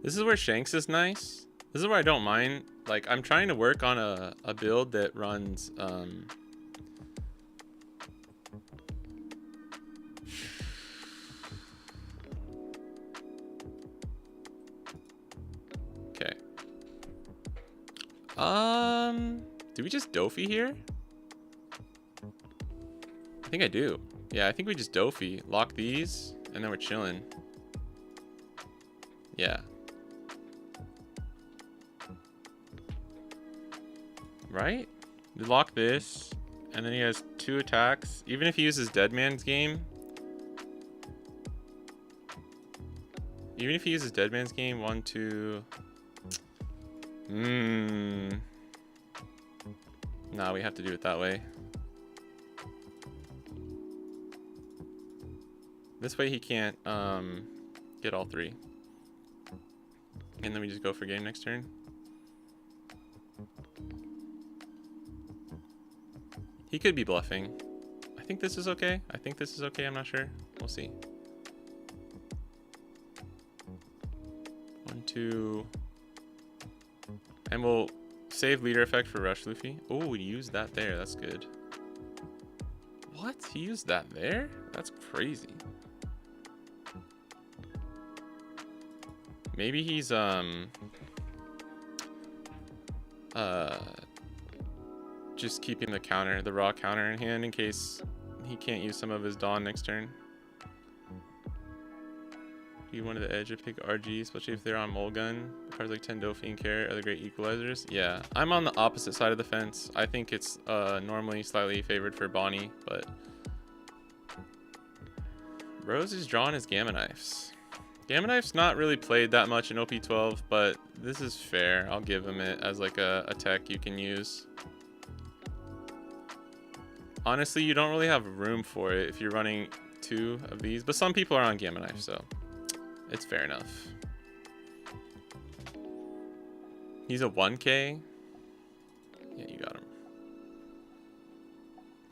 This is where Shanks is nice. This is where I don't mind. Like, I'm trying to work on a build that runs okay. Do we just Dofi here? I think I do. Yeah, I think we just Dofi. Lock these, and then we're chilling. Yeah. Right? We lock this, and then he has 2 attacks. Even if he uses Dead Man's Game. Even if he uses Dead Man's Game, 1, 2. Nah, we have to do it that way. This way he can't get all 3. And then we just go for game next turn. He could be bluffing. I think this is okay. I think this is okay. I'm not sure. We'll see. 1, 2. And we'll save leader effect for Rush Luffy. Oh, we used that there. That's good. What? He used that there? That's crazy. Maybe he's just keeping the counter, the raw counter in hand in case he can't use some of his Dawn next turn. You wanted the edge of pick RG, especially if they're on Mulgun. Cards like Tendofi and Carrot are the great equalizers. Yeah, I'm on the opposite side of the fence. I think it's normally slightly favored for Bonney, but Rose is drawn as Gamma Knives. Gamma Knife's not really played that much in OP12, but this is fair. I'll give him it as like a tech you can use. Honestly, you don't really have room for it if you're running 2 of these, but some people are on Gamma Knife, so it's fair enough. He's a 1K. Yeah, you got him.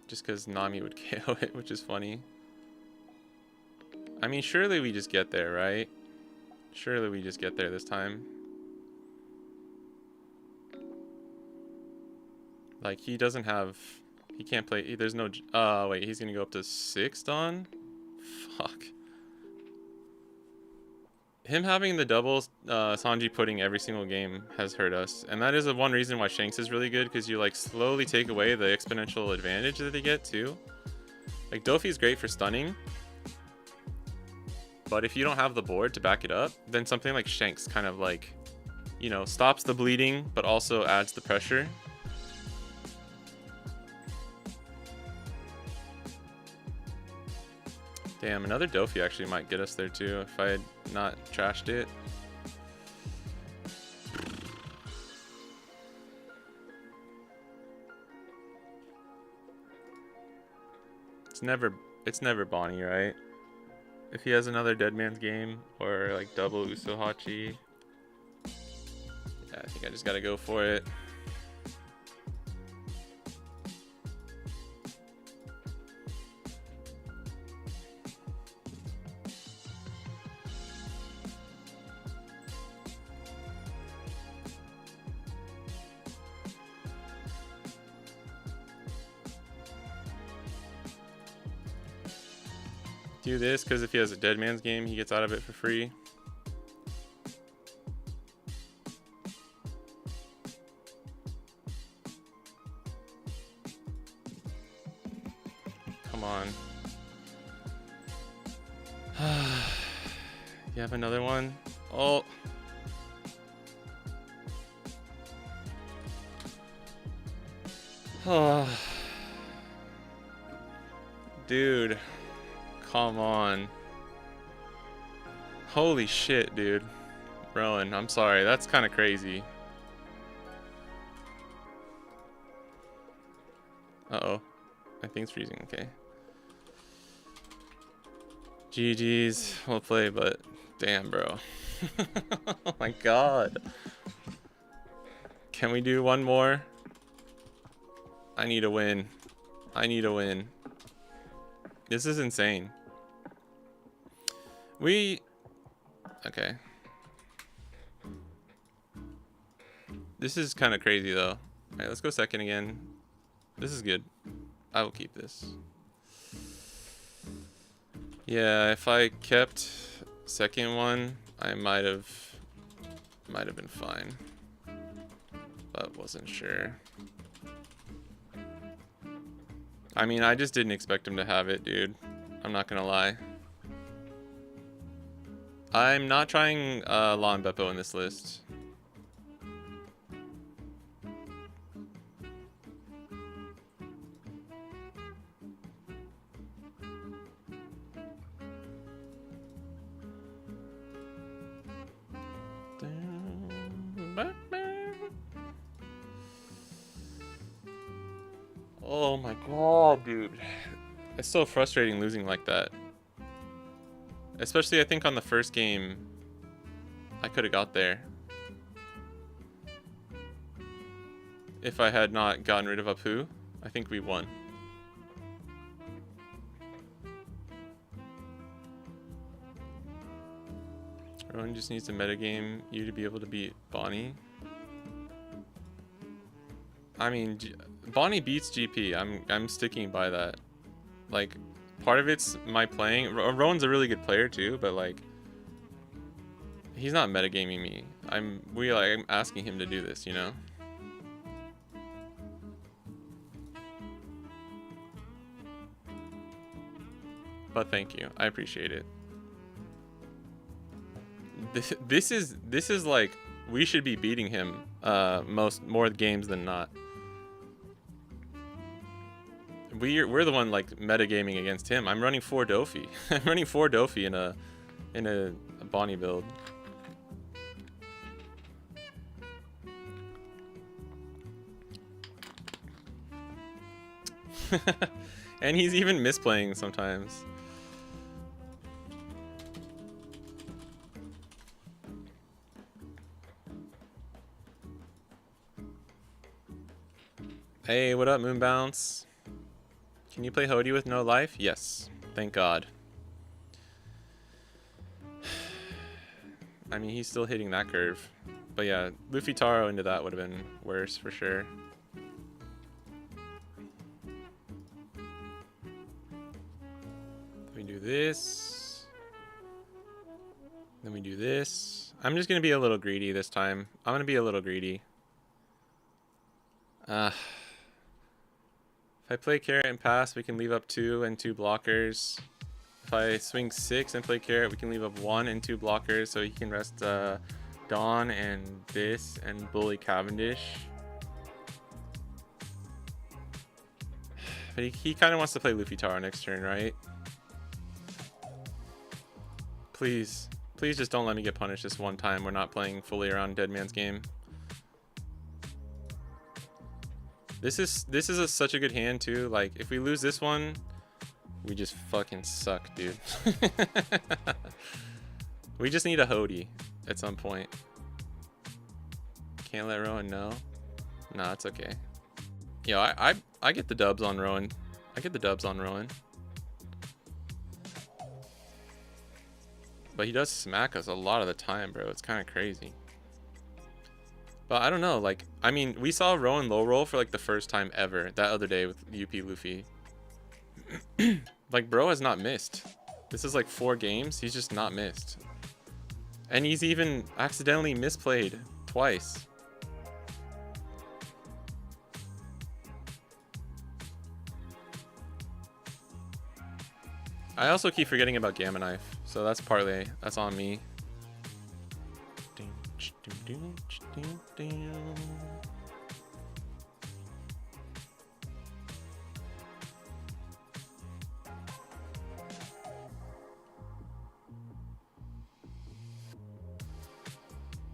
Just because Nami would KO it, which is funny. I mean, surely we just get there, right? Surely we just get there this time. Like, he doesn't have... He can't play... There's no... wait, he's gonna go up to 6 Dawn? Fuck. Him having the double Sanji pudding every single game has hurt us. And that is the one reason why Shanks is really good, because you, like, slowly take away the exponential advantage that they get, too. Like, Dofi's great for stunning. But if you don't have the board to back it up, then something like Shanks kind of like, you know, stops the bleeding, but also adds the pressure. Damn, another Dofi actually might get us there too if I had not trashed it. It's never Bonney, right? If he has another Dead Man's Game or like double Usohachi. Yeah, I think I just gotta go for it. Do this because if he has a Dead Man's Game, he gets out of it for free. Come on. You have another one? Oh. Oh. Dude. Come on. Holy shit, dude. Rowan, I'm sorry. That's kind of crazy. Uh-oh. My thing's freezing. Okay. GG's. We'll play, but damn, bro. Oh my god. Can we do one more? I need a win. I need a win. This is insane. Okay. This is kind of crazy though. Alright, let's go second again. This is good. I will keep this. Yeah, if I kept second one, I might have been fine. But wasn't sure. I mean, I just didn't expect him to have it, dude. I'm not gonna lie. I'm not trying Law and Beppo in this list. Oh my god, dude. It's so frustrating losing like that. Especially, I think on the first game, I could have got there. If I had not gotten rid of Apu, I think we won. Rowan just needs to metagame you to be able to beat Bonney. I mean, Bonney beats GP. I'm sticking by that. Like, part of it's my playing. Rowan's a really good player too, but like, he's not metagaming me. I'm asking him to do this, you know? But thank you. I appreciate it. This is like, we should be beating him more games than not. We're the one like metagaming against him. I'm running 4 Dofi. I'm running 4 Dofi in a Bonney build. And he's even misplaying sometimes. Hey, what up, Moonbounce? Can you play Hody with no life? Yes, thank God. I mean, he's still hitting that curve. But yeah, Luffy Taro into that would have been worse for sure. We do this. Then we do this. I'm just going to be a little greedy this time. I'm going to be a little greedy. If I play carrot and pass, we can leave up 2 and 2 blockers. If I swing 6 and play carrot, we can leave up 1 and 2 blockers, so he can rest Dawn and this and bully Cavendish. But he kind of wants to play Luffy Taro next turn, right? Please just don't let me get punished this one time. We're not playing fully around Dead Man's game. This is such a good hand too. Like, if we lose this one, we just fucking suck, dude. We just need a Hody at some point. Can't let Rowan know. Nah, it's okay. Yo, I get the dubs on Rowan. I get the dubs on Rowan. But he does smack us a lot of the time, bro. It's kind of crazy. But I don't know, like, I mean, we saw Rowan low roll for like the first time ever that other day with UP Luffy. Like, bro has not missed. This is like 4 games. He's just not missed. And he's even accidentally misplayed twice. I also keep forgetting about Gamma Knife. So that's on me.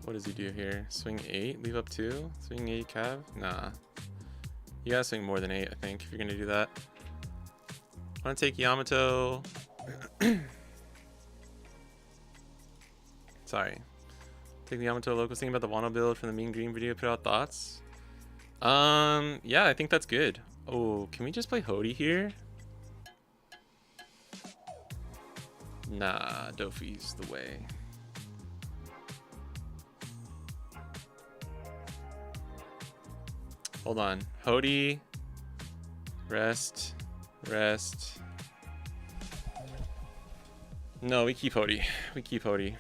What does he do here? Swing 8, leave up 2, swing 8 cav? Nah. You gotta swing more than 8, I think, if you're gonna do that. I wanna take Yamato. Sorry. Take the Yamato locals. Thinking about the Wano build from the Mean Green video. Put out thoughts. Yeah, I think that's good. Oh, can we just play Hody here? Nah, Dofi's the way. Hold on. Hody. Rest. Rest. No, we keep Hody. We keep Hody.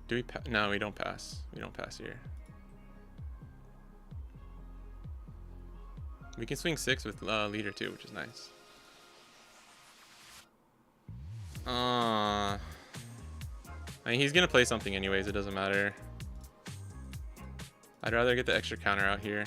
Do we pass? No, we don't pass. We don't pass here. We can swing 6 with leader too, which is nice. I mean, he's gonna play something anyways. It doesn't matter. I'd rather get the extra counter out here.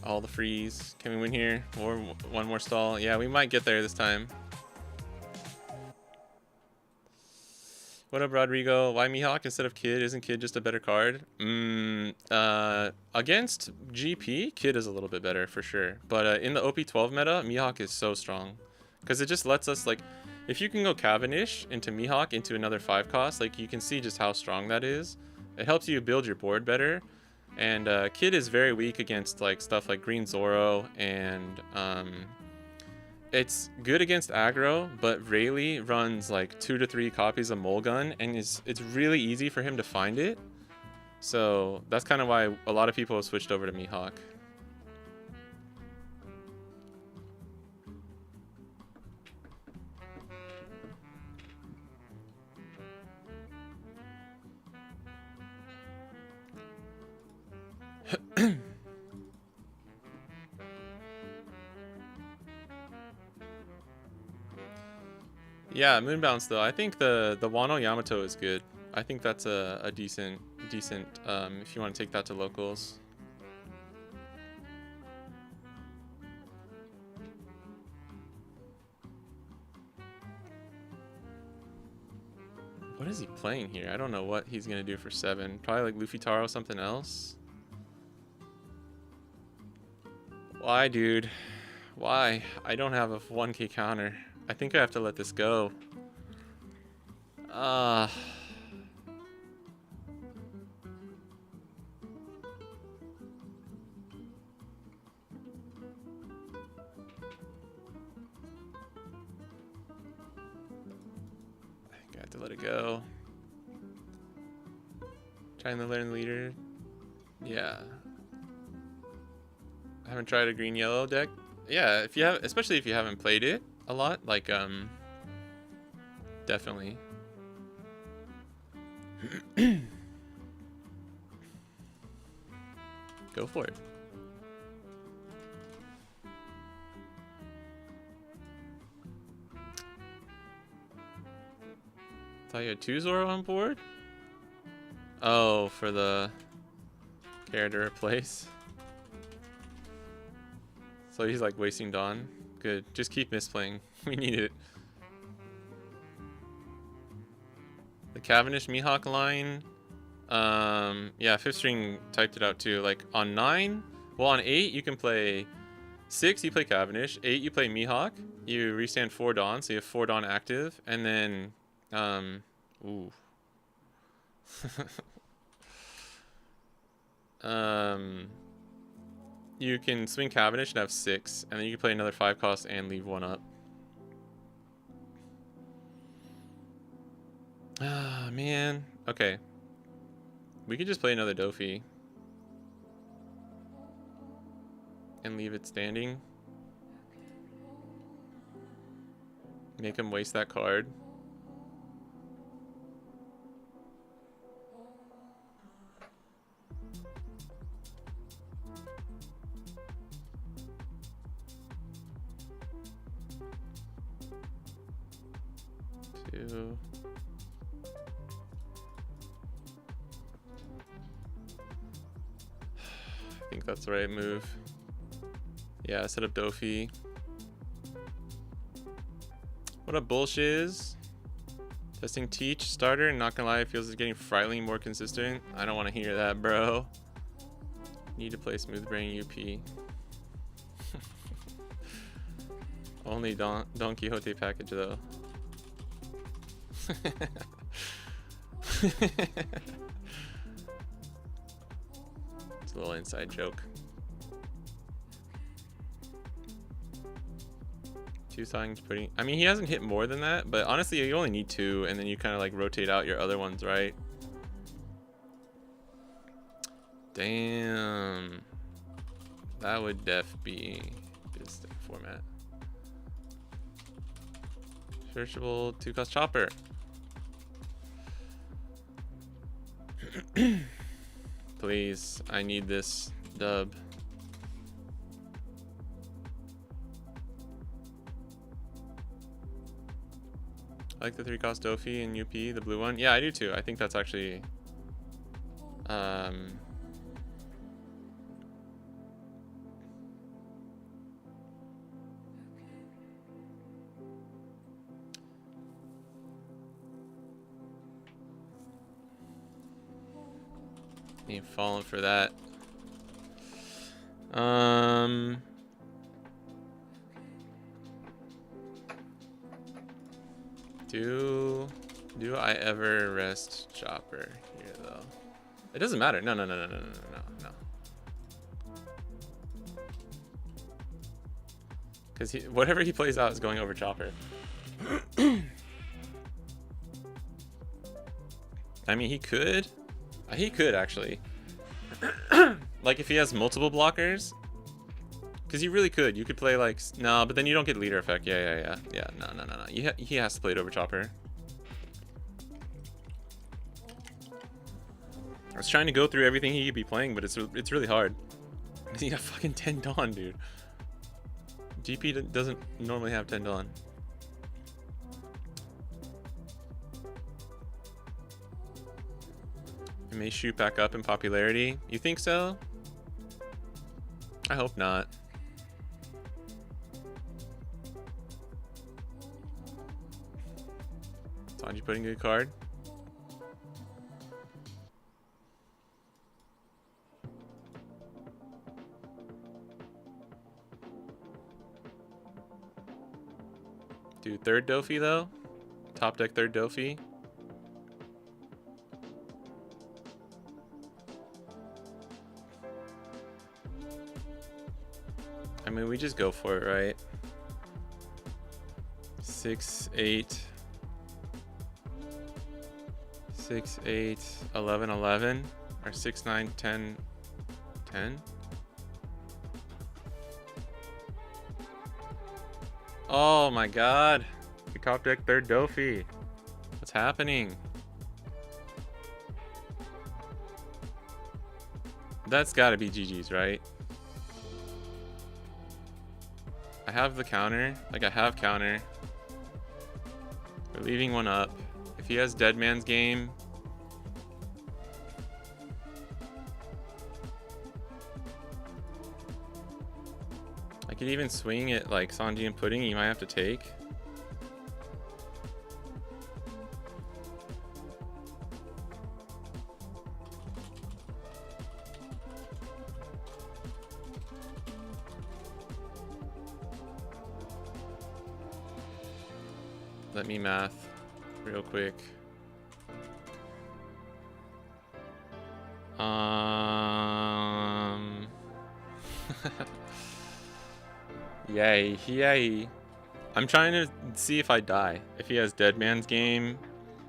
All the freeze. Can we win here? Or one more stall? Yeah, we might get there this time. What up, Rodrigo? Why Mihawk instead of Kid? Isn't Kid just a better card? Against GP, Kid is a little bit better for sure. But in the OP12 meta, Mihawk is so strong. Because it just lets us, like, if you can go Cavendish into Mihawk into another 5 cost, like, you can see just how strong that is. It helps you build your board better. And Kid is very weak against, like, stuff like Green Zoro and, it's good against aggro, but Rayleigh runs like 2 to 3 copies of Mulgun, and it's really easy for him to find it. So that's kind of why a lot of people have switched over to Mihawk. Yeah, Moonbounce though. I think the Wano Yamato is good. I think that's a decent if you want to take that to locals. What is he playing here? I don't know what he's gonna do for 7. Probably like Luffy Taro, something else. Why, dude? Why? I don't have a 1k counter. I think I have to let this go. I think I have to let it go. Trying to learn leader. Yeah. I haven't tried a green yellow deck. Yeah, if you have, especially if you haven't played it a lot, like definitely. Go for it. Thought you had 2 Zoro on board? Oh, for the character replace. So he's like wasting Dawn. Good. Just keep misplaying. We need it. The Cavendish Mihawk line. Yeah, 5th string typed it out too. Like on 9, well on 8 you can play 6, you play Cavendish. 8 you play Mihawk. You restand 4 Dawn, so you have 4 Dawn active, and then ooh. You can swing Cavendish and have 6, and then you can play another 5 cost and leave 1 up. Ah, man. Okay. We could just play another Dofi. And leave it standing. Make him waste that card. Two. I think that's the right move. Yeah, set up Dofi. What up, bullshiz? Testing Teach starter. Not gonna lie, it feels like getting frighteningly more consistent. I don't want to hear that, bro. Need to play Smooth Brain UP. Only Don Quixote package though. It's a little inside joke. 2 signs putting. I mean, he hasn't hit more than that, but honestly, you only need 2, and then you kind of like rotate out your other ones, right? Damn. That would def be this format. Searchable 2-cost chopper. Please, I need this dub. I like the 3-cost Dofi and UP, the blue one. Yeah, I do too. I think that's actually Ain't falling for that. Do I ever rest Chopper here though? It doesn't matter. No. Because whatever he plays out is going over Chopper. I mean, he could. He could actually. Like if he has multiple blockers. Because he really could. You could play like no, but then you don't get leader effect. Yeah. No. He has to play it over Chopper. I was trying to go through everything he could be playing, but it's really hard. He got fucking 10 Dawn, dude. GP doesn't normally have 10 Dawn. It may shoot back up in popularity. You think so? I hope not. Sanji putting a good card. Dude, third Dofi though? Top deck third Dofi? I mean, we just go for it, right? 6, 8. 6, 8, 11, 11. Or 6, 9, 10, 10. Oh my god. We top deck third Dofi. What's happening? That's gotta be GG's, right? I have the counter. Like, I have counter. We're leaving one up. If he has Dead Man's Game... I could even swing it like Sanji and Pudding. You might have to take. Let me math real quick. Yay. I'm trying to see if I die. If he has Dead Man's Game.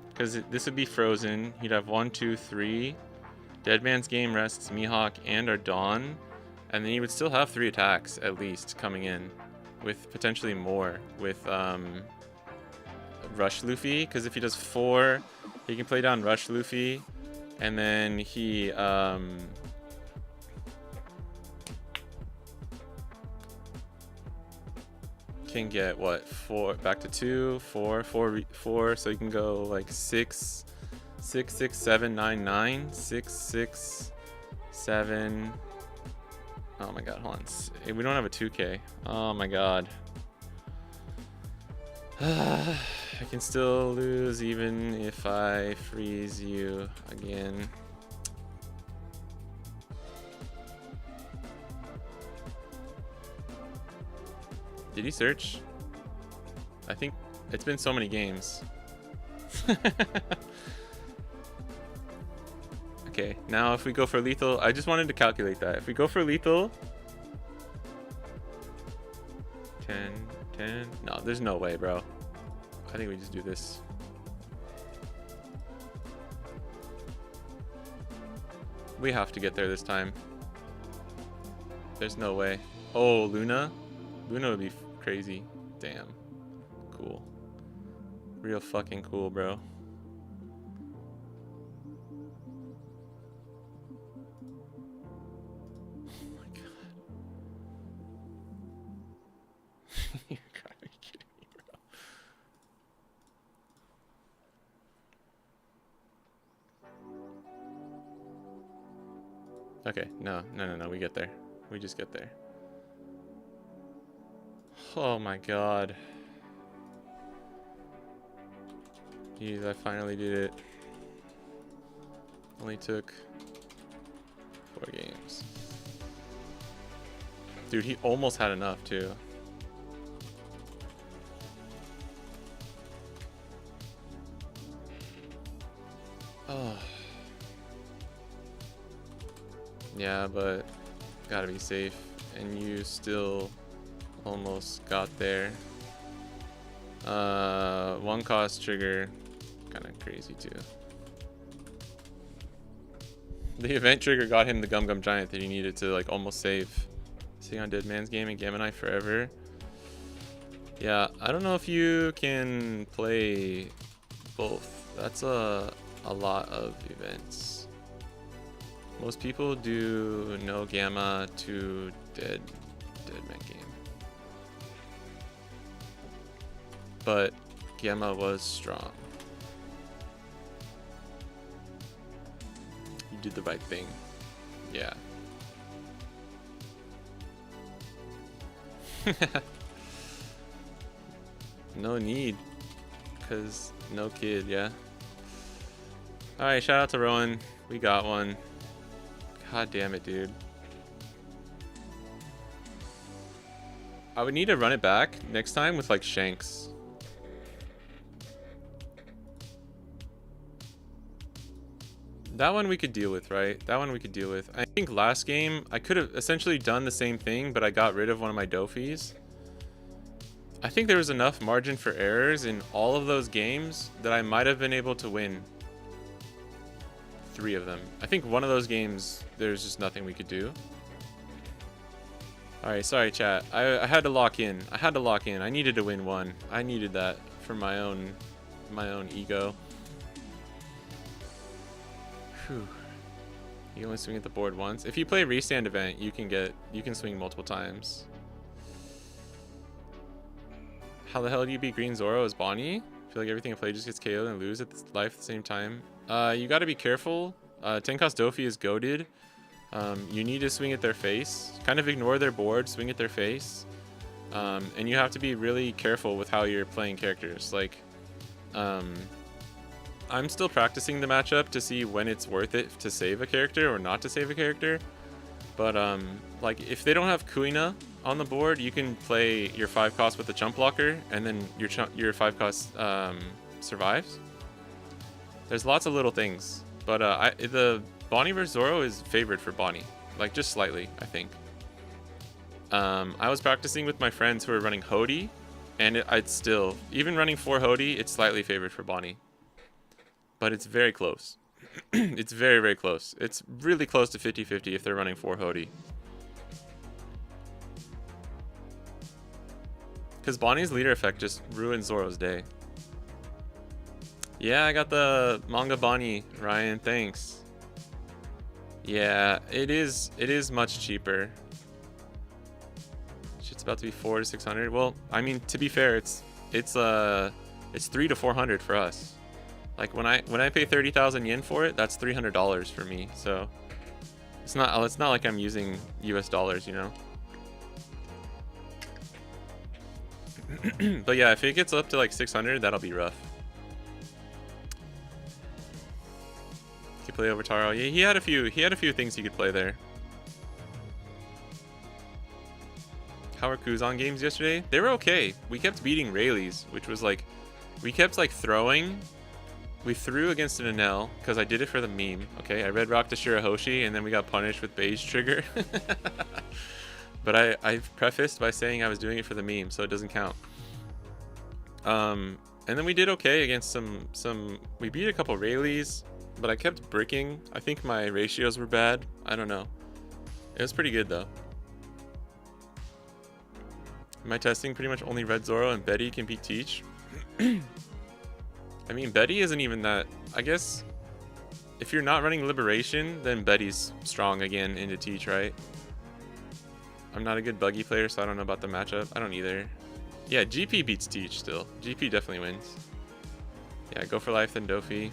Because this would be frozen. He'd have 1, 2, 3. Dead Man's Game rests Mihawk and our Dawn. And then he would still have 3 attacks, at least, coming in. With potentially more. With Rush Luffy. Because if he does 4, he can play down Rush Luffy. And then he... can get what, 4 back to 2, 4, so you can go like 6, 7, 9, 9, 6, 6, 7. Oh my god, hold on. We don't have a 2K. Oh my god. I can still lose even if I freeze you again. Did he search? I think it's been so many games. Okay, now if we go for lethal, I just wanted to calculate that. If we go for lethal, 10, 10. No, there's no way, bro. I think we just do this. We have to get there this time. There's no way. Oh, Luna? Luna would be crazy. Damn. Cool. Real fucking cool, bro. Oh my god. You gotta be kidding me, bro. Okay, no. We get there. We just get there. Oh my god. Jeez, I finally did it. Only took 4 games. Dude, he almost had enough too. Oh. Yeah, but gotta be safe. And you still almost got there. 1 cost trigger. Kinda crazy too. The event trigger got him the Gum Gum Giant that he needed to like almost save. Sitting on Dead Man's Game and Gamma Knife forever. Yeah, I don't know if you can play both. That's a lot of events. Most people do no Gamma to Dead Man Game. But Gamma was strong. You did the right thing. Yeah. No need, because no kid, yeah. Alright, shout out to Rowan. We got one. God damn it, dude. I would need to run it back next time with like Shanks. That one we could deal with, right? That one we could deal with. I think last game I could have essentially done the same thing, but I got rid of one of my Dofis. I think there was enough margin for errors in all of those games that I might have been able to win 3 of them. I think one of those games, there's just nothing we could do. Alright, sorry chat. I had to lock in. I had to lock in. I needed to win one. I needed that for my own ego. Whew. You can only swing at the board once. If you play a restand event, you can swing multiple times. How the hell do you beat Green Zoro as Bonney? I feel like everything I play just gets KO'd and lose at life at the same time. You gotta be careful. 10 cost Dofi is goated. You need to swing at their face. Kind of ignore their board, swing at their face. And you have to be really careful with how you're playing characters. Like, I'm still practicing the matchup to see when it's worth it to save a character or not to save a character. But like if they don't have Kuina on the board, you can play your 5 cost with the chump blocker, and then your 5 cost survives. There's lots of little things, but the Bonney vs Zoro is favored for Bonney, like just slightly, I think. I was practicing with my friends who were running Hody, and I'd still, even running 4 Hody, it's slightly favored for Bonney. But it's very close. It's very, very close. It's really close to 50-50 if they're running 4 Hody. Because Bonnie's leader effect just ruined Zoro's day. Yeah, I got the manga Bonney, Ryan, thanks. Yeah, it is much cheaper. Shit's about to be 400 to 600. Well, I mean, to be fair, it's 300 to 400 for us. Like when I pay 30,000 yen for it, that's $300 for me. So it's not like I'm using US dollars, you know. But yeah, if it gets up to like 600, that'll be rough. You could play over Taro. Yeah, he had a few things he could play there. How were Kuzan games yesterday? They were okay. We kept beating Rayleighs, which was like, we kept like throwing. We threw against an Enel, because I did it for the meme, okay? I red rocked to Shirahoshi, and then we got punished with Beige Trigger. But I've prefaced by saying I was doing it for the meme, so it doesn't count. And then we did okay against some we beat a couple Rayleighs, but I kept bricking. I think my ratios were bad. I don't know. It was pretty good, though. My testing pretty much only Red Zoro and Betty can beat Teach. I mean, Betty isn't even that... I guess if you're not running Liberation, then Betty's strong again into Teach, right? I'm not a good buggy player, so I don't know about the matchup. I don't either. Yeah, GP beats Teach still. GP definitely wins. Yeah, go for life, then Dofi.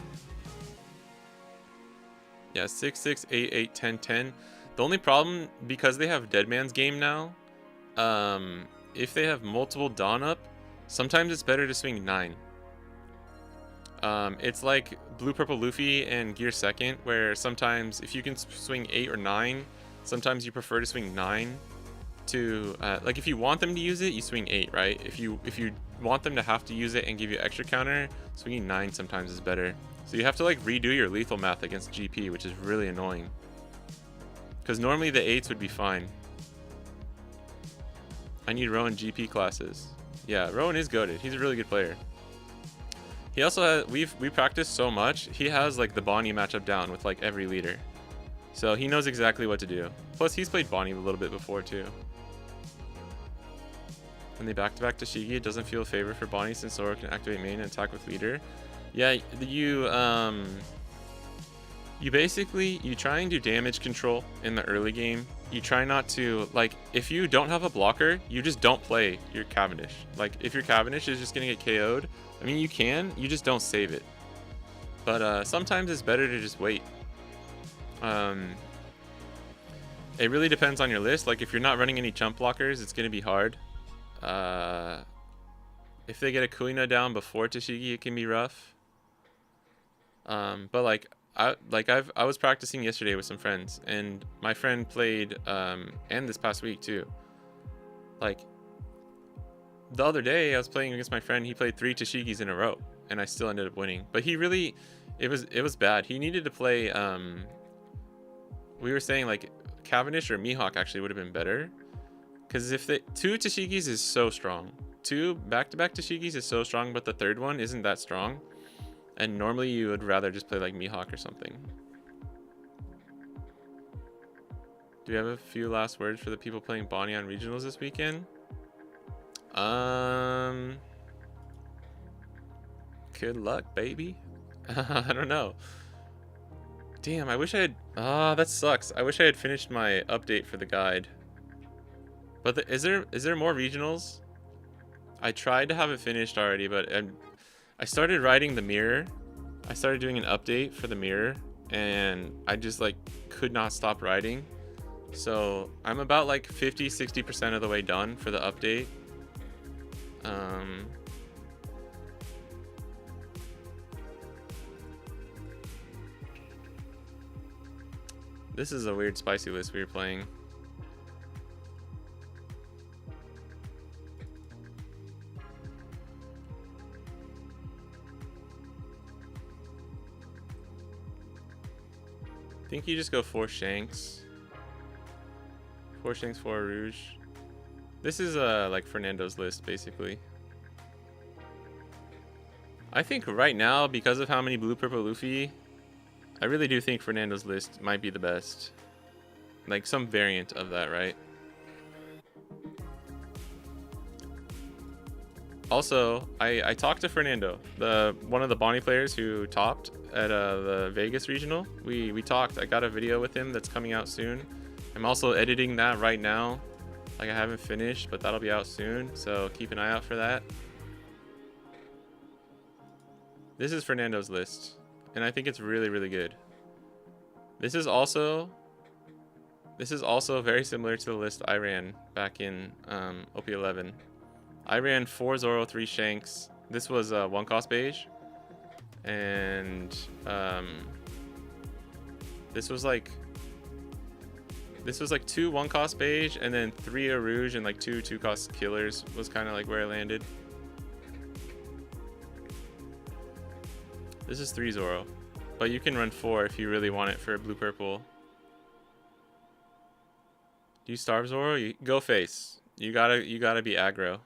Yeah, 6, 6, 8, 8, 10, 10. The only problem, because they have Dead Man's Game now, if they have multiple Dawn up, sometimes it's better to swing 9. It's like Blue Purple Luffy and Gear Second, where sometimes if you can swing 8 or 9, sometimes you prefer to swing 9 to like if you want them to use it, you swing 8, right? If you want them to have to use it and give you extra counter, swinging 9 sometimes is better. So you have to like redo your lethal math against GP, which is really annoying. Because normally the 8s would be fine. I need Rowan GP classes. Yeah, Rowan is goated. He's a really good player. He also has, we practiced so much. He has like the Bonney matchup down with like every leader. So he knows exactly what to do. Plus he's played Bonney a little bit before too. When they back-to-back Tashigi, it doesn't feel a favor for Bonney since Zoro can activate main and attack with leader. Yeah, you basically, you try and do damage control in the early game. You try not to, like, if you don't have a blocker, you just don't play your Cavendish. Like, if your Cavendish is just gonna get KO'd, I mean, you can, you just don't save it. But sometimes it's better to just wait. It really depends on your list. Like, if you're not running any chump blockers, it's gonna be hard. If they get a Kuina down before Tashigi, it can be rough. But like I was practicing yesterday with some friends, and my friend played and this past week too. Like the other day I was playing against my friend, he played 3 Tashigis in a row and I still ended up winning. But he really, it was bad. He needed to play we were saying like Cavendish or Mihawk actually would have been better. Because if the 2 Tashigis is so strong, 2 back-to-back Tashigis is so strong, but the third one isn't that strong. And normally you would rather just play like Mihawk or something. Do we have a few last words for the people playing Bonney on regionals this weekend? Good luck, baby. I don't know. Damn, I wish I had... that sucks. I wish I had finished my update for the guide. But is there more regionals? I tried to have it finished already, but I started writing the mirror. I started doing an update for the mirror, and I just like could not stop writing. So I'm about like 50-60% of the way done for the update. This is a weird spicy list we were playing. I think you just go 4 Shanks. 4 Shanks, 4 Rouge. This is like Fernando's list, basically. I think right now, because of how many Blue Purple Luffy, I really do think Fernando's list might be the best. Like some variant of that, right? Also, I talked to Fernando, one of the Bonney players who topped at the Vegas regional. We talked. I got a video with him that's coming out soon. I'm also editing that right now. Like I haven't finished, but that'll be out soon. So keep an eye out for that. This is Fernando's list, and I think it's really, really good. This is also very similar to the list I ran back in OP11. I ran 4 Zoro, 3 Shanks. This was 1 cost beige, and this was like 2 1 cost beige, and then 3 a rouge and like 2 2 cost killers was kind of like where I landed. This is 3 Zoro, but you can run 4 if you really want it for blue purple. Do you starve Zoro? You go face. You gotta be aggro.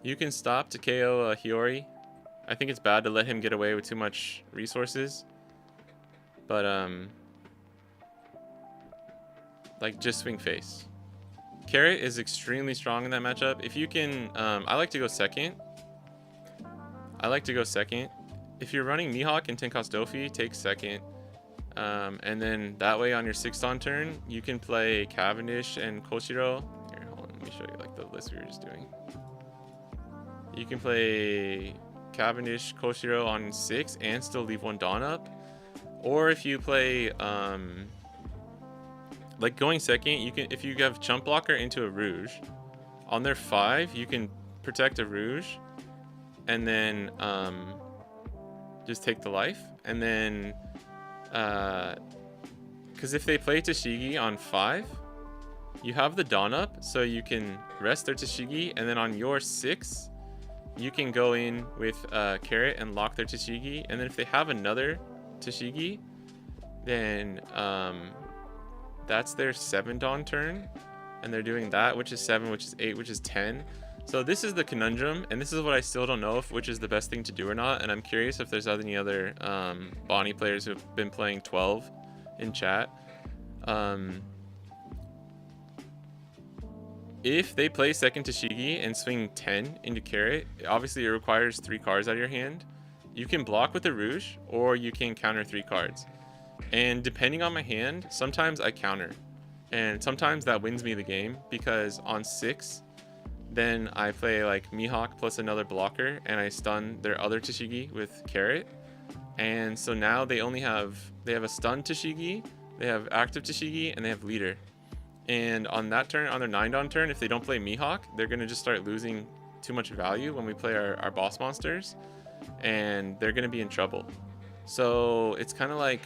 You can stop to KO Hiyori. I think it's bad to let him get away with too much resources. But like just swing face. Carrot is extremely strong in that matchup. If you can, I like to go second. If you're running Mihawk and 10 cost Dofi, take second. And then that way on your 6th on turn, you can play Cavendish and Koshiro. Here, hold on, let me show you like the list we were just doing. You can play Cavendish, Koshiro on 6 and still leave 1 Dawn up. Or if you play, like going second, you can, if you have Chump Blocker into a Rouge, on their 5, you can protect a Rouge, and then just take the life, and then because if they play Tashigi on 5, you have the Dawn up, so you can rest their Tashigi, and then on your 6, you can go in with Carrot and lock their Tashigi, and then if they have another Tashigi, then that's their 7 Dawn turn, and they're doing that, which is 7, which is 8, which is 10. So this is the conundrum, and this is what I still don't know if which is the best thing to do or not, and I'm curious if there's any other Bonney players who have been playing 12 in chat. If they play second Tashigi and swing 10 into Carrot, obviously it requires 3 cards out of your hand. You can block with the Rouge, or you can counter 3 cards. And depending on my hand, sometimes I counter. And sometimes that wins me the game, because on 6, then I play like Mihawk plus another blocker, and I stun their other Tashigi with Carrot. And so now they have a stun Tashigi, they have active Tashigi, and they have leader. And on that turn, on their 9 Dawn turn, if they don't play Mihawk, they're going to just start losing too much value when we play our boss monsters, and they're going to be in trouble. So it's kind of like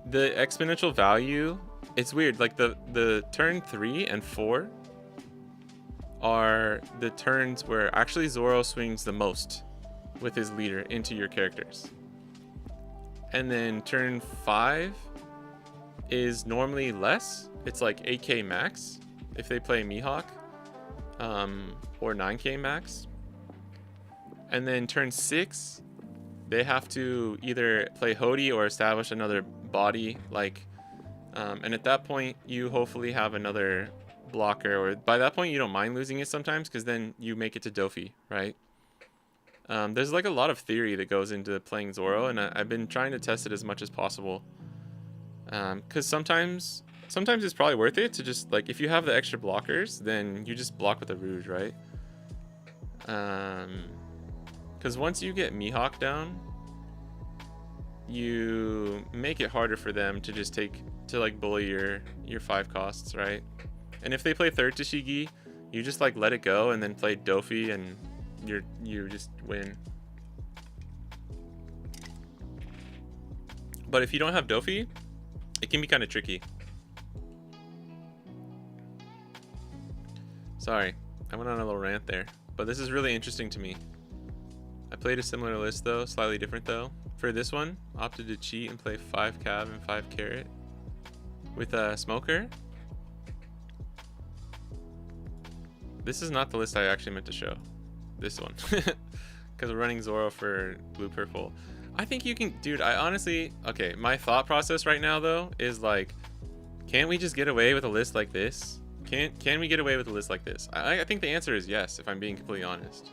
the exponential value, it's weird. Like the turn 3 and 4 are the turns where actually Zoro swings the most with his leader into your characters. And then turn 5 is normally less. It's like 8k max if they play Mihawk, or 9k max. And then turn 6, they have to either play Hody or establish another body, like, and at that point you hopefully have another blocker, or by that point you don't mind losing it sometimes, because then you make it to Dofi, right? There's like a lot of theory that goes into playing Zoro, and I've been trying to test it as much as possible. Because sometimes it's probably worth it to just, like, if you have the extra blockers, then you just block with the Rouge, right? Because once you get Mihawk down, you make it harder for them to just like bully your 5 costs, right? And if they play third Tashigi, you just like let it go and then play Dofi, and you just win. But if you don't have Dofi, it can be kind of tricky. Sorry, I went on a little rant there, but this is really interesting to me. I played a similar list though, slightly different though. For this one, opted to cheat and play 5 Cav and 5 Carrot with a Smoker. This is not the list I actually meant to show. This one. Because we're running Zoro for blue purple. I think you can, dude, I honestly, okay, my thought process right now though is like, can't we just get away with a list like this? Can we get away with a list like this? I think the answer is yes, if I'm being completely honest.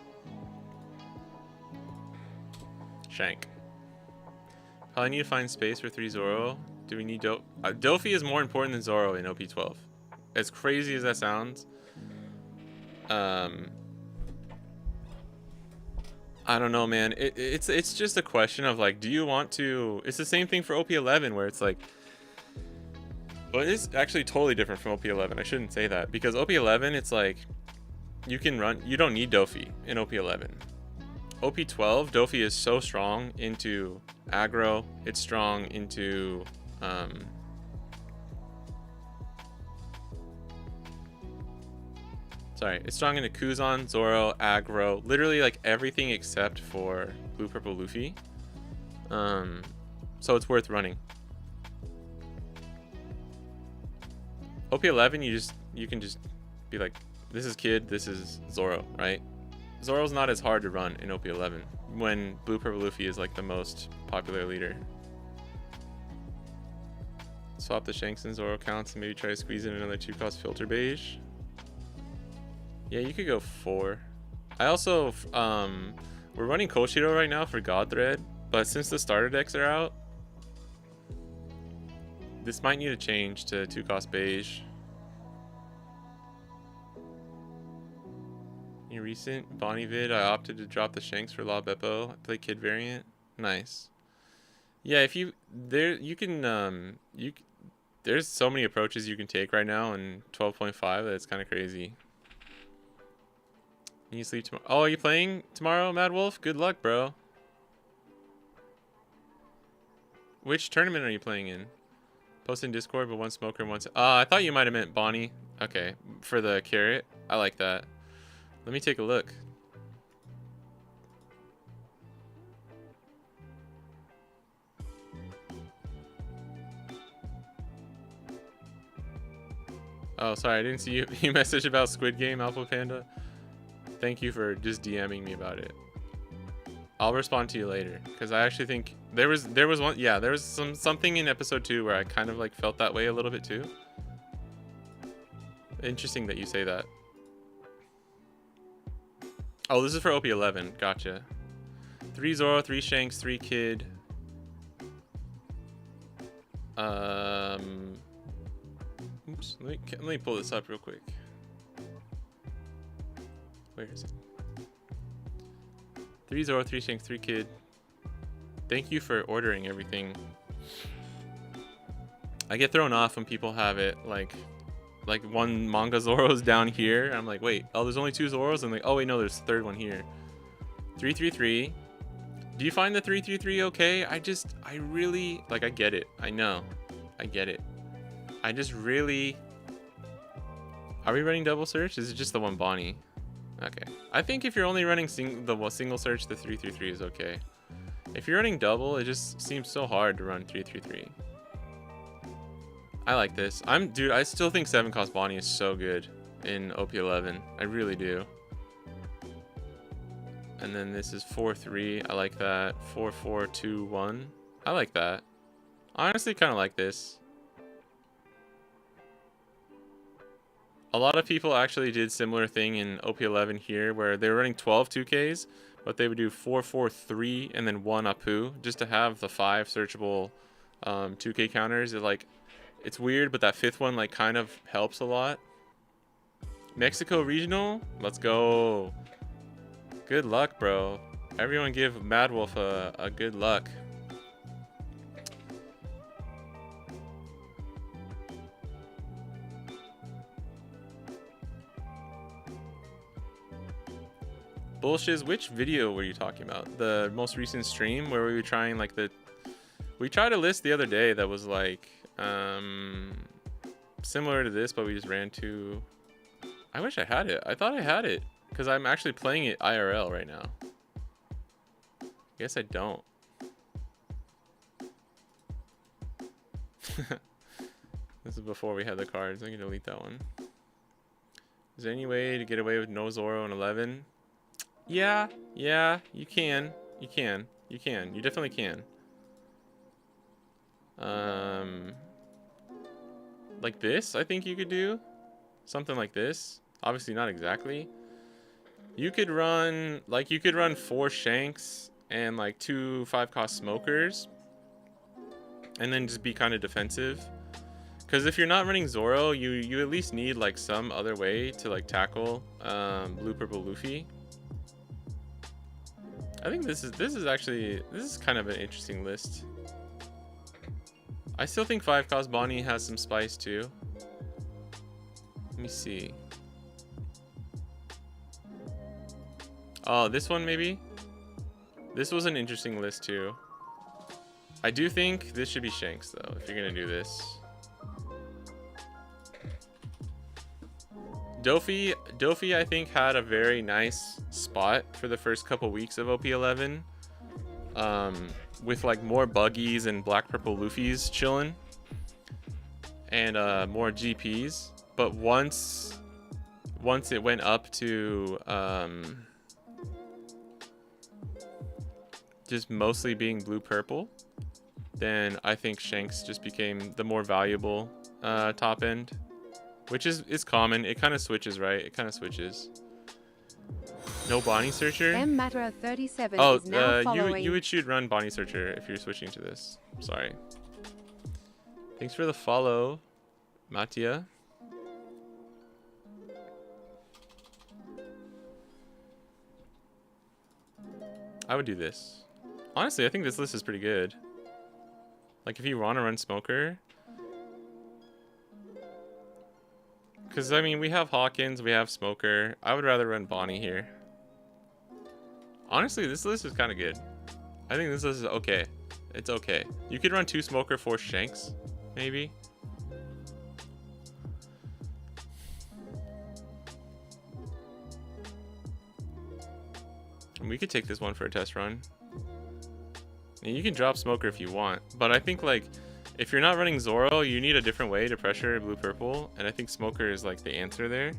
Shank. Probably need to find space for 3 Zoro. Do we need Dofi is more important than Zoro in OP12. As crazy as that sounds. I don't know, man. It's just a question of like, do you want to? It's the same thing for OP11 where it's like, well, it's actually totally different from OP11. I shouldn't say that, because OP11 it's like you can run. You don't need Dofi in OP11. OP12 Dofi is so strong into aggro. It's strong into it's strong into Kuzan, Zoro, aggro, literally like everything except for Blue Purple Luffy. So it's worth running. OP11 you can just be like, this is Kid, this is Zoro, right? Zoro's not as hard to run in OP11 when Blue Purple Luffy is like the most popular leader. Swap the Shanks and Zoro counts and maybe try to squeeze in another 2-cost filter beige. Yeah, you could go 4. I also, we're running Koshiro right now for God Thread, but since the starter decks are out, this might need to change to 2-cost beige. In recent Bonney vid, I opted to drop the Shanks for La Beppo. I play Kid variant. Nice. Yeah, if you there, you can There's so many approaches you can take right now in 12.5 that it's kind of crazy. You sleep tomorrow. Oh, are you playing tomorrow, Mad Wolf? Good luck, bro. Which tournament are you playing in? Post in Discord, but one smoker, one... I thought you might have meant Bonney. Okay, for the carrot. I like that. Let me take a look. Oh, sorry, I didn't see you. You messaged about Squid Game, Alpha Panda. Thank you for just DMing me about it. I'll respond to you later, because I actually think there was one. Yeah, there was something in episode 2 where I kind of like felt that way a little bit too. Interesting that you say that. Oh, this is for OP11. Gotcha. 3 Zoro, 3 Shanks, 3 Kid. Oops. Let me pull this up real quick. Where is it? 3 Zoro, 3 Shanks, 3 Kid. Thank you for ordering everything. I get thrown off when people have it like one manga Zoro's down here. I'm like, wait, oh, there's only 2 Zoros? And like, oh wait, no, there's a third one here. 333. Do you find the 333 okay? I really, like, I get it. I know. I get it. I just really... Are we running double search? Is it just the one Bonney? Okay. I think if you're only running single search, the 333 is okay. If you're running double, it just seems so hard to run 333. I like this. Dude, I still think 7 cost Bonney is so good in OP11. I really do. And then this is 4-3. I like that. 4-4-2-1. I like that. I honestly kind of like this. A lot of people actually did similar thing in OP11 here, where they were running 12 2Ks, but they would do 4-4-3 and then 1 Apu, just to have the 5 searchable 2K counters. It's weird, but that 5th one like kind of helps a lot. Mexico Regional, let's go. Good luck, bro. Everyone give Mad Wolf a good luck. Bullshiz, which video were you talking about? The most recent stream where we were trying like we tried a list the other day that was like similar to this, but we just ran to... I wish I had it. I thought I had it because I'm actually playing it IRL right now. Guess I don't. This is before we had the cards. I'm gonna delete that one. Is there any way to get away with no Zoro in 11? Yeah, you can. You definitely can. Like this, I think you could do something like this. Obviously not exactly. You could run 4 Shanks and like 2 5-cost smokers, and then just be kind of defensive. Because if you're not running Zoro, you at least need like some other way to like tackle Blue Purple Luffy. I think this is kind of an interesting list. I still think 5-cost Bonney has some spice too. Let me see. Oh, this one maybe? This was an interesting list too. I do think this should be Shanks though, if you're gonna do this. Dofi I think had a very nice spot for the first couple weeks of OP11. With like more buggies and black purple Luffys chilling. And more GPs. But once it went up to just mostly being blue purple, then I think Shanks just became the more valuable top end. Which is common. It kind of switches, right? It kind of switches. No Bonney Searcher? Yamato37 is now following. You should run Bonney Searcher if you're switching to this. Sorry. Thanks for the follow, Mattia. I would do this. Honestly, I think this list is pretty good. Like if you want to run Smoker, Because, I mean, we have Hawkins, we have Smoker. I would rather run Bonney here. Honestly, this list is kind of good. I think this list is okay. It's okay. You could run 2 Smoker, 4 Shanks, maybe. And we could take this one for a test run. And you can drop Smoker if you want. But I think, like, if you're not running Zoro, you need a different way to pressure blue-purple. And I think Smoker is, like, the answer there.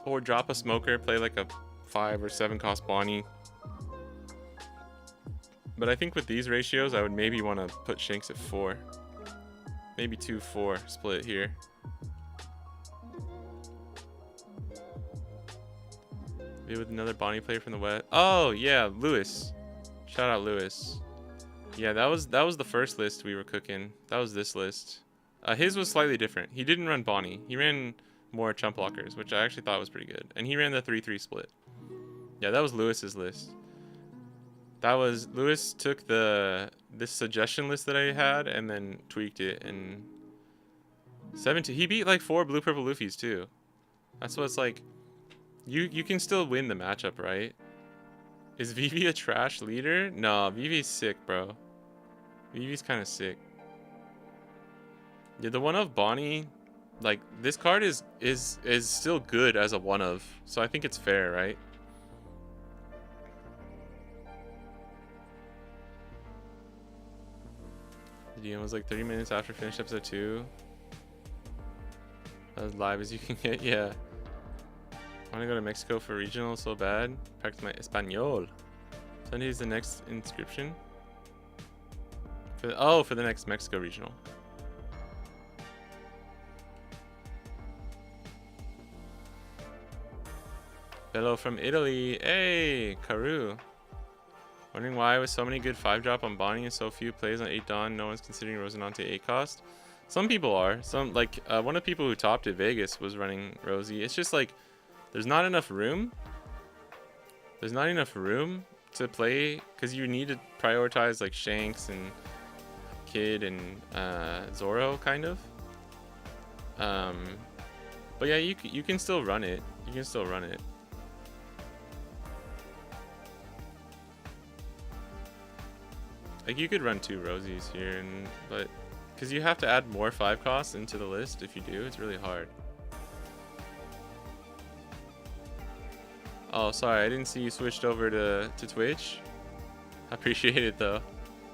Or drop a Smoker, play, like, a 5 or 7 cost Bonney. But I think with these ratios, I would maybe want to put Shanks at 4. Maybe 2-4 split here. Maybe with another Bonney player from the West. Oh, yeah, Lewis. Shout out Lewis. Yeah, that was the first list we were cooking. That was this list. His was slightly different. He didn't run Bonney. He ran more chump blockers, which I actually thought was pretty good. And he ran the 3-3 split. Yeah, that was Lewis's list. That was Lewis took this suggestion list that I had and then tweaked it and 17. He beat like 4 blue purple Luffys too. That's what it's like. You can still win the matchup, right? Is Vivi a trash leader? No, Vivi's sick, bro. Vivi's kind of sick. Yeah, the one of Bonney, like this card is still good as a one of, so I think it's fair, right? The DM was like 30 minutes after finished episode 2. As live as you can get, yeah. I want to go to Mexico for regional so bad. Practice my Espanol. Sunday is the next inscription. For the next Mexico regional. Bello from Italy. Hey, Karu. Wondering why with so many good 5-drop on Bonney and so few plays on 8 Dawn, no one's considering Rosinante 8 cost? Some people are. Some, like, one of the people who topped at Vegas was running Rosie. It's just like, there's not enough room. There's not enough room to play, because you need to prioritize, like, Shanks and Kid and Zoro, kind of. But yeah, you can still run it. You can still run it. Like, you could run 2 Rosies here, but because you have to add more 5 costs into the list. If you do, it's really hard. Oh, sorry, I didn't see you switched over to Twitch. I appreciate it though.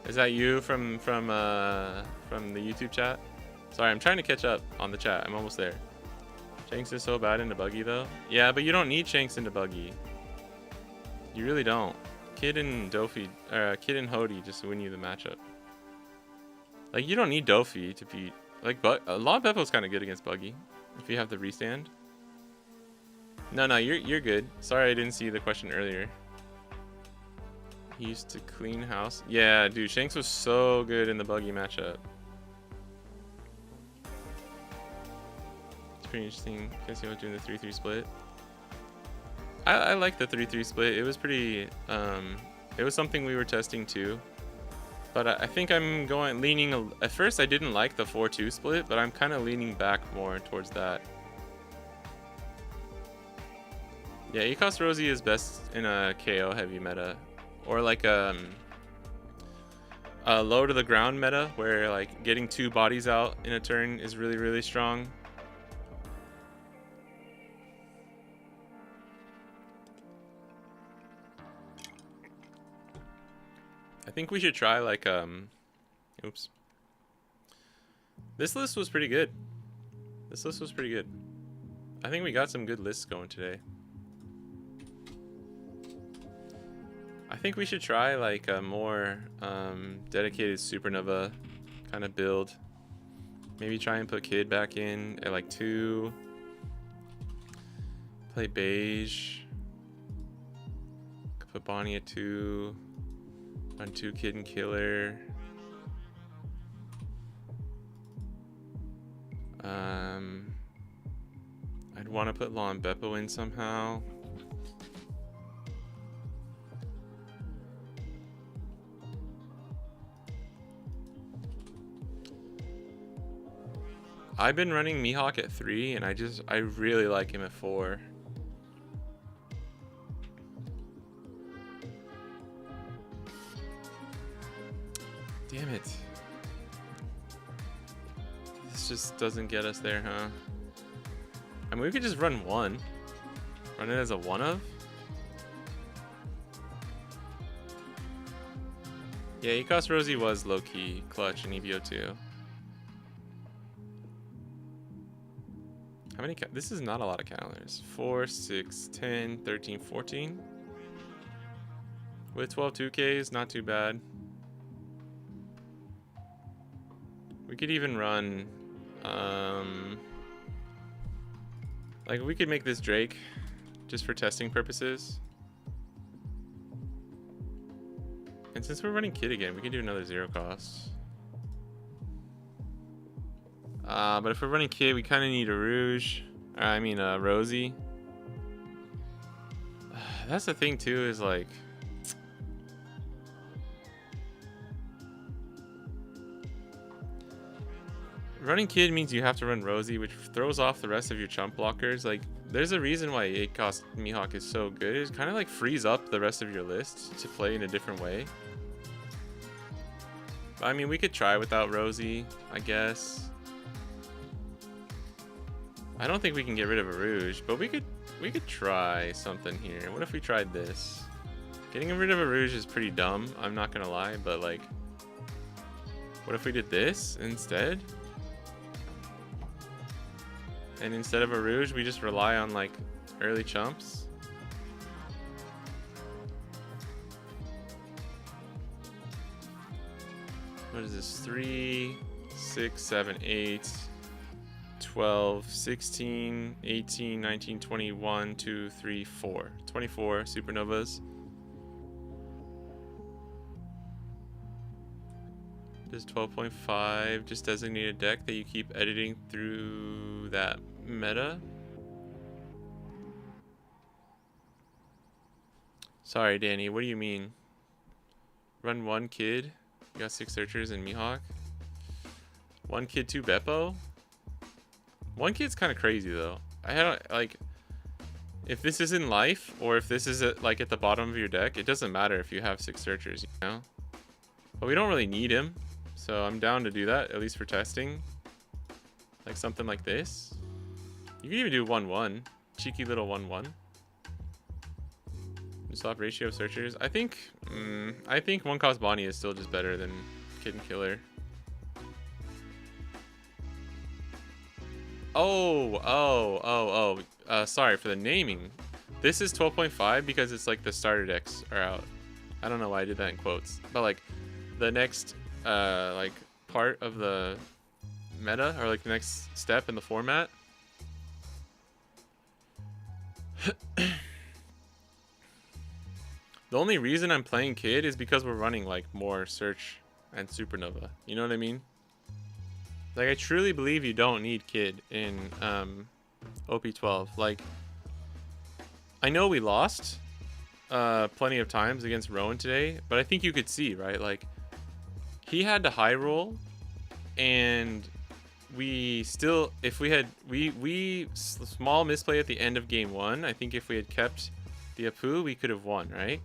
Is that you from the YouTube chat? Sorry, I'm trying to catch up on the chat. I'm almost there. Shanks is so bad into buggy though. Yeah, but you don't need Shanks into buggy. You really don't. Kid and Hody just win you the matchup. Like, you don't need Dofi to beat. Like, Law Beppo's kind of good against buggy if you have the restand. No, you're good. Sorry, I didn't see the question earlier. He used to clean house. Yeah, dude, Shanks was so good in the buggy matchup. It's pretty interesting. Guess he was doing the 3-3 split. I like the 3-3 split. It was pretty. It was something we were testing too. But I think I'm leaning. At first, I didn't like the 4-2 split, but I'm kind of leaning back more towards that. Yeah, Ecos Rosie is best in a KO heavy meta, or like a low to the ground meta where like getting 2 bodies out in a turn is really, really strong. I think we should try like oops. This list was pretty good. I think we got some good lists going today. I think we should try like a more dedicated supernova kind of build. Maybe try and put Kid back in at like 2. Play beige. Could put Bonney at 2. Run 2 Kid and Killer. I'd want to put Law and Beppo in somehow. I've been running Mihawk at 3, and I really like him at 4. Damn it. This just doesn't get us there, huh? I mean, we could just run 1. Run it as a 1 of. Yeah, Ecos Rosie was low-key clutch in EVO 2. How many? This is not a lot of counters. 4, 6, 10, 13, 14. With 12 2Ks, not too bad. We could even run, like we could make this Drake just for testing purposes. And since we're running Kid again, we can do another 0 cost. But if we're running Kid, we kind of need a Rouge. I mean, Rosie. That's the thing too, is like, running Kid means you have to run Rosie, which throws off the rest of your chump blockers. Like, there's a reason why 8 cost Mihawk is so good. It kind of like frees up the rest of your list to play in a different way. I mean, we could try without Rosie, I guess. I don't think we can get rid of a Rouge, but we could try something here. What if we tried this? Getting rid of a Rouge is pretty dumb, I'm not gonna lie, but like, what if we did this instead? And instead of a Rouge, we just rely on like early chumps. What is this? 3, 6, 7, 8, 12, 16, 18, 19, 21, 2, 3, 4. 24 supernovas. Does 12.5 just designate a deck that you keep editing through that meta? Sorry, Danny, what do you mean? Run 1 Kid? You got 6 searchers and Mihawk? 1 Kid, 2 Beppo? 1 Kid's kind of crazy though. I had like, if this is in life or if this is like at the bottom of your deck, it doesn't matter if you have 6 searchers, you know? But we don't really need him, so I'm down to do that, at least for testing. Like something like this. You can even do 1-1. Cheeky little 1-1. Swap ratio of searchers. I think 1 cost Bonney is still just better than Kid and Killer. Sorry for the naming. This is 12.5 because it's like the starter decks are out. I don't know why I did that in quotes, but like the next like part of the meta, or like the next step in the format. The only reason I'm playing Kid is because we're running like more Search and Supernova. You know what I mean? Like, I truly believe you don't need Kid in OP12. Like, I know we lost plenty of times against Rowan today, but I think you could see, right? Like, he had to high roll, and we still, if we had, we small misplay at the end of game 1. I think if we had kept the Apu, we could have won, right?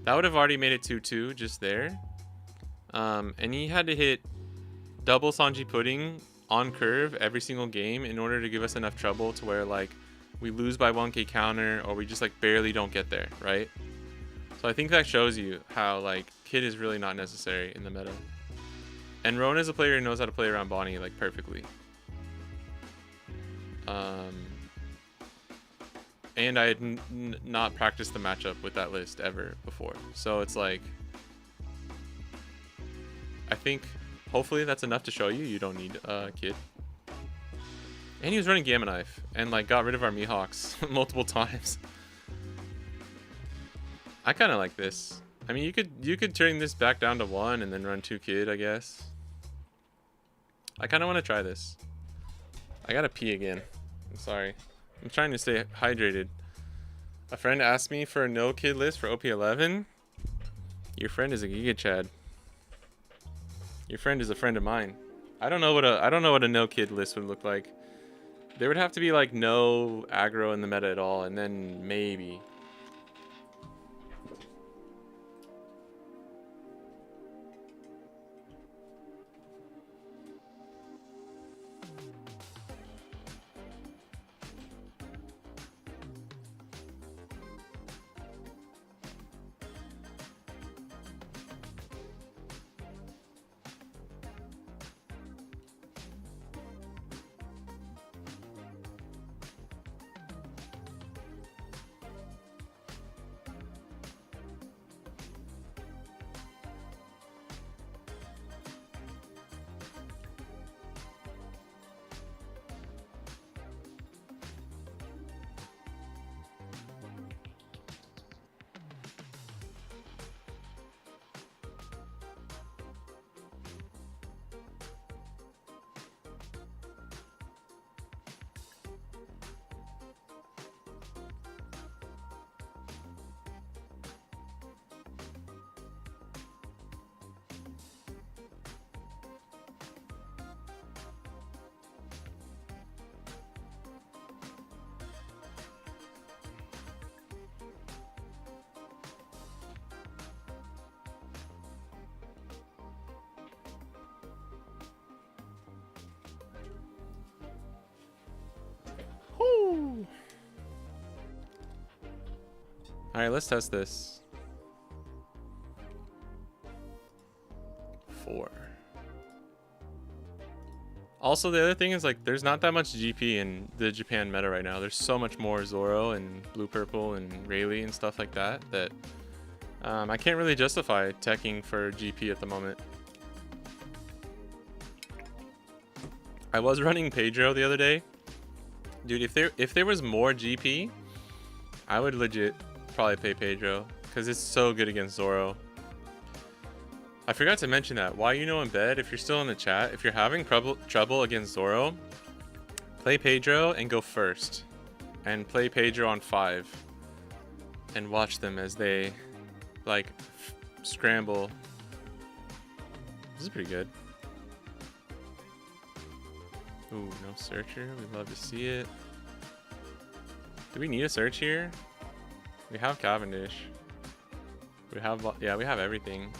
That would have already made it 2-2 just there. And he had to hit double Sanji Pudding on curve every single game in order to give us enough trouble to where like we lose by 1k counter, or we just like barely don't get there, right? So I think that shows you how like Kid is really not necessary in the meta. And Rowan is a player who knows how to play around Bonney like perfectly. And I had not practiced the matchup with that list ever before. So it's like, I think hopefully that's enough to show you don't need Kid. And he was running Gamma Knife and like got rid of our Mihawks multiple times. I kind of like this. I mean, you could turn this back down to 1 and then run 2 Kid, I guess. I kind of want to try this. I gotta pee again. I'm sorry. I'm trying to stay hydrated. A friend asked me for a no Kid list for OP11. Your friend is a Giga Chad. Your friend is a friend of mine. I don't know what a no kid list would look like. There would have to be like no aggro in the meta at all, and then maybe. Alright, let's test this. 4. Also, the other thing is, like, there's not that much GP in the Japan meta right now. There's so much more Zoro and Blue Purple and Rayleigh and stuff like that that I can't really justify teching for GP at the moment. I was running Pedro the other day. Dude, if there was more GP, I would legit probably play Pedro because it's so good against Zoro. I forgot to mention that. Why you know in bed, if you're still in the chat, if you're having trouble against Zoro, play Pedro and go first. And play Pedro on 5. And watch them as they, like, scramble. This is pretty good. Ooh, no searcher. We'd love to see it. Do we need a search here? We have Cavendish. We have, yeah, we have everything.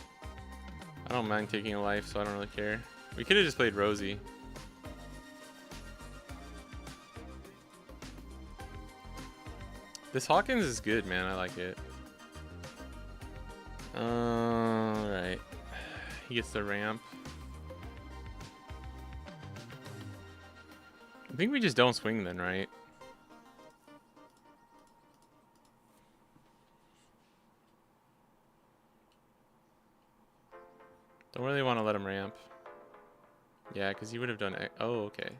I don't mind taking a life, so I don't really care. We could have just played Rosie. This Hawkins is good, man. I like it. Alright. He gets the ramp. I think we just don't swing then, right? Don't really want to let him ramp. Yeah, because he would have done... Oh, okay.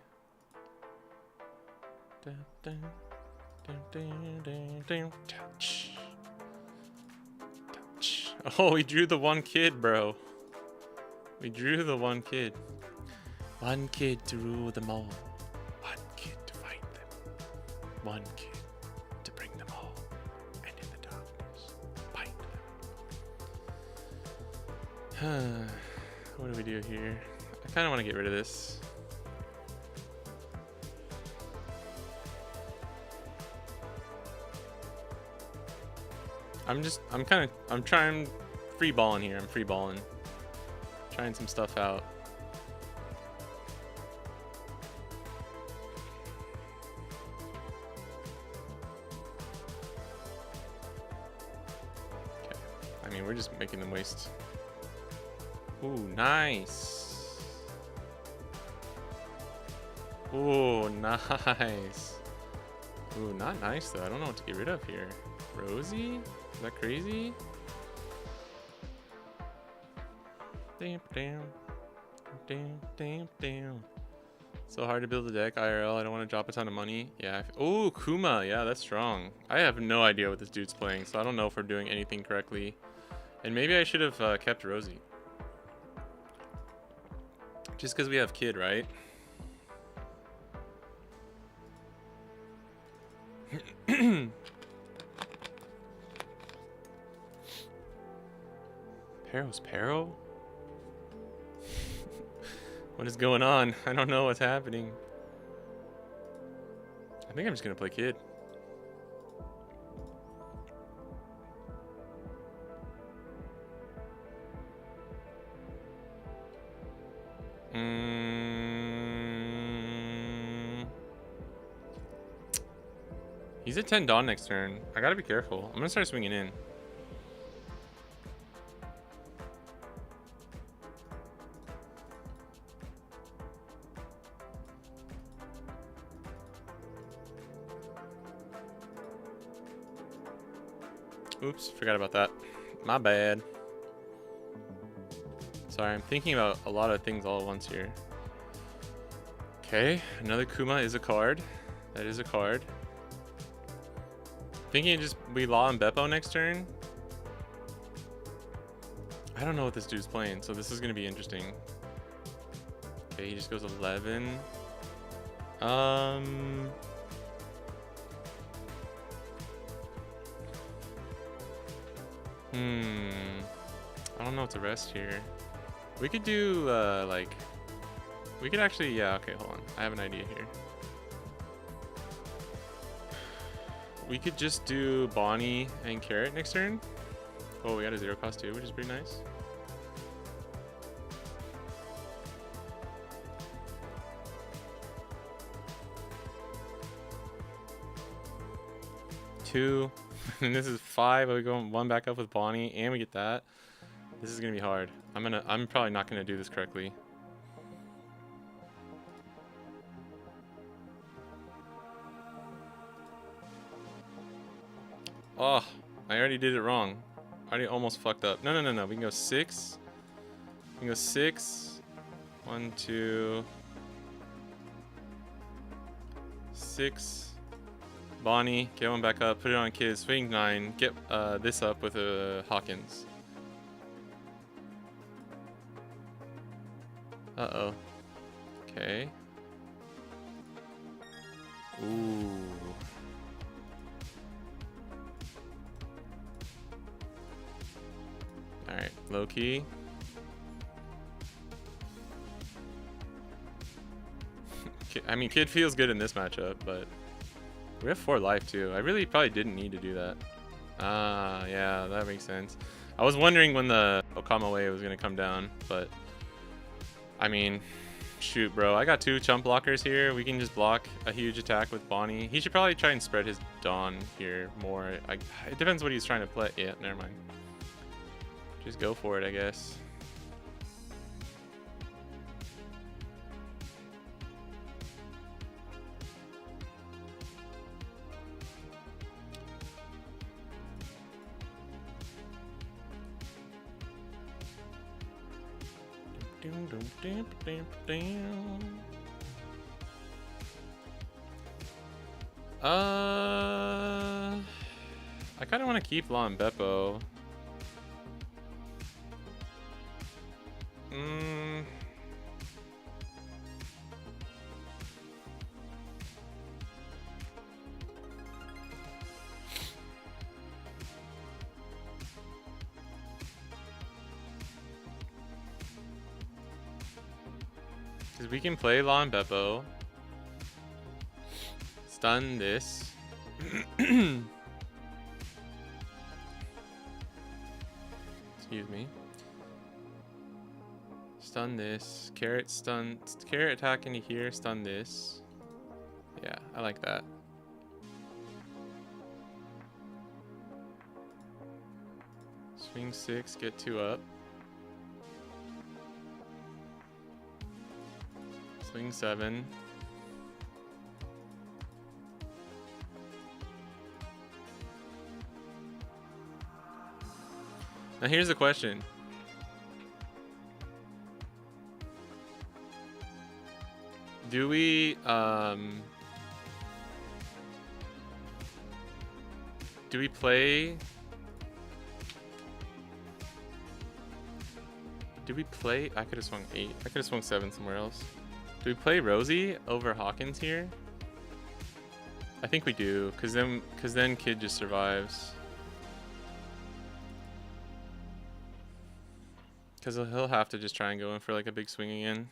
Touch. Touch. Oh, we drew the one kid, bro. We drew the one kid. One kid to rule them all. One kid to fight them. One kid to bring them all. And in the darkness, fight them. What do we do here? I kind of want to get rid of this. I'm trying free balling here. I'm free balling. Trying some stuff out. Okay. I mean, we're just making them waste. Ooh, nice. Ooh, nice. Ooh, not nice though. I don't know what to get rid of here. Rosie? Is that crazy? Damn, damn. Damn, damn, damn. So hard to build a deck IRL. I don't want to drop a ton of money. Yeah. Oh, Kuma. Yeah, that's strong. I have no idea what this dude's playing, so I don't know if we're doing anything correctly. And maybe I should have kept Rosie. Just because we have Kid, right? Pero's Pero? What is going on? I don't know what's happening. I think I'm just gonna play Kid. He's at 10 Dawn next turn. I gotta be careful. I'm gonna start swinging in. Oops, forgot about that. My bad. Sorry, I'm thinking about a lot of things all at once here. Okay, another Kuma is a card. That is a card. Thinking just we Law and Beppo next turn. I don't know what this dude's playing, so this is gonna be interesting. Okay, he just goes 11. I don't know what to rest here. We could do like, we could actually, yeah, okay, hold on. I have an idea here. We could just do Bonney and Carrot next turn. Oh, we got a 0 cost too, which is pretty nice. Two, and this is 5. We go 1 back up with Bonney, and we get that. This is gonna be hard. I'm probably not gonna do this correctly. Oh, I already did it wrong. I already almost fucked up. No. We can go 6. We can go 6. 1, 2, 6. Bonney, get 1 back up. Put it on Kid. Swing 9. Get this up with a Hawkins. Uh-oh. Okay. Ooh. Alright, low key. I mean, Kid feels good in this matchup, but we have 4 life too. I really probably didn't need to do that. Ah, yeah, that makes sense. I was wondering when the Okama wave was going to come down, but I mean, shoot, bro. I got 2 chump blockers here. We can just block a huge attack with Bonney. He should probably try and spread his Dawn here more. It depends what he's trying to play. Yeah, never mind. Just go for it, I guess. I kind of want to keep Law and Beppo. Because we can play Law and Beppo. Stun this. Excuse me. Stun this. Carrot stun. Carrot attack into here. Stun this. Yeah, I like that. Swing 6. Get 2 up. Swing 7. Now here's the question. Do we play? Do we play? I could have swung 8. I could have swung 7 somewhere else. Do we play Rosie over Hawkins here? I think we do, cause then Kid just survives. Cause he'll have to just try and go in for like a big swing again.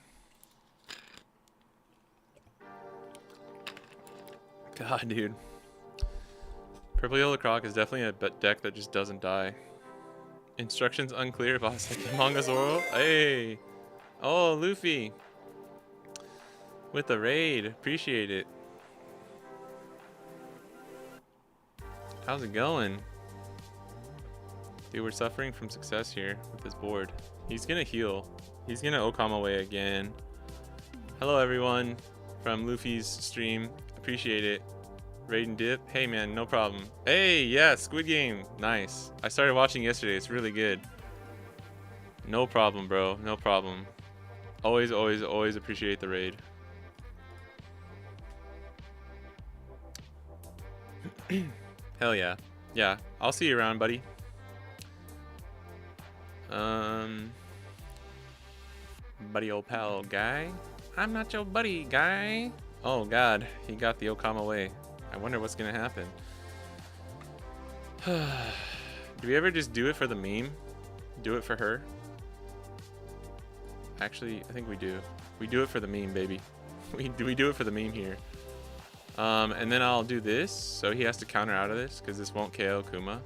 God, dude. Purple Yellow Croc is definitely a deck that just doesn't die. Instructions unclear, boss. Like the manga Zoro. Hey! Oh, Luffy! With the raid. Appreciate it. How's it going? Dude, we're suffering from success here with this board. He's gonna heal. He's gonna Okama away again. Hello, everyone from Luffy's stream. Appreciate it. Raid and dip. Hey, man, no problem. Hey, yeah, Squid Game. Nice. I started watching yesterday. It's really good. No problem, bro. No problem. Always, always, always appreciate the raid. Hell yeah. Yeah, I'll see you around, buddy. Buddy old pal guy. I'm not your buddy guy. Oh god, he got the Okama away. I wonder what's gonna happen. Do we ever just do it for the meme? Do it for her? Actually, I think we do. We do it for the meme, baby. We do it for the meme here. And then I'll do this, so he has to counter out of this, because this won't KO Kuma.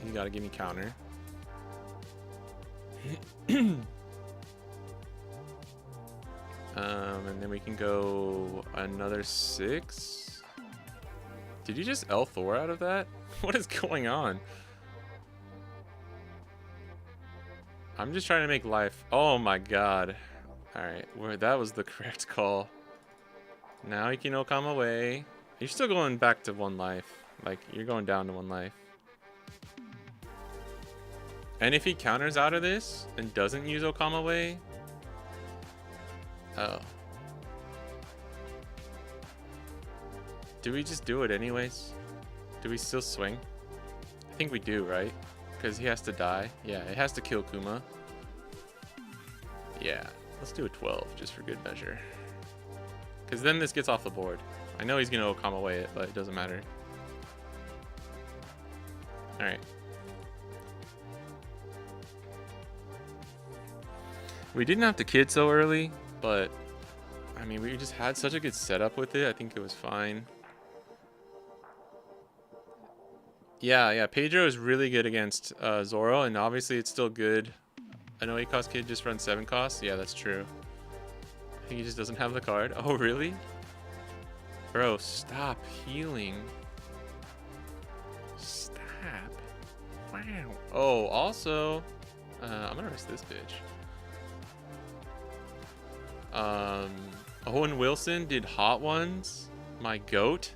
You gotta give me counter. And then we can go another 6. Did you just L Thor out of that? What is going on? I'm just trying to make life. Oh my god. Alright, that was the correct call. Now you can Okama away. You're still going back to 1 life. Like, you're going down to 1 life. And if he counters out of this and doesn't use Okama away. Oh. Do we just do it anyways? Do we still swing? I think we do, right? Because he has to die. Yeah, it has to kill Kuma. Yeah, let's do a 12 just for good measure. Because then this gets off the board. I know he's going to Okama away it, but it doesn't matter. Alright. We didn't have to kid so early, but I mean, we just had such a good setup with it. I think it was fine. Yeah, Pedro is really good against Zoro, and obviously it's still good. I know 8 cost kid just runs 7 costs. Yeah, that's true. I think he just doesn't have the card. Oh, really? Bro, stop healing. Stop. Wow. Oh, also, I'm gonna risk this bitch. Owen Wilson did hot ones. My goat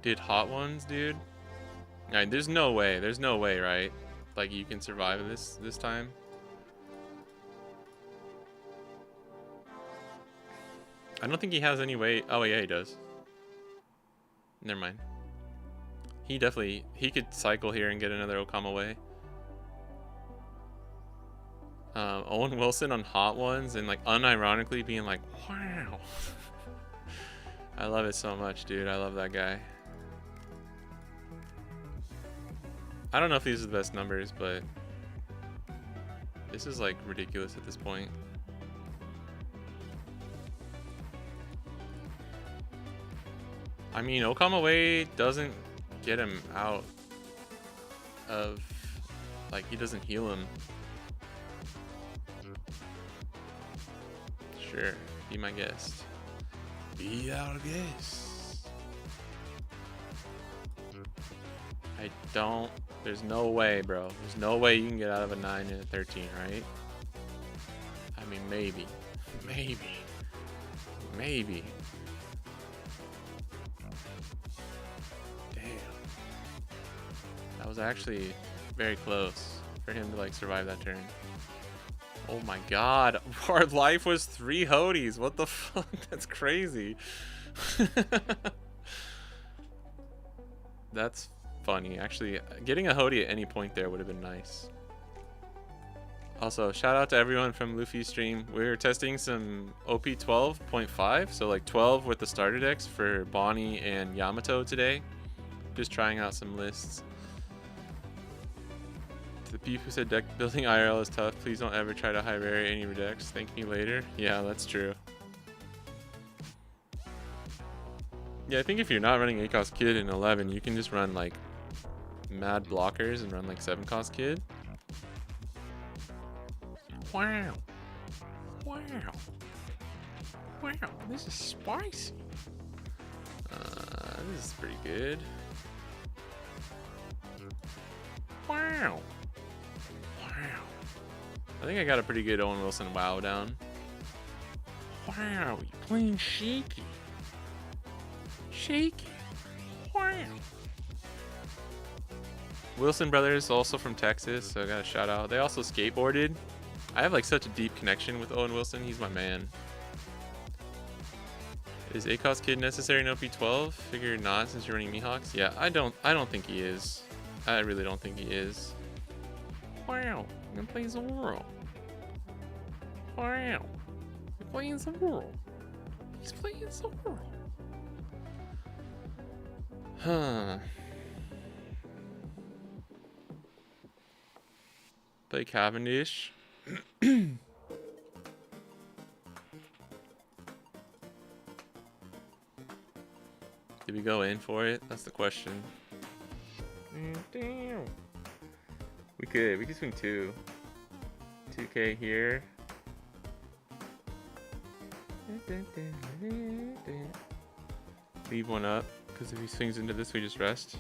did hot ones, dude. Alright, there's no way, right? Like, you can survive this time. I don't think he has any way. Oh yeah, he does. Never mind. He could cycle here and get another Okama away. Owen Wilson on hot ones and like unironically being like, wow. I love it so much, dude. I love that guy. I don't know if these are the best numbers, but this is like ridiculous at this point. I mean, Okama away doesn't get him out of, like, he doesn't heal him. Sure, be my guest. Be our guest. I don't. There's no way, bro. There's no way you can get out of a 9 and a 13, right? I mean, maybe. Maybe. Damn. That was actually very close for him to, like, survive that turn. Oh my god, our life was 3 Hodies. What the fuck? That's crazy. That's funny. Actually, getting a Hodie at any point there would have been nice. Also, shout out to everyone from Luffy's stream. We're testing some OP12.5, so like 12 with the starter decks for Bonney and Yamato today. Just trying out some lists. The beef who said deck building IRL is tough. Please don't ever try to high rare any decks. Thank me later. Yeah, that's true. Yeah, I think if you're not running 8-cost kid in 11, you can just run like mad blockers and run like 7-cost kid. Wow. Wow. Wow, this is spicy. This is pretty good. Wow. Wow. I think I got a pretty good Owen Wilson wow down. Wow, you playing shaky. Shaky. Wow. Wilson Brothers, also from Texas, so I got a shout out. They also skateboarded. I have like such a deep connection with Owen Wilson. He's my man. Is 8-cost kid necessary in OP12? Figure not, since you're running Mihawks. Yeah, I don't think he is. I really don't think he is. Wow, I'm gonna play Zoro. Wow, he's playing Zoro. He's playing Zoro. Huh. Play Cavendish. Did we go in for it? That's the question. Damn. We could swing 2. 2K here. Leave one up, because if he swings into this, we just rest.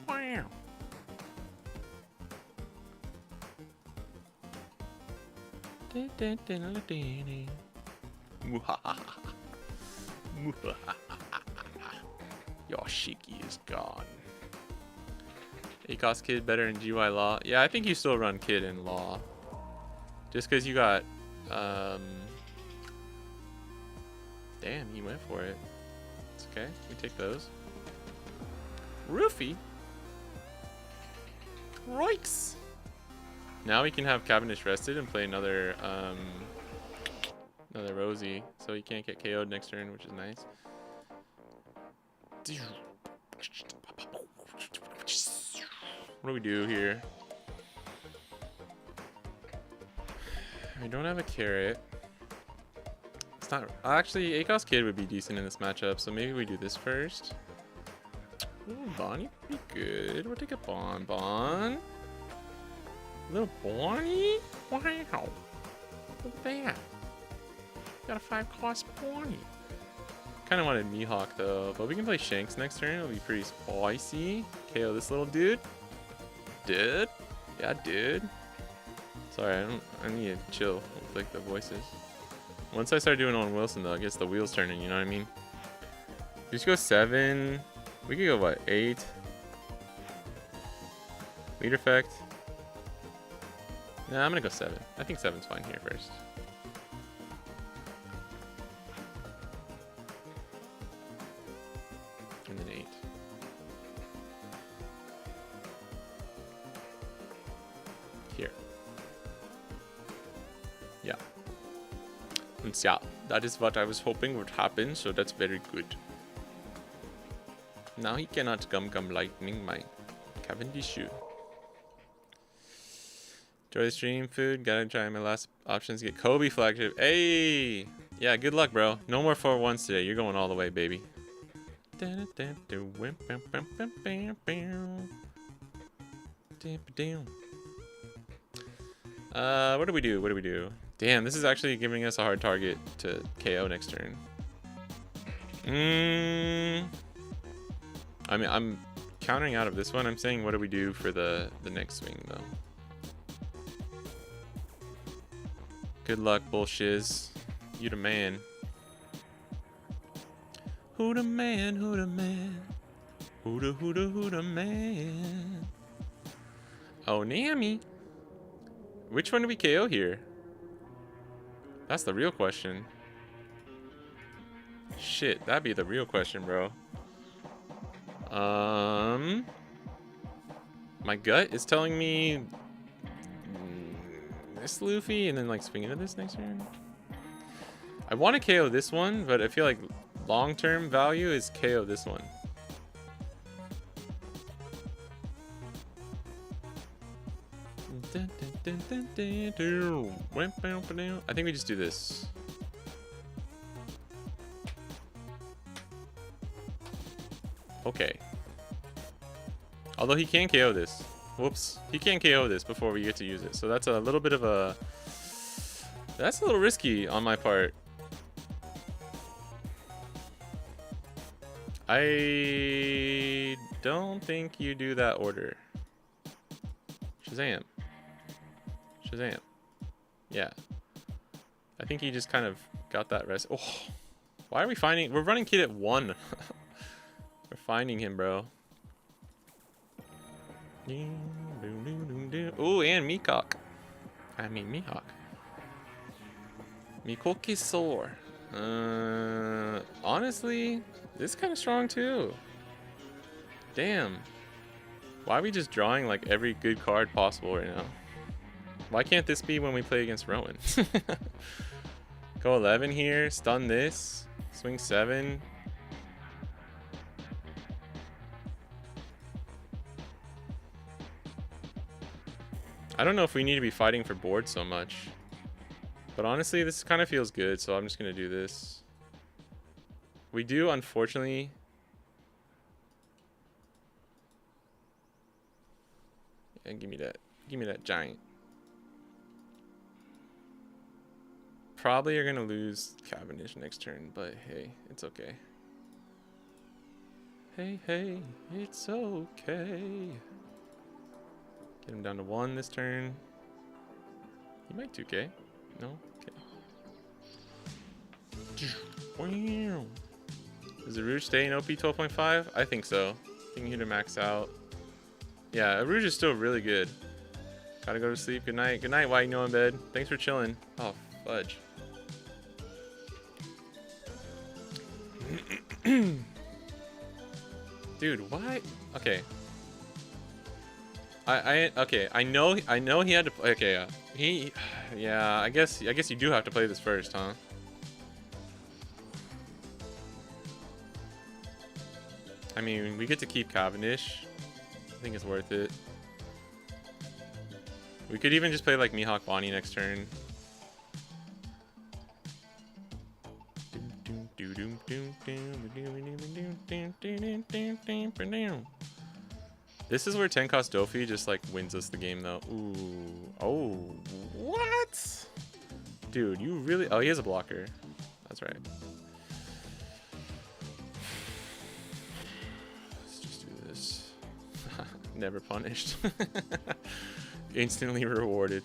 Wow. Yoshiki is gone. 8-cost kid better in GY Law. Yeah, I think you still run kid in Law. Just because you got... Damn, he went for it. It's okay. We take those. Roofie? Royks! Now we can have Cavendish rested and play another Rosie, so he can't get KO'd next turn, which is nice. What do we do here? We don't have a carrot. It's not actually 8-cost kid would be decent in this matchup, so maybe we do this first. Ooh, Bonney pretty good. We'll take a Bon. Little Bonney? Wow. Look at that. Got a 5-cost Bonney. Kind of wanted Mihawk though, but we can play Shanks next turn. It'll be pretty spicy. KO this little dude. Dude? Yeah, dude. Sorry, I need to chill with like the voices. Once I start doing Owen Wilson though, it gets the wheels turning, you know what I mean? Just go 7. We could go what, 8? Lead effect. Nah, I'm gonna go 7. I think 7's fine here first. And then 8. Here. Yeah. And yeah, that is what I was hoping would happen, so that's very good. Now he cannot gum lightning my Cavendish shoe. Enjoy the stream, food. Gotta try my last options to get Kobe flagship. Hey! Yeah, good luck, bro. No more 4-1s today. You're going all the way, baby. What do we do? Damn, this is actually giving us a hard target to KO next turn. I mean, I'm countering out of this one. I'm saying, what do we do for the next swing, though? Good luck, bullshiz. You the man. Who the man? Who the man? Who the man? Oh, Nami. Which one do we KO here? That's the real question. Shit, that'd be the real question, bro. My gut is telling me this Luffy and then like swing into this next turn. I want to KO this one, but I feel like long-term value is KO this one. I think we just do this. Okay. Although he can KO this. Whoops. He can KO this before we get to use it. So that's a little bit of a... That's a little risky on my part. I don't think you do that order. Shazam. Shazam. Yeah. I think he just kind of got that rest. Oh. Why are we finding... We're running Kid at 1. We're finding him, bro. Ooh, and Meacock. I mean, Mihawk. Mikoki Sore. Honestly, this is kind of strong too. Damn. Why are we just drawing like every good card possible right now? Why can't this be when we play against Rowan? Go 11 here, stun this, swing 7. I don't know if we need to be fighting for board so much. But honestly, this kind of feels good, so I'm just going to do this. We do, unfortunately... And give me that giant. Probably are going to lose Cavendish next turn, but hey, it's okay. Hey, hey, it's okay. Get him down to 1 this turn. He might 2K. No? Okay. Does the Rouge stay in OP 12.5? I think so. I think here to max out. Yeah, Rouge is still really good. Gotta go to sleep. Good night. Good night, White. No in bed. Thanks for chilling. Oh, fudge. Dude, why? Okay. Okay, I know he had to play. Okay, yeah, I guess you do have to play this first, huh? I mean, we get to keep Cavendish. I think it's worth it. We could even just play like Mihawk Bonney next turn. This is where 10 cost Dofi just like wins us the game though. Ooh. Oh, what? Dude, you really... Oh, he has a blocker. That's right. Let's just do this. Never punished. Instantly rewarded.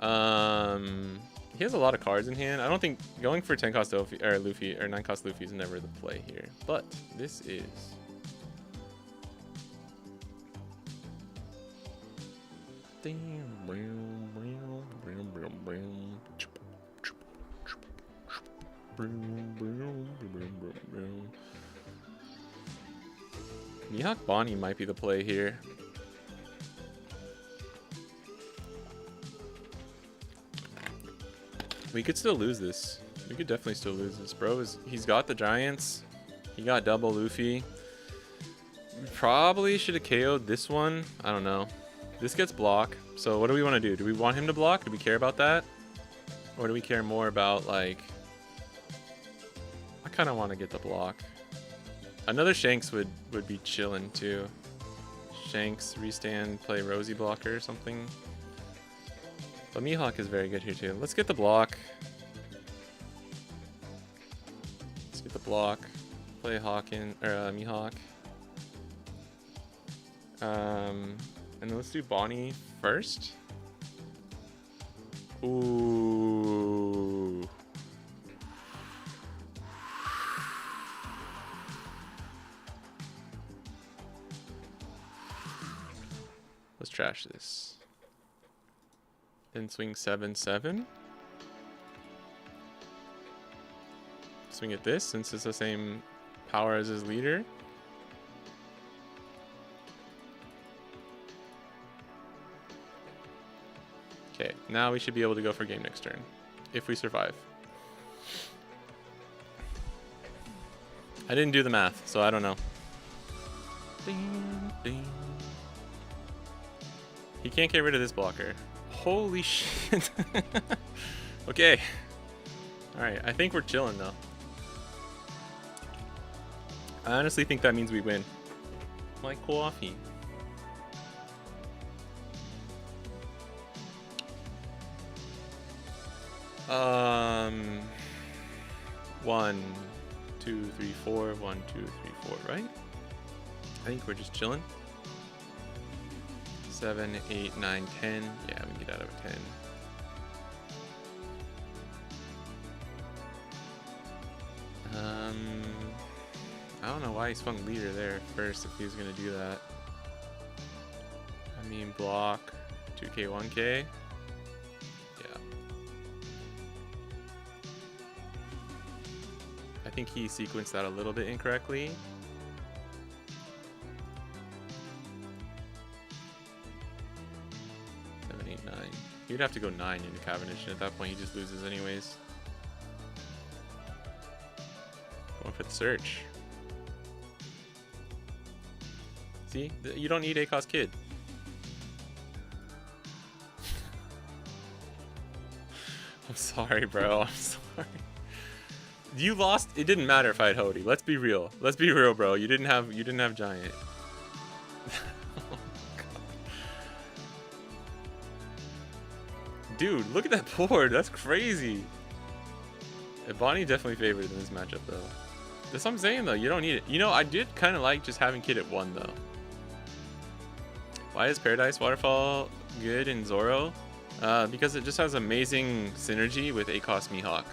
He has a lot of cards in hand. I don't think going for 10 cost Dofi, or Luffy, or 9 cost Luffy is never the play here. But this is... Mihawk Bonney might be the play here. We could still lose this. We could definitely still lose this, bro. He's got the Giants. He got double Luffy. We probably should have KO'd this one. I don't know. This gets block. So what do we want to do? Do we want him to block? Do we care about that? Or do we care more about, like... I kind of want to get the block. Another Shanks would be chillin' too. Shanks, restand, play Rosie blocker or something. But Mihawk is very good here too. Let's get the block. Let's get the block. Play Hawkin, or Mihawk. And then let's do Bonney first. Ooh. Let's trash this. Then swing 7/7. Swing at this since it's the same power as his leader. Okay, now we should be able to go for game next turn, if we survive. I didn't do the math, so I don't know. Ding, ding. He can't get rid of this blocker. Oh, Holy shit. Okay. Alright, I think we're chilling though. I honestly think that means we win. Like coffee. One, two, three, four. 1, 2, 3, 4, right? I think we're just chilling. 7, 8, 9, 10. Yeah, we can get out of a 10. I don't know why he swung leader there first if he was gonna do that. I mean, block 2k, 1k. Yeah. I think he sequenced that a little bit incorrectly. He would have to go 9 into Cavendish, and at that point he just loses anyways. Going for the search. See? You don't need ACOS Kid. I'm sorry, bro. I'm sorry. You lost. It didn't matter if I had Hody. Let's be real. Let's be real, bro. You didn't have Giant. Dude, look at that board. That's crazy. Bonney definitely favored in this matchup, though. That's what I'm saying, though. You don't need it. You know, I did kind of like just having Kid at 1, though. Why is Paradise Waterfall good in Zoro? Because it just has amazing synergy with ACOS Mihawk.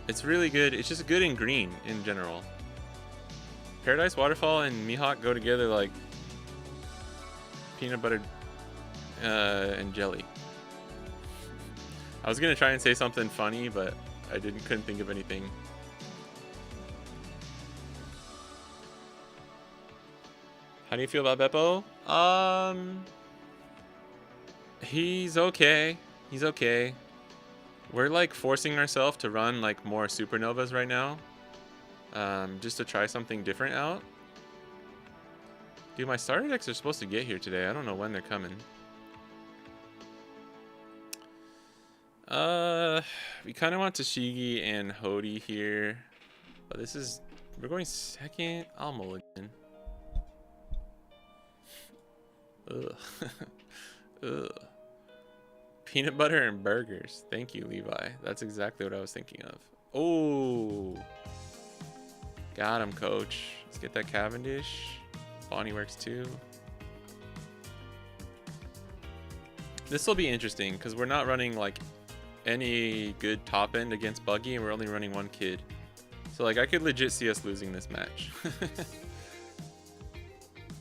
It's really good. It's just good in green in general. Paradise Waterfall and Mihawk go together like peanut butter and jelly. I was gonna try and say something funny, but I couldn't think of anything. How do you feel about Beppo? He's okay. He's okay. We're like forcing ourselves to run like more supernovas right now, just to try something different out. Dude, my starter decks are supposed to get here today. I don't know when they're coming. We kind of want Tashigi and Hody here, but we're going second. I'll mulligan. Ugh. Ugh. Peanut butter and burgers. Thank you, Levi. That's exactly what I was thinking of. Oh, got him, coach. Let's get that Cavendish. Bonney works too. This will be interesting because we're not running like any good top end against Buggy, and we're only running 1 Kid. So like I could legit see us losing this match.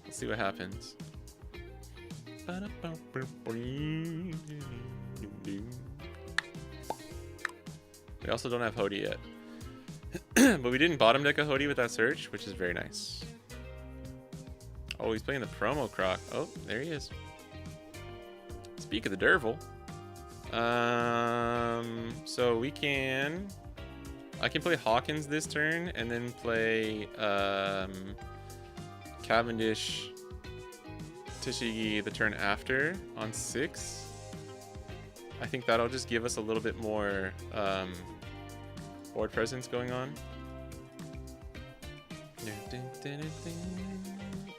Let's see what happens. We also don't have Hody yet. But we didn't bottom deck a Hody with that search, which is very nice. Oh, he's playing the promo Croc. Oh, there he is. Speak of the Derval. So we can... I can play Hawkins this turn and then play Cavendish Tashigi the turn after on 6. I think that'll just give us a little bit more board presence going on.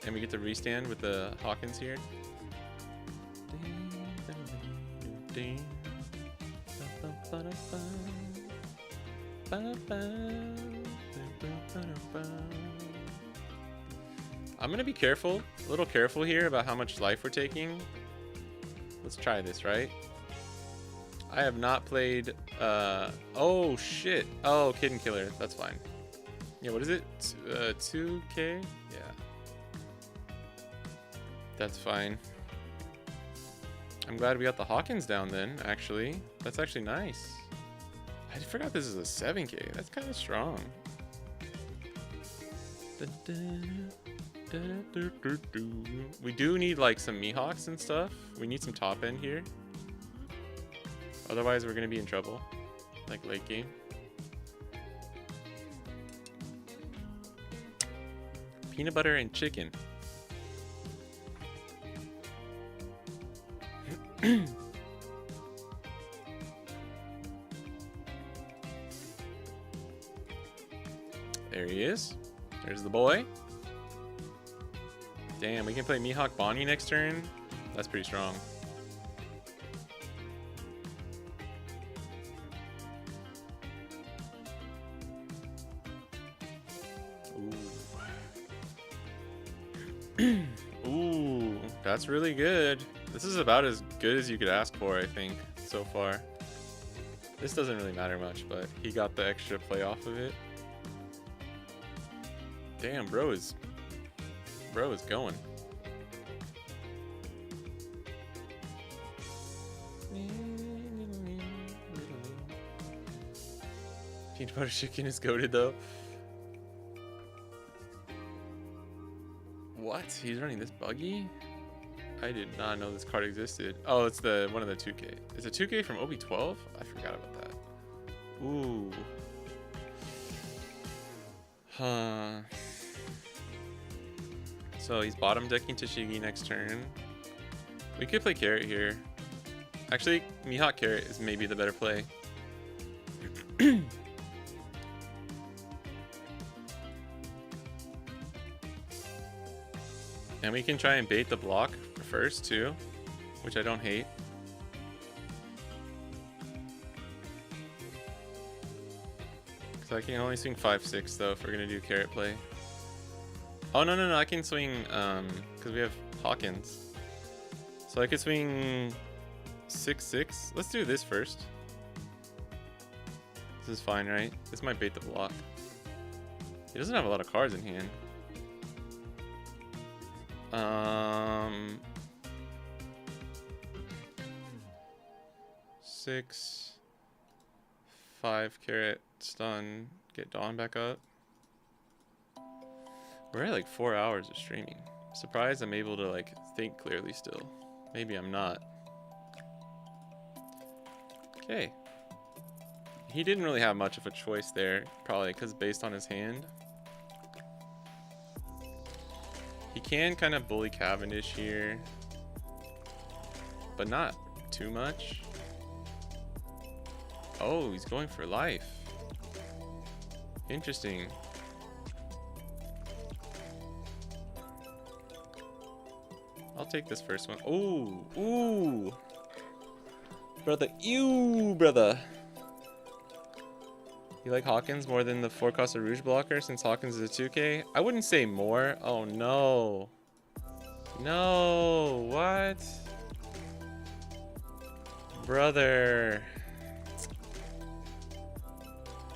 And we get to restand with the Hawkins here. I'm gonna be careful, a little careful here about how much life we're taking. Let's try this, right? I have not played, oh shit. Oh, Kid and Killer, that's fine. Yeah, what is it? 2K? Yeah. That's fine. I'm glad we got the Hawkins down then, actually. That's actually nice. I forgot this is a 7K. That's kind of strong. We do need like some Mihawks and stuff. We need some top end here. Otherwise, we're going to be in trouble. Like late game. Peanut butter and chicken. There he is. There's the boy. Damn, we can play Mihawk Bonney next turn. That's pretty strong. Ooh. Ooh, that's really good. This is about as good as you could ask for, I think, so far. This doesn't really matter much, but he got the extra play off of it. Damn, bro is going. Peanut butter chicken is goated though. What? He's running this buggy? I did not know this card existed. Oh, it's the one of the 2K. It's a 2K from OP12? I forgot about that. Ooh. Huh. So he's bottom decking Tashigi next turn. We could play Carrot here. Actually, Mihawk Carrot is maybe the better play. And we can try and bait the block first too, which I don't hate. So I can only swing 5-6 though if we're gonna do Carrot play. Oh no, I can swing because we have Hawkins. So I could swing 6-6. Let's do this first. This is fine, right? This might bait the block. He doesn't have a lot of cards in hand. 6, 5 Carrot, stun, get Dawn back up. We're at like 4 hours of streaming. Surprised I'm able to like think clearly still. Maybe I'm not. Okay. He didn't really have much of a choice there, probably because based on his hand. He can kind of bully Cavendish here, but not too much. Oh, he's going for life. Interesting. I'll take this first one. Ooh, ooh. Brother, ew, brother. You like Hawkins more than the 4-cost Rouge blocker since Hawkins is a 2K? I wouldn't say more. Oh no. No, what? Brother.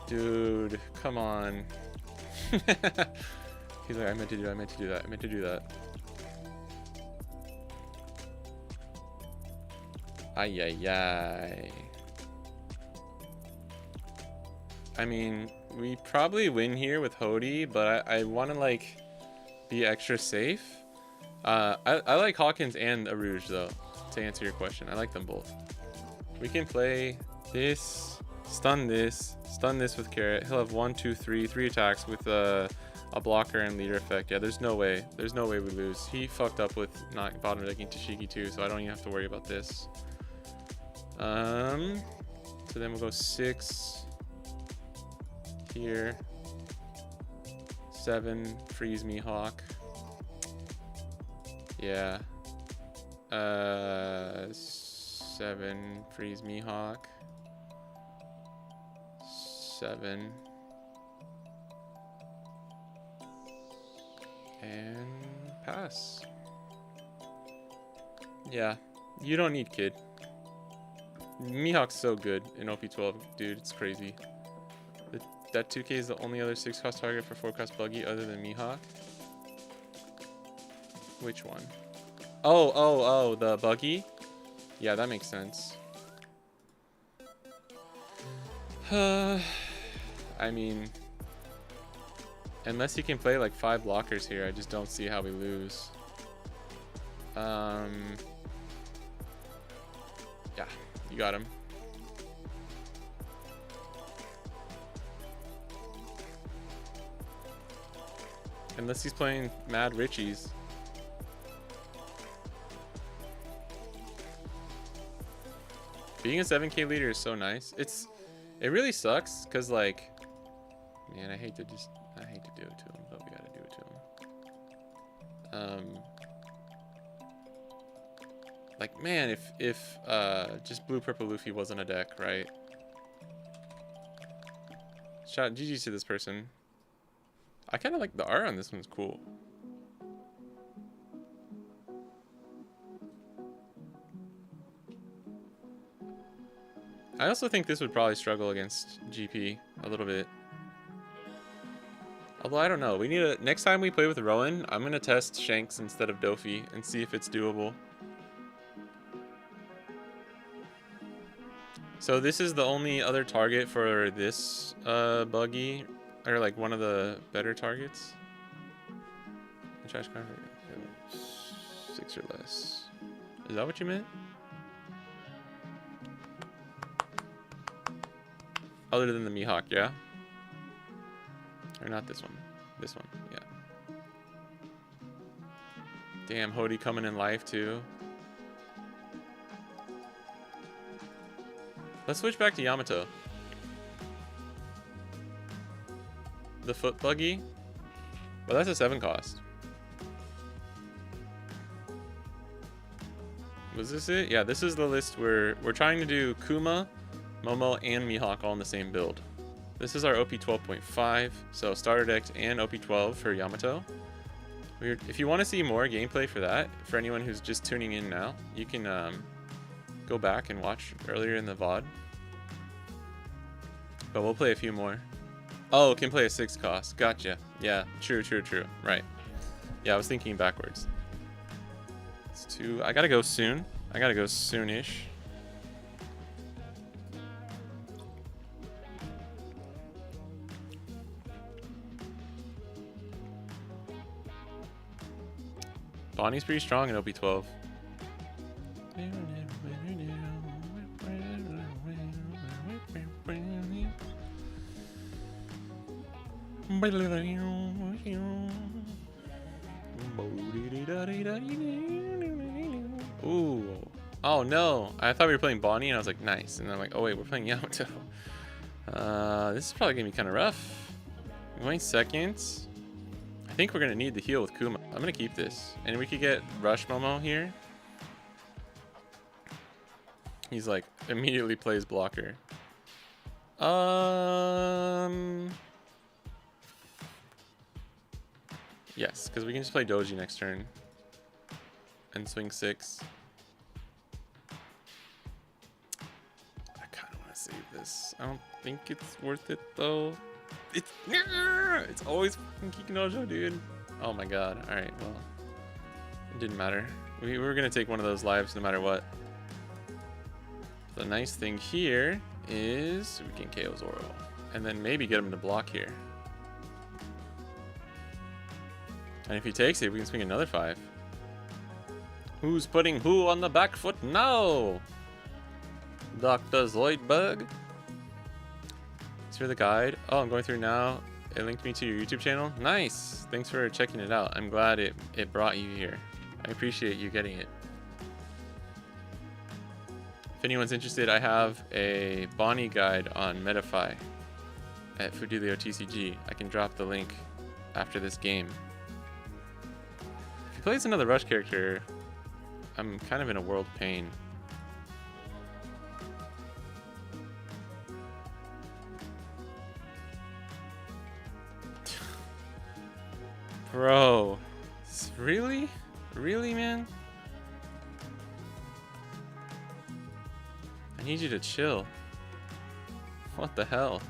Dude, come on. He's like, I meant to do that. Ay, ay, ay. I mean, we probably win here with Hody, but I want to like be extra safe. I like Hawkins and a Rouge though, to answer your question. I like them both. We can play this, stun this with Carrot. He'll have 1, 2, 3 attacks with a blocker and leader effect. Yeah, there's no way we lose. He fucked up with not bottom decking Tashigi too, so I don't even have to worry about this. So then we'll go 6 here, 7 freeze Mihawk. Yeah. 7 freeze Mihawk. 7. And pass. Yeah, you don't need Kid. Mihawk's so good in OP12, dude, it's crazy. That 2K is the only other 6-cost target for 4-cost buggy other than Mihawk. Which one? Oh, the buggy? Yeah, that makes sense. I mean, unless he can play like 5 blockers here, I just don't see how we lose. Yeah, you got him. Unless he's playing Mad Richies. Being a 7K leader is so nice. It really sucks because, like, man, I hate to do it to him, but we gotta do it to him. Like, man, if just blue purple Luffy wasn't a deck, right? Shout GG's to this person. I kind of like the art on this one's cool. I also think this would probably struggle against GP a little bit. Although I don't know. We need a next time we play with Rowan, I'm gonna test Shanks instead of Dofi and see if it's doable. So this is the only other target for this buggy, or like one of the better targets. Trash card, 6 or less. Is that what you meant? Other than the Mihawk, yeah? Or not this one. This one, yeah. Damn, Hody coming in live too. Let's switch back to Yamato. The foot buggy. Well, that's a 7 cost. Was this it? Yeah, this is the list where we're trying to do Kuma, Momo, and Mihawk all in the same build. This is our OP12.5, so starter deck and OP12 for Yamato. If you want to see more gameplay for that, for anyone who's just tuning in now, you can go back and watch earlier in the VOD. But we'll play a few more. Oh, can play a 6 cost. Gotcha. Yeah, true. Right. Yeah, I was thinking backwards. It's 2. I gotta go soon. I gotta go soonish. Bonney's pretty strong in OP12. Ooh. Oh no. I thought we were playing Bonney and I was like, nice. And I'm like, oh wait, we're playing Yamato. This is probably gonna be kind of rough. Going second. I think we're gonna need the heal with Kuma. I'm gonna keep this. And we could get Rush Momo here. He's like, immediately plays blocker. Yes, because we can just play Doji next turn. And swing 6. I kind of want to save this. I don't think it's worth it though. It's always fucking Kikinojo, dude. Oh my god. Alright, well. It didn't matter. We were going to take one of those lives no matter what. The nice thing here is we can KO Zoro. And then maybe get him to block here. And if he takes it, we can swing another 5. Who's putting who on the back foot now? Dr. Zoidberg. Thanks for the guide. Oh, I'm going through now. It linked me to your YouTube channel. Nice. Thanks for checking it out. I'm glad it brought you here. I appreciate you getting it. If anyone's interested, I have a Bonney guide on Metafy at Fudilio TCG. I can drop the link after this game. If he plays another Rush character, I'm kind of in a world of pain. Bro, really? Really, man? I need you to chill. What the hell?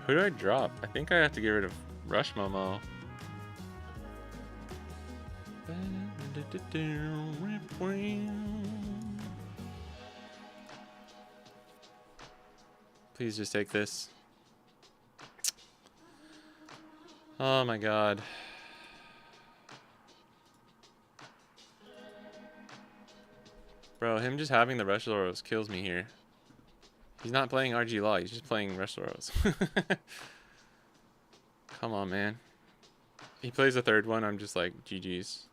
Who do I drop? I think I have to get rid of Rush Momo. Please just take this. Oh my god. Bro, him just having the Rush Zoros kills me here. He's not playing RG Law, he's just playing Rush Zoros. Come on, man. He plays a third one, I'm just like, GG's.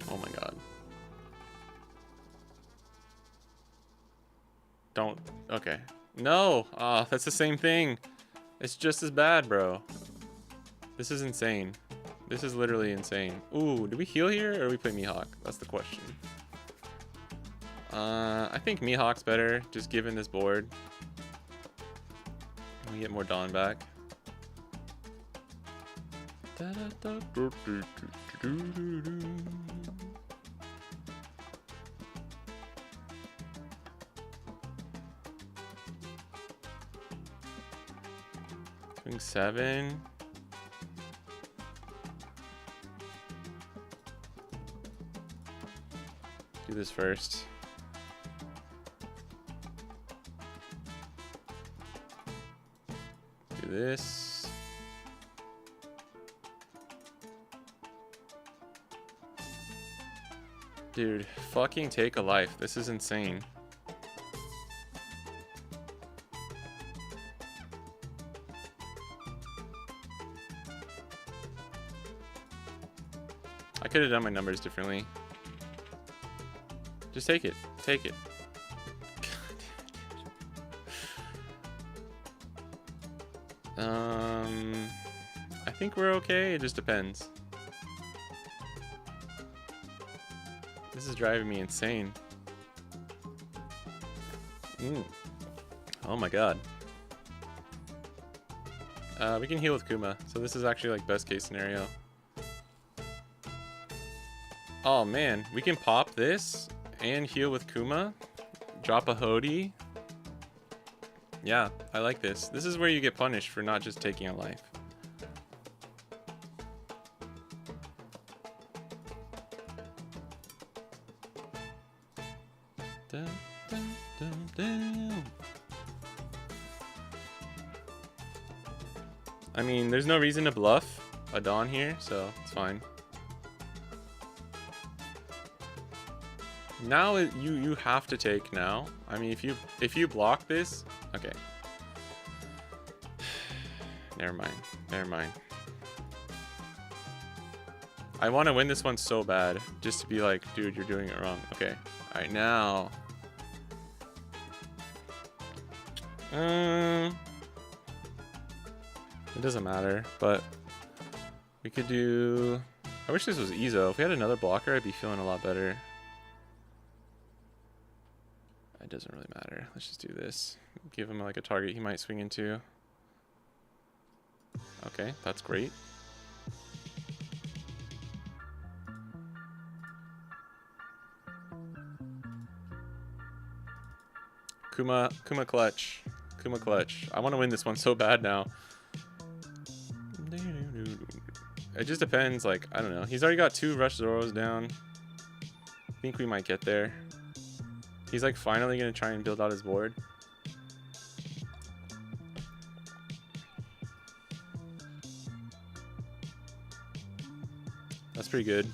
Oh my god. Don't. Okay. No! Ah, that's the same thing. It's just as bad, bro. This is insane. This is literally insane. Ooh, do we heal here or we play Mihawk? That's the question. I think Mihawk's better, just given this board. We get more Dawn back. Swing 7. Do this first. Do this. Dude, fucking take a life. This is insane. I could have done my numbers differently. Just take it. Take it. I think we're okay. It just depends. This is driving me insane. Oh my god. We can heal with Kuma, so this is actually like best case scenario. Oh man, we can pop this and heal with Kuma. Drop a Hody. Yeah, I like this. This is where you get punished for not just taking a life. Dun, dun, dun, dun. I mean, there's no reason to bluff a Dawn here, so it's fine. Now you have to take now. I mean, if you block this, okay. Never mind. Never mind. I want to win this one so bad, just to be like, dude, you're doing it wrong. Okay. All right, now. It doesn't matter, but we could do. I wish this was Izo. If we had another blocker, I'd be feeling a lot better. It doesn't really matter. Let's just do this. Give him like a target he might swing into. Okay, that's great. Kuma clutch. Kuma clutch. I want to win this one so bad now. It just depends, like, I don't know. He's already got 2 Rush Zoros down. I think we might get there. He's like finally gonna try and build out his board. That's pretty good.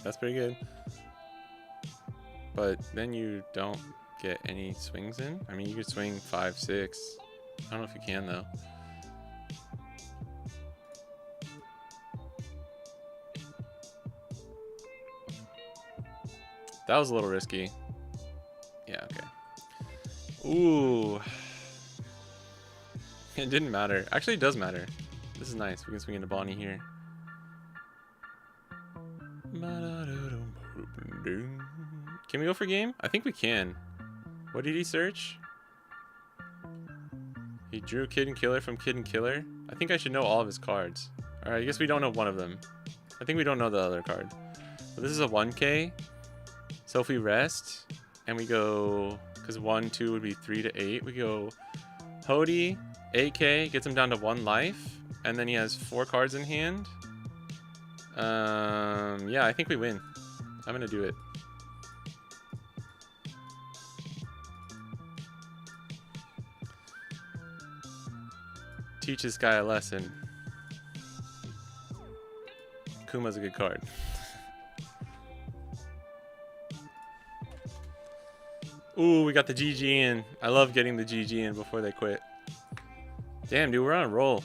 That's pretty good. But then you don't get any swings in. I mean, you could swing 5, 6. I don't know if you can though. That was a little risky. Yeah, okay. Ooh. It didn't matter. Actually, it does matter. This is nice. We can swing into Bonney here. Can we go for game? I think we can. What did he search? He drew Kid and Killer from Kid and Killer. I think I should know all of his cards. Alright, I guess we don't know one of them. I think we don't know the other card. But this is a 1K. So if we rest and we go, because 1, 2 would be 3 to 8, we go Hody, 8K, gets him down to 1 life, and then he has 4 cards in hand. Yeah, I think we win. I'm gonna do it. Teach this guy a lesson. Kuma's a good card. Ooh, we got the GG in. I love getting the GG in before they quit. Damn, dude, we're on a roll.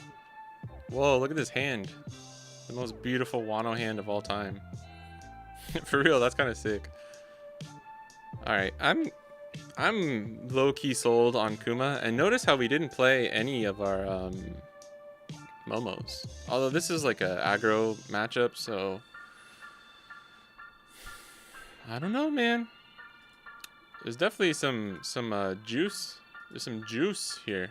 Whoa, look at this hand. The most beautiful Wano hand of all time. For real, that's kind of sick. Alright, I'm low-key sold on Kuma. And notice how we didn't play any of our Momos. Although this is like a aggro matchup, so... I don't know, man. There's definitely some juice. There's some juice here.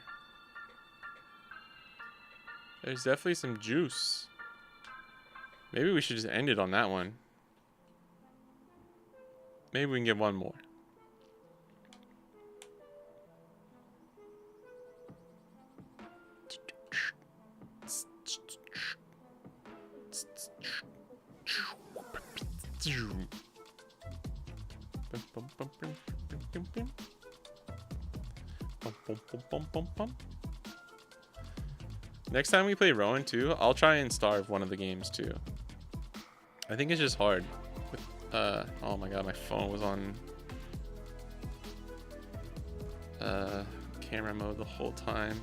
There's definitely some juice. Maybe we should just end it on that one. Maybe we can get one more. Next time we play Rowan too, I'll try and starve one of the games too. I think it's just hard. Oh my god, my phone was on camera mode the whole time.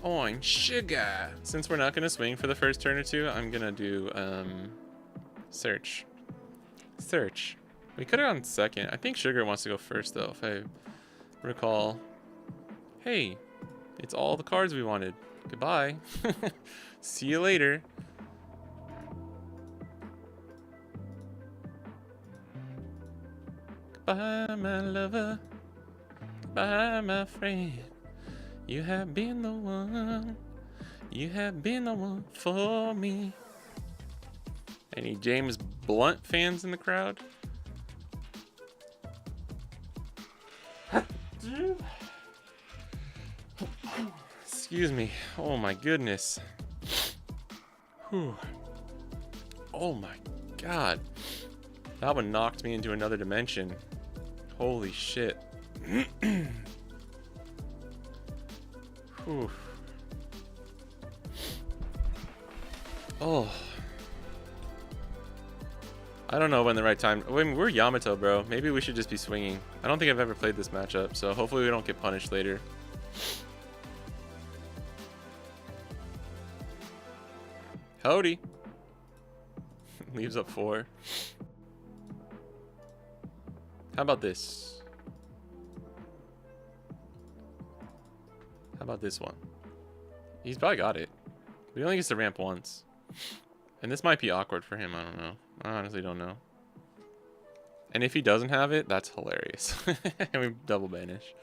Oh, sugar. Since we're not gonna swing for the first turn or two, I'm gonna do search. Search. We could have gone second. I think Sugar wants to go first though, if I recall. Hey, it's all the cards we wanted. Goodbye. See you later. Goodbye, my lover. Goodbye, my friend. You have been the one. You have been the one for me. Any James Blunt fans in the crowd? Excuse me. Oh my goodness. Whew. Oh my god. That one knocked me into another dimension. Holy shit. Whew. Oh. I don't know when the right time. I mean, we're Yamato, bro. Maybe we should just be swinging. I don't think I've ever played this matchup, so hopefully we don't get punished later. Howdy. Leaves up 4. How about this? How about this one? He's probably got it. But he only gets to ramp once. And this might be awkward for him. I don't know. I honestly don't know. And if he doesn't have it, that's hilarious. And we double banish.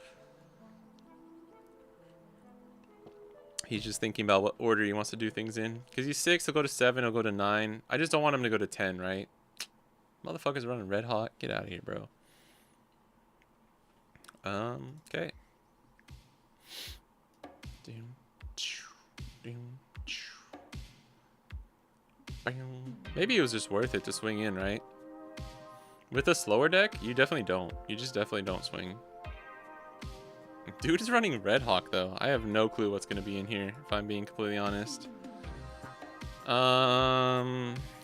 He's just thinking about what order he wants to do things in. Because he's 6, he'll go to 7, he'll go to 9. I just don't want him to go to 10, right? Motherfucker's running red hot. Get out of here, bro. Okay. Maybe it was just worth it to swing in, right? With a slower deck, you definitely don't. You just definitely don't swing. Dude is running Red Hawk, though. I have no clue what's going to be in here, if I'm being completely honest.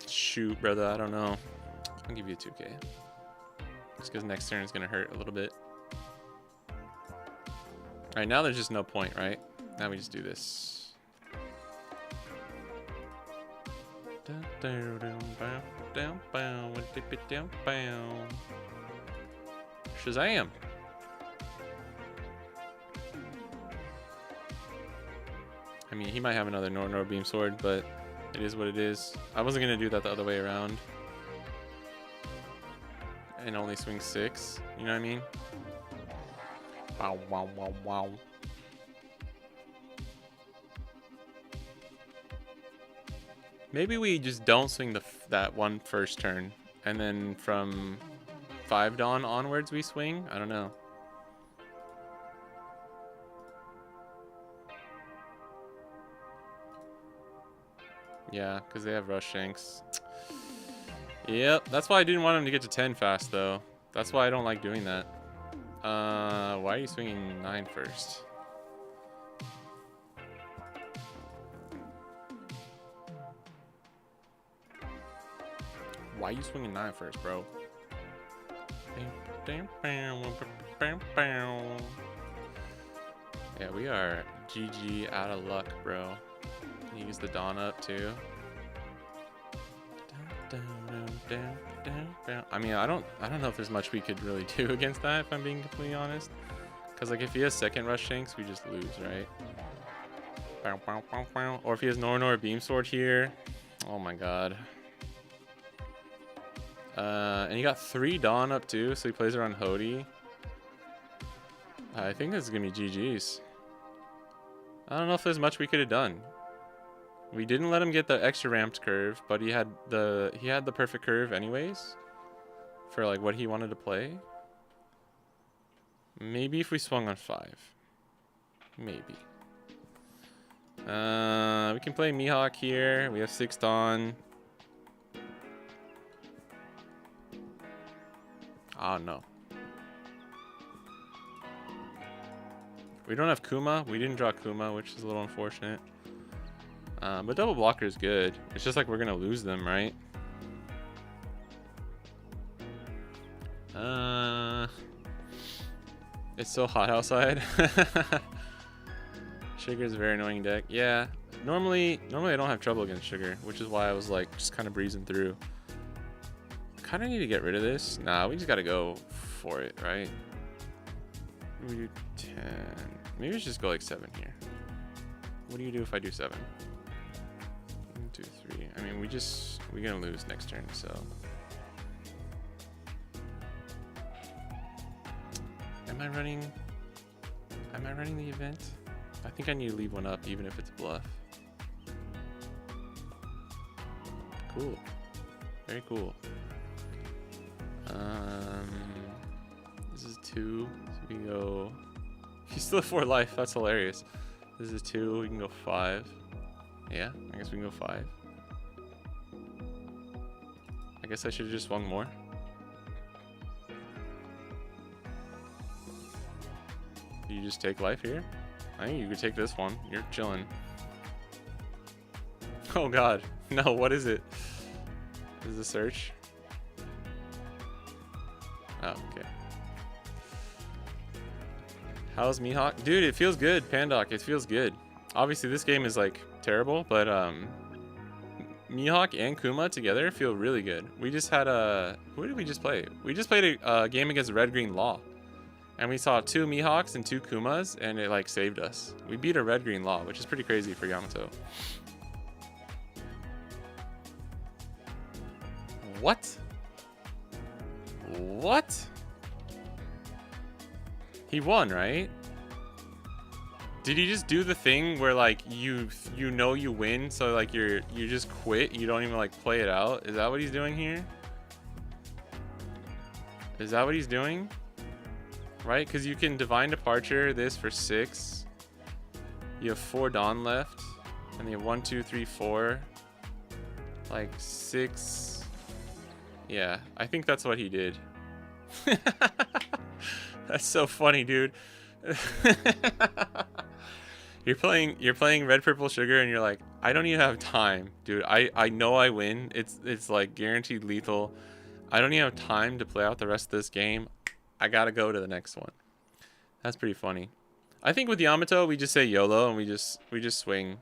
Shoot, brother. I don't know. I'll give you a 2K. Just because next turn is going to hurt a little bit. Alright, now there's just no point, right? Now we just do this. Shazam! I mean, he might have another Nor Beam Sword, but it is what it is. I wasn't going to do that the other way around. And only swing 6, you know what I mean? Wow, wow, wow, wow. Maybe we just don't swing that one first turn, and then from 5 Dawn onwards we swing? I don't know. Yeah, because they have Rush Shanks. Yep, that's why I didn't want him to get to 10 fast, though. That's why I don't like doing that. Why are you swinging 9 first? Why are you swinging 9 first, bro? Yeah, we are GG out of luck, bro. Use the Dawn up too. I mean, I don't know if there's much we could really do against that, if I'm being completely honest. Because like if he has second rush Shanks, we just lose, right? Or if he has Nor Beam Sword here, oh my god. And he got 3 Dawn up too, so he plays around Hody. I think this is gonna be GG's. I don't know if there's much we could have done. We didn't let him get the extra ramped curve, but he had the perfect curve anyways for like what he wanted to play. Maybe if we swung on 5. Maybe. We can play Mihawk here. We have 6 Dawn. Oh no. We don't have Kuma. We didn't draw Kuma, which is a little unfortunate. But double blocker is good. It's just like we're gonna lose them, right? It's so hot outside. Sugar is a very annoying deck. Yeah. Normally I don't have trouble against Sugar, which is why I was like just kind of breezing through. Kind of need to get rid of this. Nah, we just gotta go for it, right? We do 10. Maybe we should just go like 7 here. What do you do if I do 7? 1, 2, 3. I mean, we're gonna lose next turn, so. Am I running the event? I think I need to leave one up, even if it's bluff. Cool. Very cool. This is 2. So we can go. You still have 4 life. That's hilarious. This is 2. We can go 5. Yeah, I guess we can go 5. I guess I should have just swung more. Do you just take life here? I think you could take this one. You're chilling. Oh god. No, what is it? Is it a search? Oh, okay. How's Mihawk? Dude, it feels good, Pandoc. It feels good. Obviously, this game is like terrible, but Mihawk and Kuma together feel really good. We just had a... Who did we just play? We just played a game against Red Green Law. And we saw 2 Mihawks and 2 Kumas, and it like saved us. We beat a Red Green Law, which is pretty crazy for Yamato. What? What? He won, right? Did he just do the thing where like you know you win, so like you just quit, you don't even like play it out? Is that what he's doing here? Is that what he's doing? Right? Because you can Divine Departure this for 6. You have 4 Dawn left, and you have 1, 2, 3, 4, like 6. Yeah, I think that's what he did. That's so funny, dude. You're playing red purple sugar and you're like, I don't even have time, dude. I know I win. It's like guaranteed lethal. I don't even have time to play out the rest of this game. I gotta go to the next one. That's pretty funny. I think with Yamato we just say YOLO and we just swing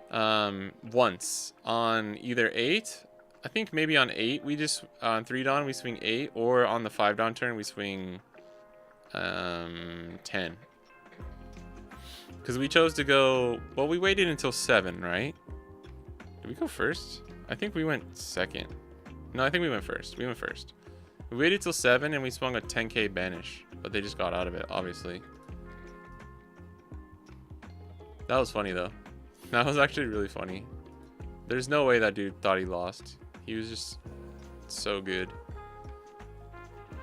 once on either 8. I think maybe on 8 we just on 3 Dawn we swing 8, or on the 5 Dawn turn we swing 10. Because we chose to go, well, we waited until 7, right? Did we go first? I think we went second. No, I think we went first. We went first. We waited till 7 and we swung a 10k banish, but they just got out of it, obviously. That was funny though. That was actually really funny. There's no way that dude thought he lost. He was just so good.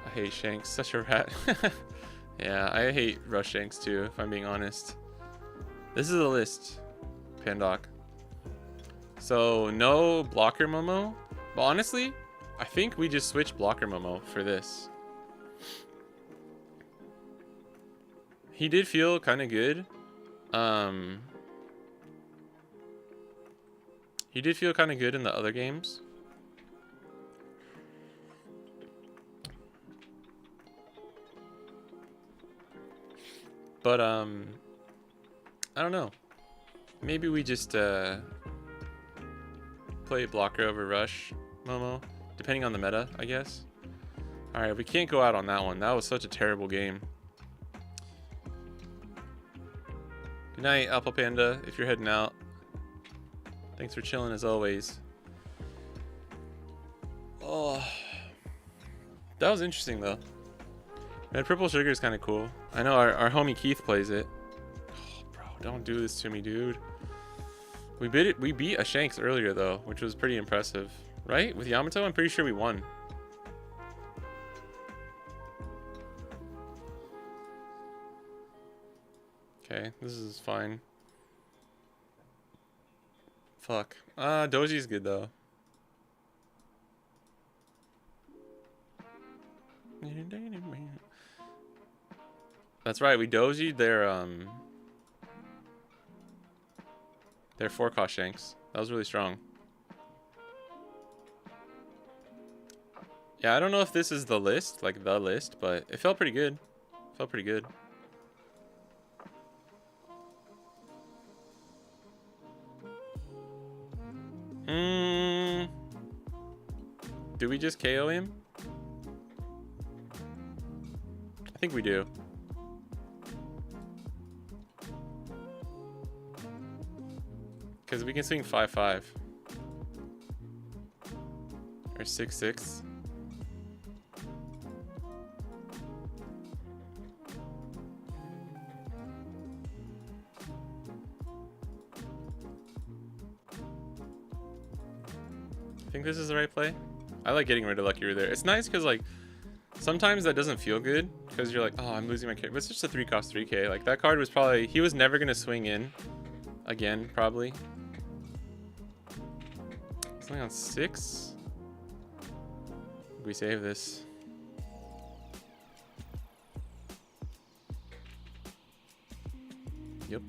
I hate Shanks, such a rat. Yeah, I hate Rush Shanks too, if I'm being honest. This is a list, Pandoc. So no blocker Momo, but honestly, I think we just switch blocker Momo for this. He did feel kind of good. He did feel kind of good in the other games. But I don't know. Maybe we just play blocker over rush, Momo, depending on the meta, I guess. All right, we can't go out on that one. That was such a terrible game. Good night, Apple Panda, if you're heading out. Thanks for chilling as always. Oh, that was interesting though. Red Purple Sugar is kind of cool. I know our homie Keith plays it. Oh, bro, don't do this to me, dude. We beat a Shanks earlier though, which was pretty impressive, right? With Yamato, I'm pretty sure we won. Okay, this is fine. Fuck. Doji's good though. That's right, we dojied their 4-cost Shanks. That was really strong. Yeah, I don't know if this is the list, like the list, but it felt pretty good. Felt pretty good. Do we just KO him? I think we do. Because we can swing 5-5. Or 6-6. I think this is the right play. I like getting rid of Lucky there. It's nice because like sometimes that doesn't feel good because you're like, oh, I'm losing my character. But it's just a 3-cost 3K. Like that card was probably, he was never gonna swing in again, probably. Something on 6. We save this. Yep.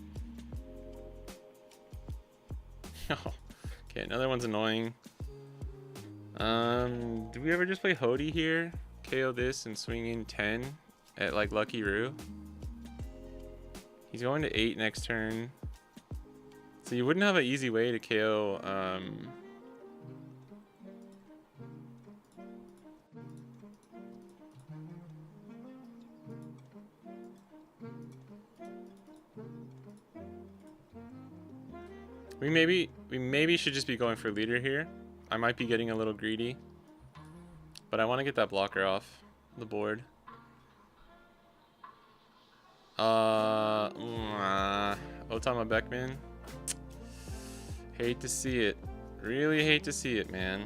Okay, another one's annoying. Do we ever just play Hody here? KO this and swing in 10 at like Lucky Roo. He's going to 8 next turn. So you wouldn't have an easy way to KO we maybe should just be going for leader here. I might be getting a little greedy, but I want to get that blocker off the board. Otama Beckman. Hate to see it. Really hate to see it, man.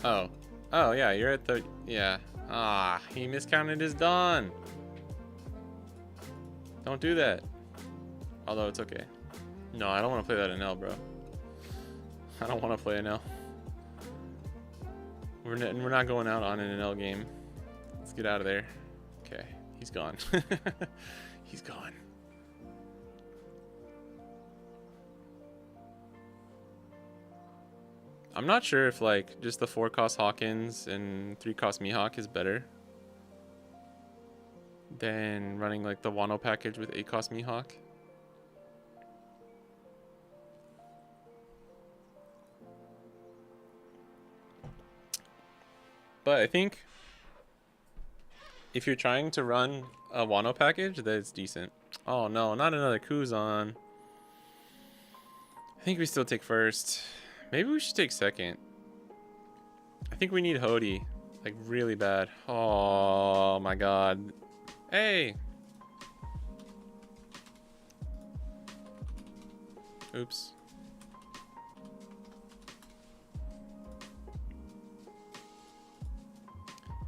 Oh yeah, you're at the, yeah. He miscounted his Dawn. Don't do that. Although it's okay. No, I don't want to play that in L, bro. I don't want to play an L. We're not going out on an L game. Let's get out of there. Okay, he's gone. He's gone. I'm not sure if like just the 4-cost Hawkins and 3-cost Mihawk is better than running like the Wano package with 8-cost Mihawk. But I think if you're trying to run a Wano package, that's decent. Oh no, not another Kuzan. I think we still take first. Maybe we should take second. I think we need Hody, like really bad. Oh my god. Hey! Oops.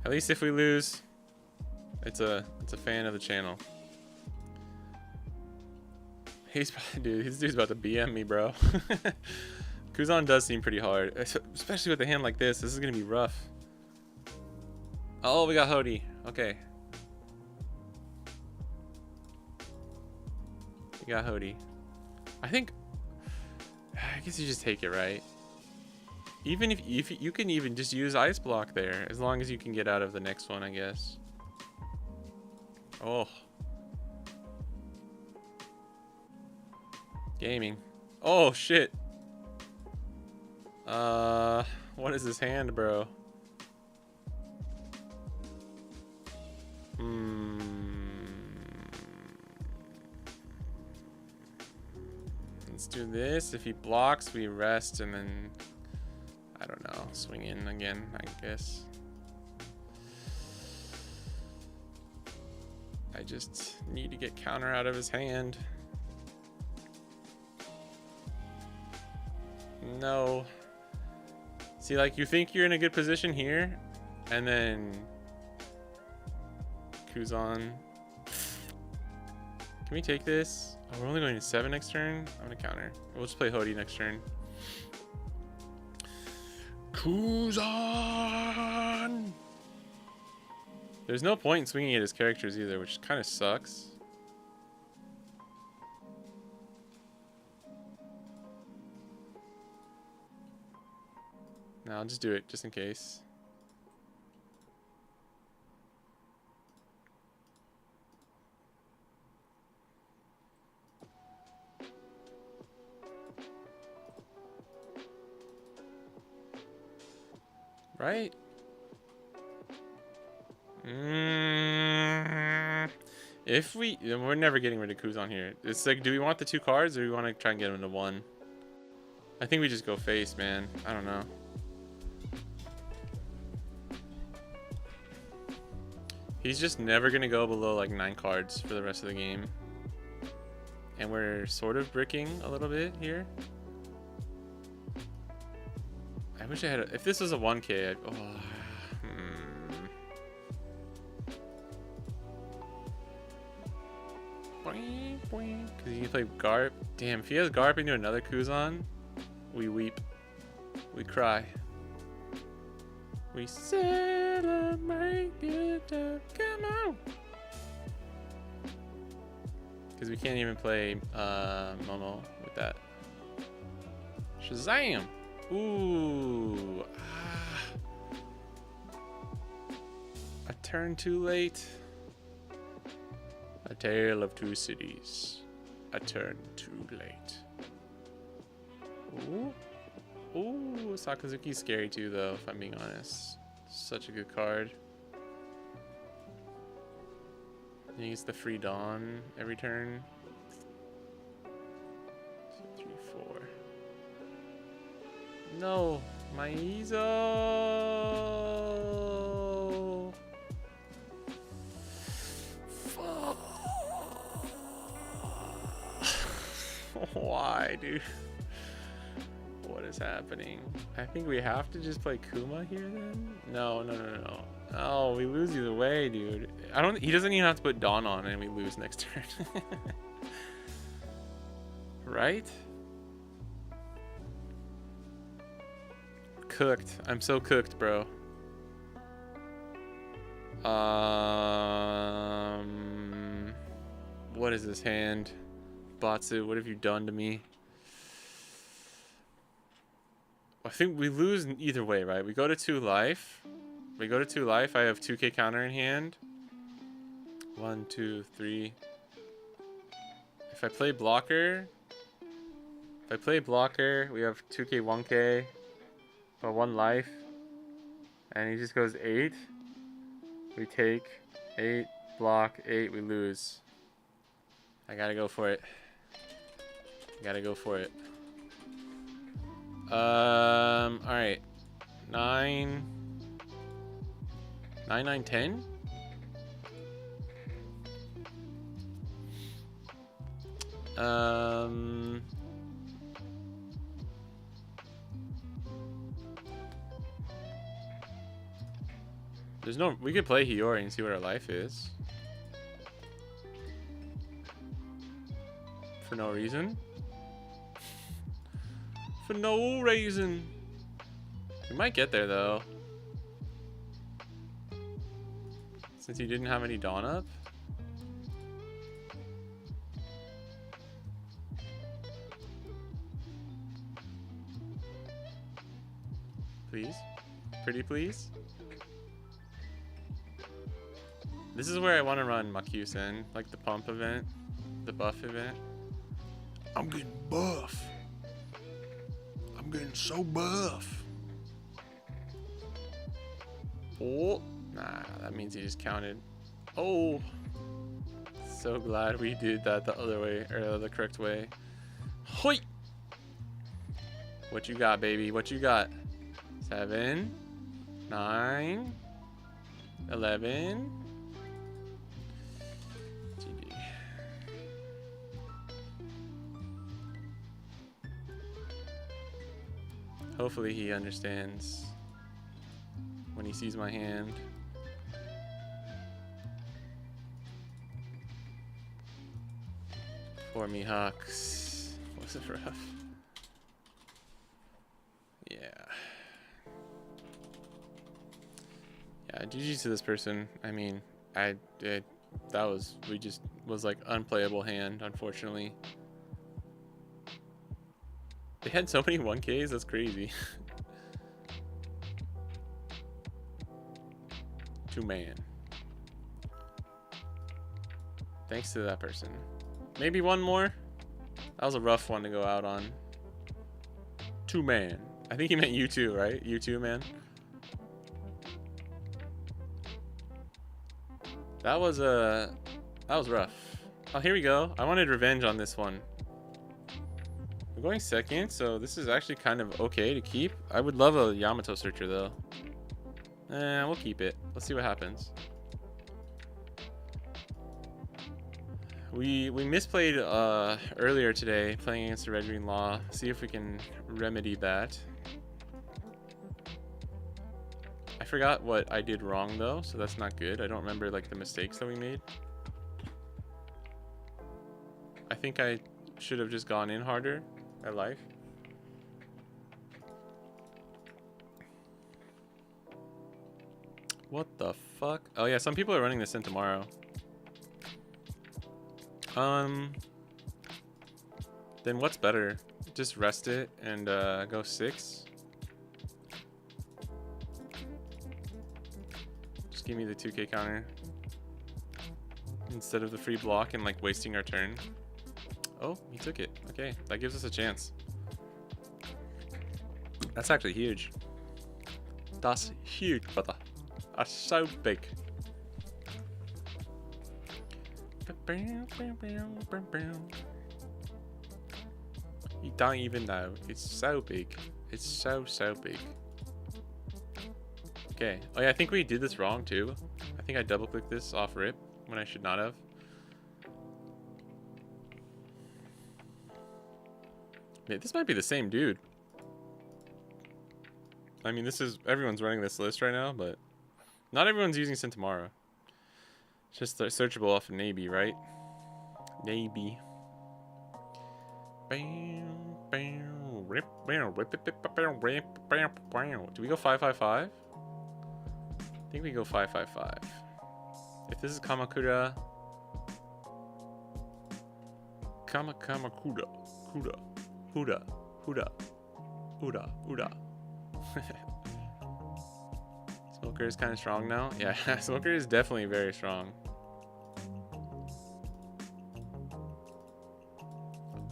At least if we lose, it's a fan of the channel. Dude, this dude's about to BM me, bro. Kuzan does seem pretty hard, especially with a hand like this. This is gonna be rough. Oh, we got Hody. Okay. We got Hody. I guess you just take it, right? Even if you can even just use Ice Block there, as long as you can get out of the next one, I guess. Oh, Gaming. Oh shit. What is this hand, bro? Let's do this. If he blocks, we rest and then, I don't know, swing in again, I guess. I just need to get counter out of his hand. No. See, like, you think you're in a good position here, and then Kuzan. Can we take this? Oh, we're only going to 7 next turn. I'm gonna counter. We'll just play Hody next turn. Kuzan. There's no point in swinging at his characters either, which kind of sucks. No, I'll just do it, just in case. Right? If we're never getting rid of Kuzan here. It's like, do we want the 2 cards or do we want to try and get him to 1? I think we just go face, man. I don't know. He's just never going to go below like 9 cards for the rest of the game. And we're sort of bricking a little bit here. I wish I had if this was a 1K, Because you can play Garp. Damn, if he has Garp into another Kuzan, we weep. We cry. We celebrate good time. Come on! Because we can't even play Momo with that. Shazam! Ooh. A turn too late. A tale of 2 cities. A turn too late. Ooh. Ooh, Sakazuki's scary too, though, if I'm being honest. Such a good card. He gets the free Dawn every turn. 2, 3, 4. No, Maizo. Fuck. Why, dude? What is happening? I think we have to just play Kuma here then? No. Oh, we lose either way, dude. He doesn't even have to put Dawn on and we lose next turn. Right? Cooked. I'm so cooked, bro. What is this hand? Batsu, what have you done to me? I think we lose either way, right? We go to 2 life. I have 2K counter in hand. 1, 2, 3. If I play blocker, we have 2K, 1K, but 1 life, and he just goes 8. We take 8, block 8, we lose. I gotta go for it. Alright. 9, 10? We could play Hiyori and see what our life is. For no reason. For no reason. We might get there though. Since you didn't have any Dawn up. Please? Pretty please? This is where I want to run Makyusen, like the pump event, the buff event. I'm getting buff. I'm getting so buff. Oh, nah, that means he just counted. Oh, so glad we did that the other way, or the correct way. Hoi! What you got, baby? What you got? 7, 9, 11. GG. Hopefully he understands when he sees my hand. For me, Hawks. Was it rough? Yeah. Yeah, GG to this person. I mean, we just was like unplayable hand, unfortunately. They had so many 1Ks, that's crazy. 2-man. Thanks to that person. Maybe one more? That was a rough one to go out on. 2-man. I think he meant you too, right? You too, man. That was rough. Oh, here we go. I wanted revenge on this one. I'm going second, so this is actually kind of okay to keep. I would love a Yamato searcher though. We'll keep it. Let's see what happens. We misplayed earlier today playing against the Red Green Law. See if we can remedy that. I forgot what I did wrong though, so that's not good. I don't remember like the mistakes that we made. I think I should have just gone in harder at life. What the fuck? Oh yeah, some people are running this in tomorrow. Then what's better? Just rest it and go 6. Just give me the 2K counter instead of the free block and like wasting our turn. Oh, he took it. Okay, that gives us a chance. That's actually huge. That's huge, brother. That's so big. You don't even know. It's so big. It's so big. Okay. Oh yeah, I think we did this wrong too. I think I double clicked this off rip when I should not have. Man, this might be the same dude. I mean, everyone's running this list right now, but not everyone's using Centamara. It's just searchable off of Navy, right? Navy. Do we go 5-5-5? I think we go 5-5-5. If this is Kamakura. Kamakura. Huda. Smoker is kind of strong now. Yeah, Smoker is definitely very strong.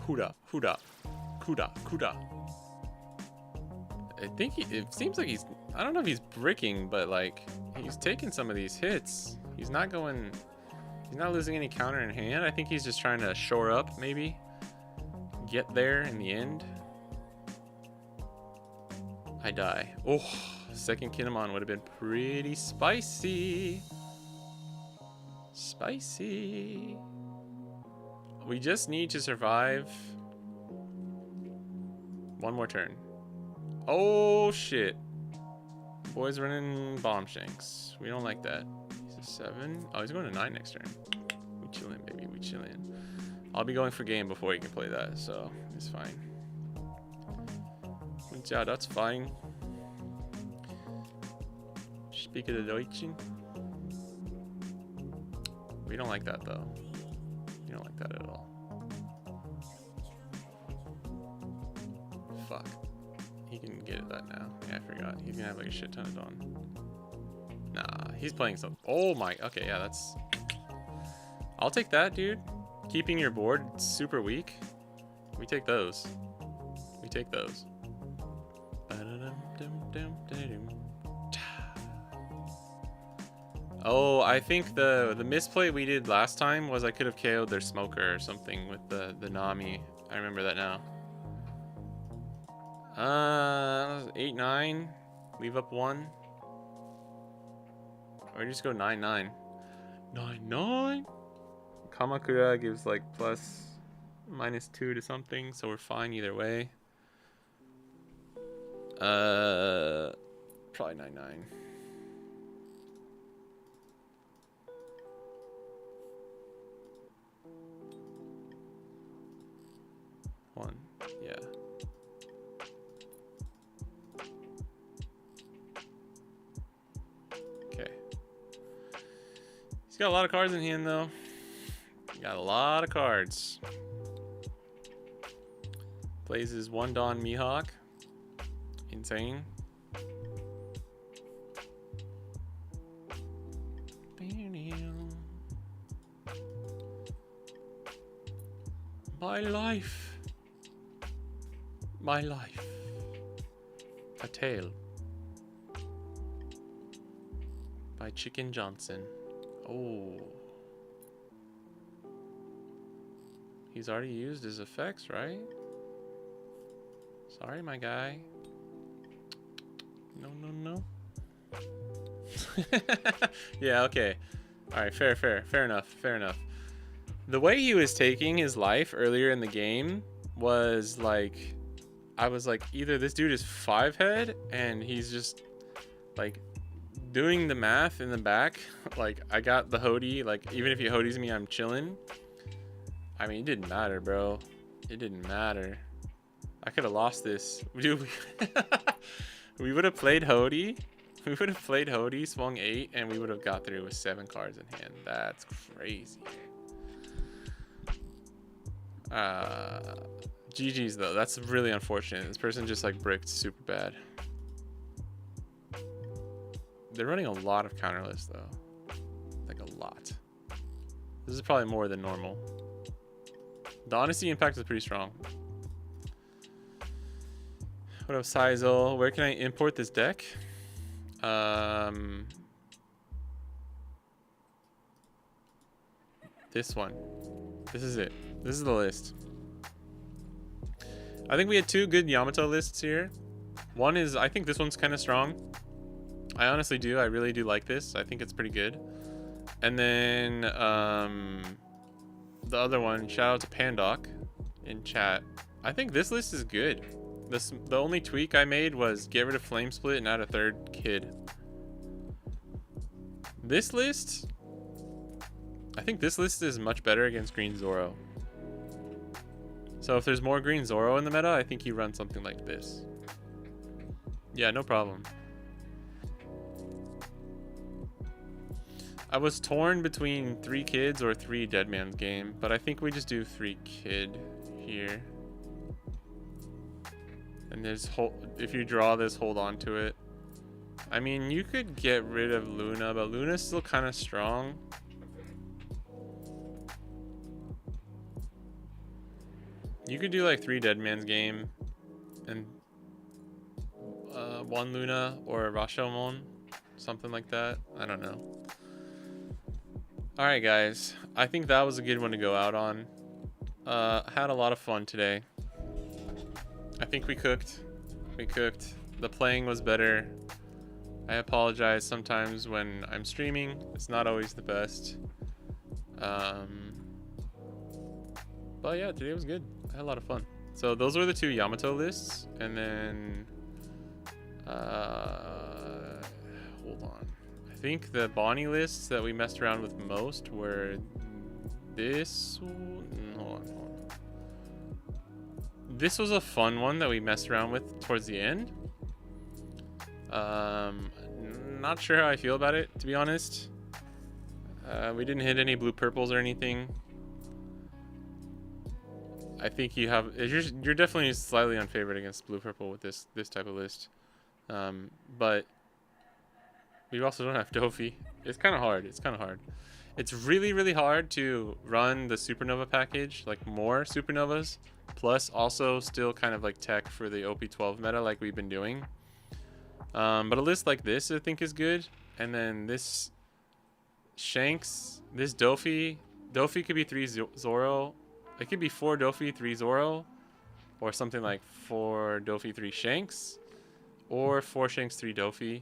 Huda. I think it seems like I don't know if he's bricking, but like he's taking some of these hits. He's not losing any counter in hand. I think he's just trying to shore up, maybe get there in the end. I die. Oh, second Kinemon would have been pretty spicy. Spicy. We just need to survive one more turn. Oh shit. Boy's running bomb Shanks. We don't like that. He's a 7. Oh, he's going to 9 next turn. We chillin', baby. We chillin'. I'll be going for game before he can play that, so it's fine. Yeah, that's fine. Speak of the Deutschen. We don't like that though. We don't like that at all. Fuck. He can get that now. Yeah, I forgot. He's gonna have like a shit ton of Dawn. Nah, he's playing some. Oh my. Okay, yeah, that's. I'll take that, dude. Keeping your board super weak. We take those. We take those. Oh, I think the misplay we did last time was I could have KO'd their smoker or something with the Nami. I remember that now. 8-9. Leave up 1. Or just go 9-9. 9-9. Kamakura gives like ±2 to something, so we're fine either way. Probably 9-9. One, yeah. Okay. He's got a lot of cards in hand, though. Got a lot of cards. Plays his 1 Dawn Mihawk. Insane. My life. My life. A Tale. By Chicken Johnson. Oh. He's already used his effects, right? Sorry, my guy. No, no, no. Yeah, okay. Alright, fair enough. The way he was taking his life earlier in the game was like, I was like, either this dude is 5 head and he's just like doing the math in the back. Like, I got the Hody, like, even if he Hodies me, I'm chilling. I mean, it didn't matter, bro. It didn't matter. I could have lost this. Dude, we would have played Hody. We would have played Hody, swung 8, and we would have got through with 7 cards in hand. That's crazy. GG's though. That's really unfortunate. This person just like bricked super bad. They're running a lot of counter lists though. Like a lot. This is probably more than normal. The honesty impact is pretty strong. What up, Sizel? Where can I import this deck? This one. This is it. This is the list. I think we had 2 good Yamato lists here. One is, I think this one's kind of strong. I honestly do. I really do like this. I think it's pretty good. And then the other one, shout out to Pandoc in chat. I think this list is good. The only tweak I made was get rid of Flame Split and add a 3rd kid. This list, I think this list is much better against Green Zoro. So if there's more Green Zoro in the meta, I think you run something like this. Yeah, no problem. I was torn between 3 kids or 3 Dead Man's Game, but I think we just do 3 kid here. And there's if you draw this, hold on to it. I mean, you could get rid of Luna, but Luna's still kind of strong. You could do like 3 Dead Man's Game and 1 Luna or a Rashomon, something like that. I don't know. Alright guys, I think that was a good one to go out on. Had a lot of fun today. I think we cooked. The playing was better. I apologize sometimes when I'm streaming. It's not always the best. But yeah, today was good. I had a lot of fun. So those were the 2 Yamato lists. And then... hold on. I think the Bonney lists that we messed around with most were this one. Hold on. This was a fun one that we messed around with towards the end. Not sure how I feel about it, to be honest. We didn't hit any blue purples or anything. I think you have you're definitely slightly unfavored against blue purple with this type of list. But we also don't have Dofi. It's kind of hard. It's really hard to run the supernova package, like more supernovas, plus also still kind of like tech for the OP12 meta like we've been doing. But a list like this I think is good. And then this Shanks, this Dofi could be 3 Zoro. It could be 4 Dofi, 3 Zoro, or something like 4 Dofi, 3 Shanks, or 4 Shanks, 3 Dofi.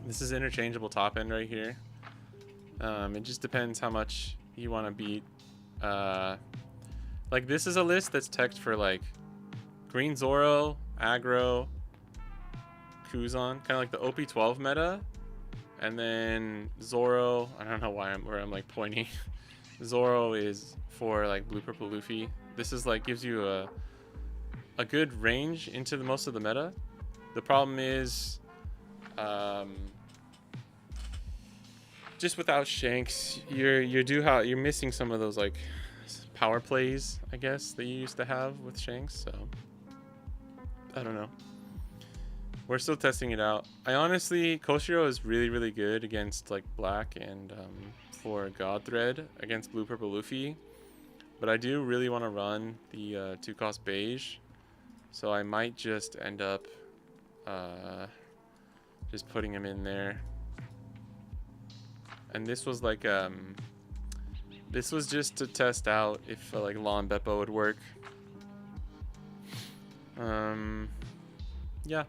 This is interchangeable top end right here. It just depends how much you want to beat. Like this is a list that's teched for like Green Zoro, Aggro, Kuzan, kind of like the OP12 meta. And then Zoro, I don't know why I'm like pointing. Zoro is for like blue purple Luffy. This is like gives you a good range into the most of the meta. The problem is just without Shanks, you're missing some of those like power plays, I guess, that you used to have with Shanks. So I don't know. We're still testing it out. I honestly, Koshiro is really, really good against like black and for God Thread against blue purple Luffy. But I do really want to run the 2-cost beige. So I might just end up just putting him in there. And this was like this was just to test out if like Law and Beppo would work. Yeah.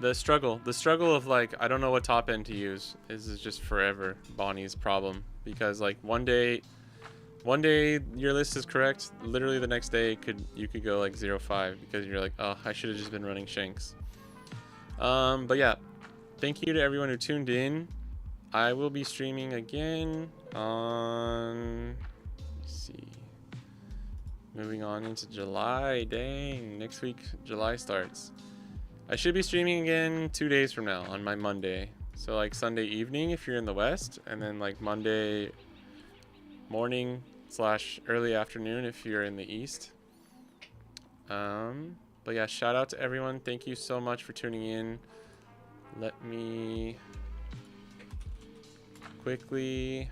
The struggle of like I don't know what top end to use is just forever Bonney's problem, because like one day your list is correct, literally the next day you could go like 0-5 because you're like, oh, I should have just been running Shanks. But yeah, thank you to everyone who tuned in. I will be streaming again on, let's see, moving on into July. Dang, next week July starts. I should be streaming again 2 days from now on my Monday. So like Sunday evening if you're in the West, and then like Monday morning / early afternoon if you're in the East. But yeah, shout out to everyone. Thank you so much for tuning in. Let me quickly,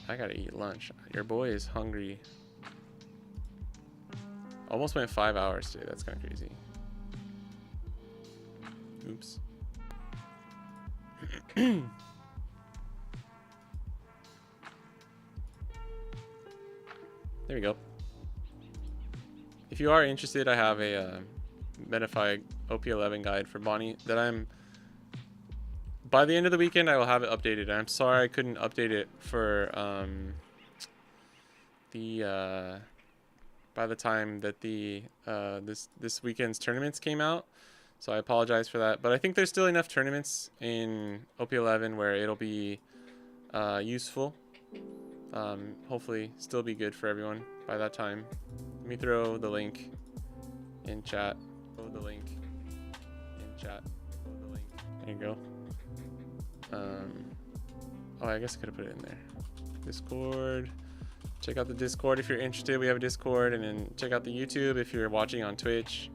I gotta eat lunch. Your boy is hungry. Almost went 5 hours today. That's kind of crazy. Oops. There we go. If you are interested, I have a Metafy OP11 guide for Bonney that by the end of the weekend I will have it updated. I'm sorry I couldn't update it for by the time that the this weekend's tournaments came out, so I apologize for that. But I think there's still enough tournaments in OP11 where it'll be useful. Hopefully still be good for everyone by that time. Let me throw the link in chat. Throw the link in chat. Throw the link. There you go. Oh, I guess I could have put it in there. Discord. Check out the Discord if you're interested. We have a Discord. And then check out the YouTube if you're watching on Twitch.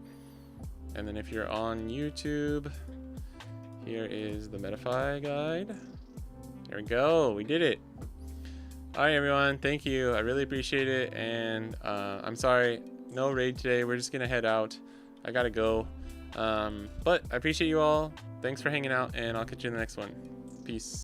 And then if you're on YouTube, here is the Metafy guide. There we go. We did it. All right, everyone. Thank you. I really appreciate it. And I'm sorry, no raid today. We're just going to head out. I got to go. But I appreciate you all. Thanks for hanging out, and I'll catch you in the next one. Peace.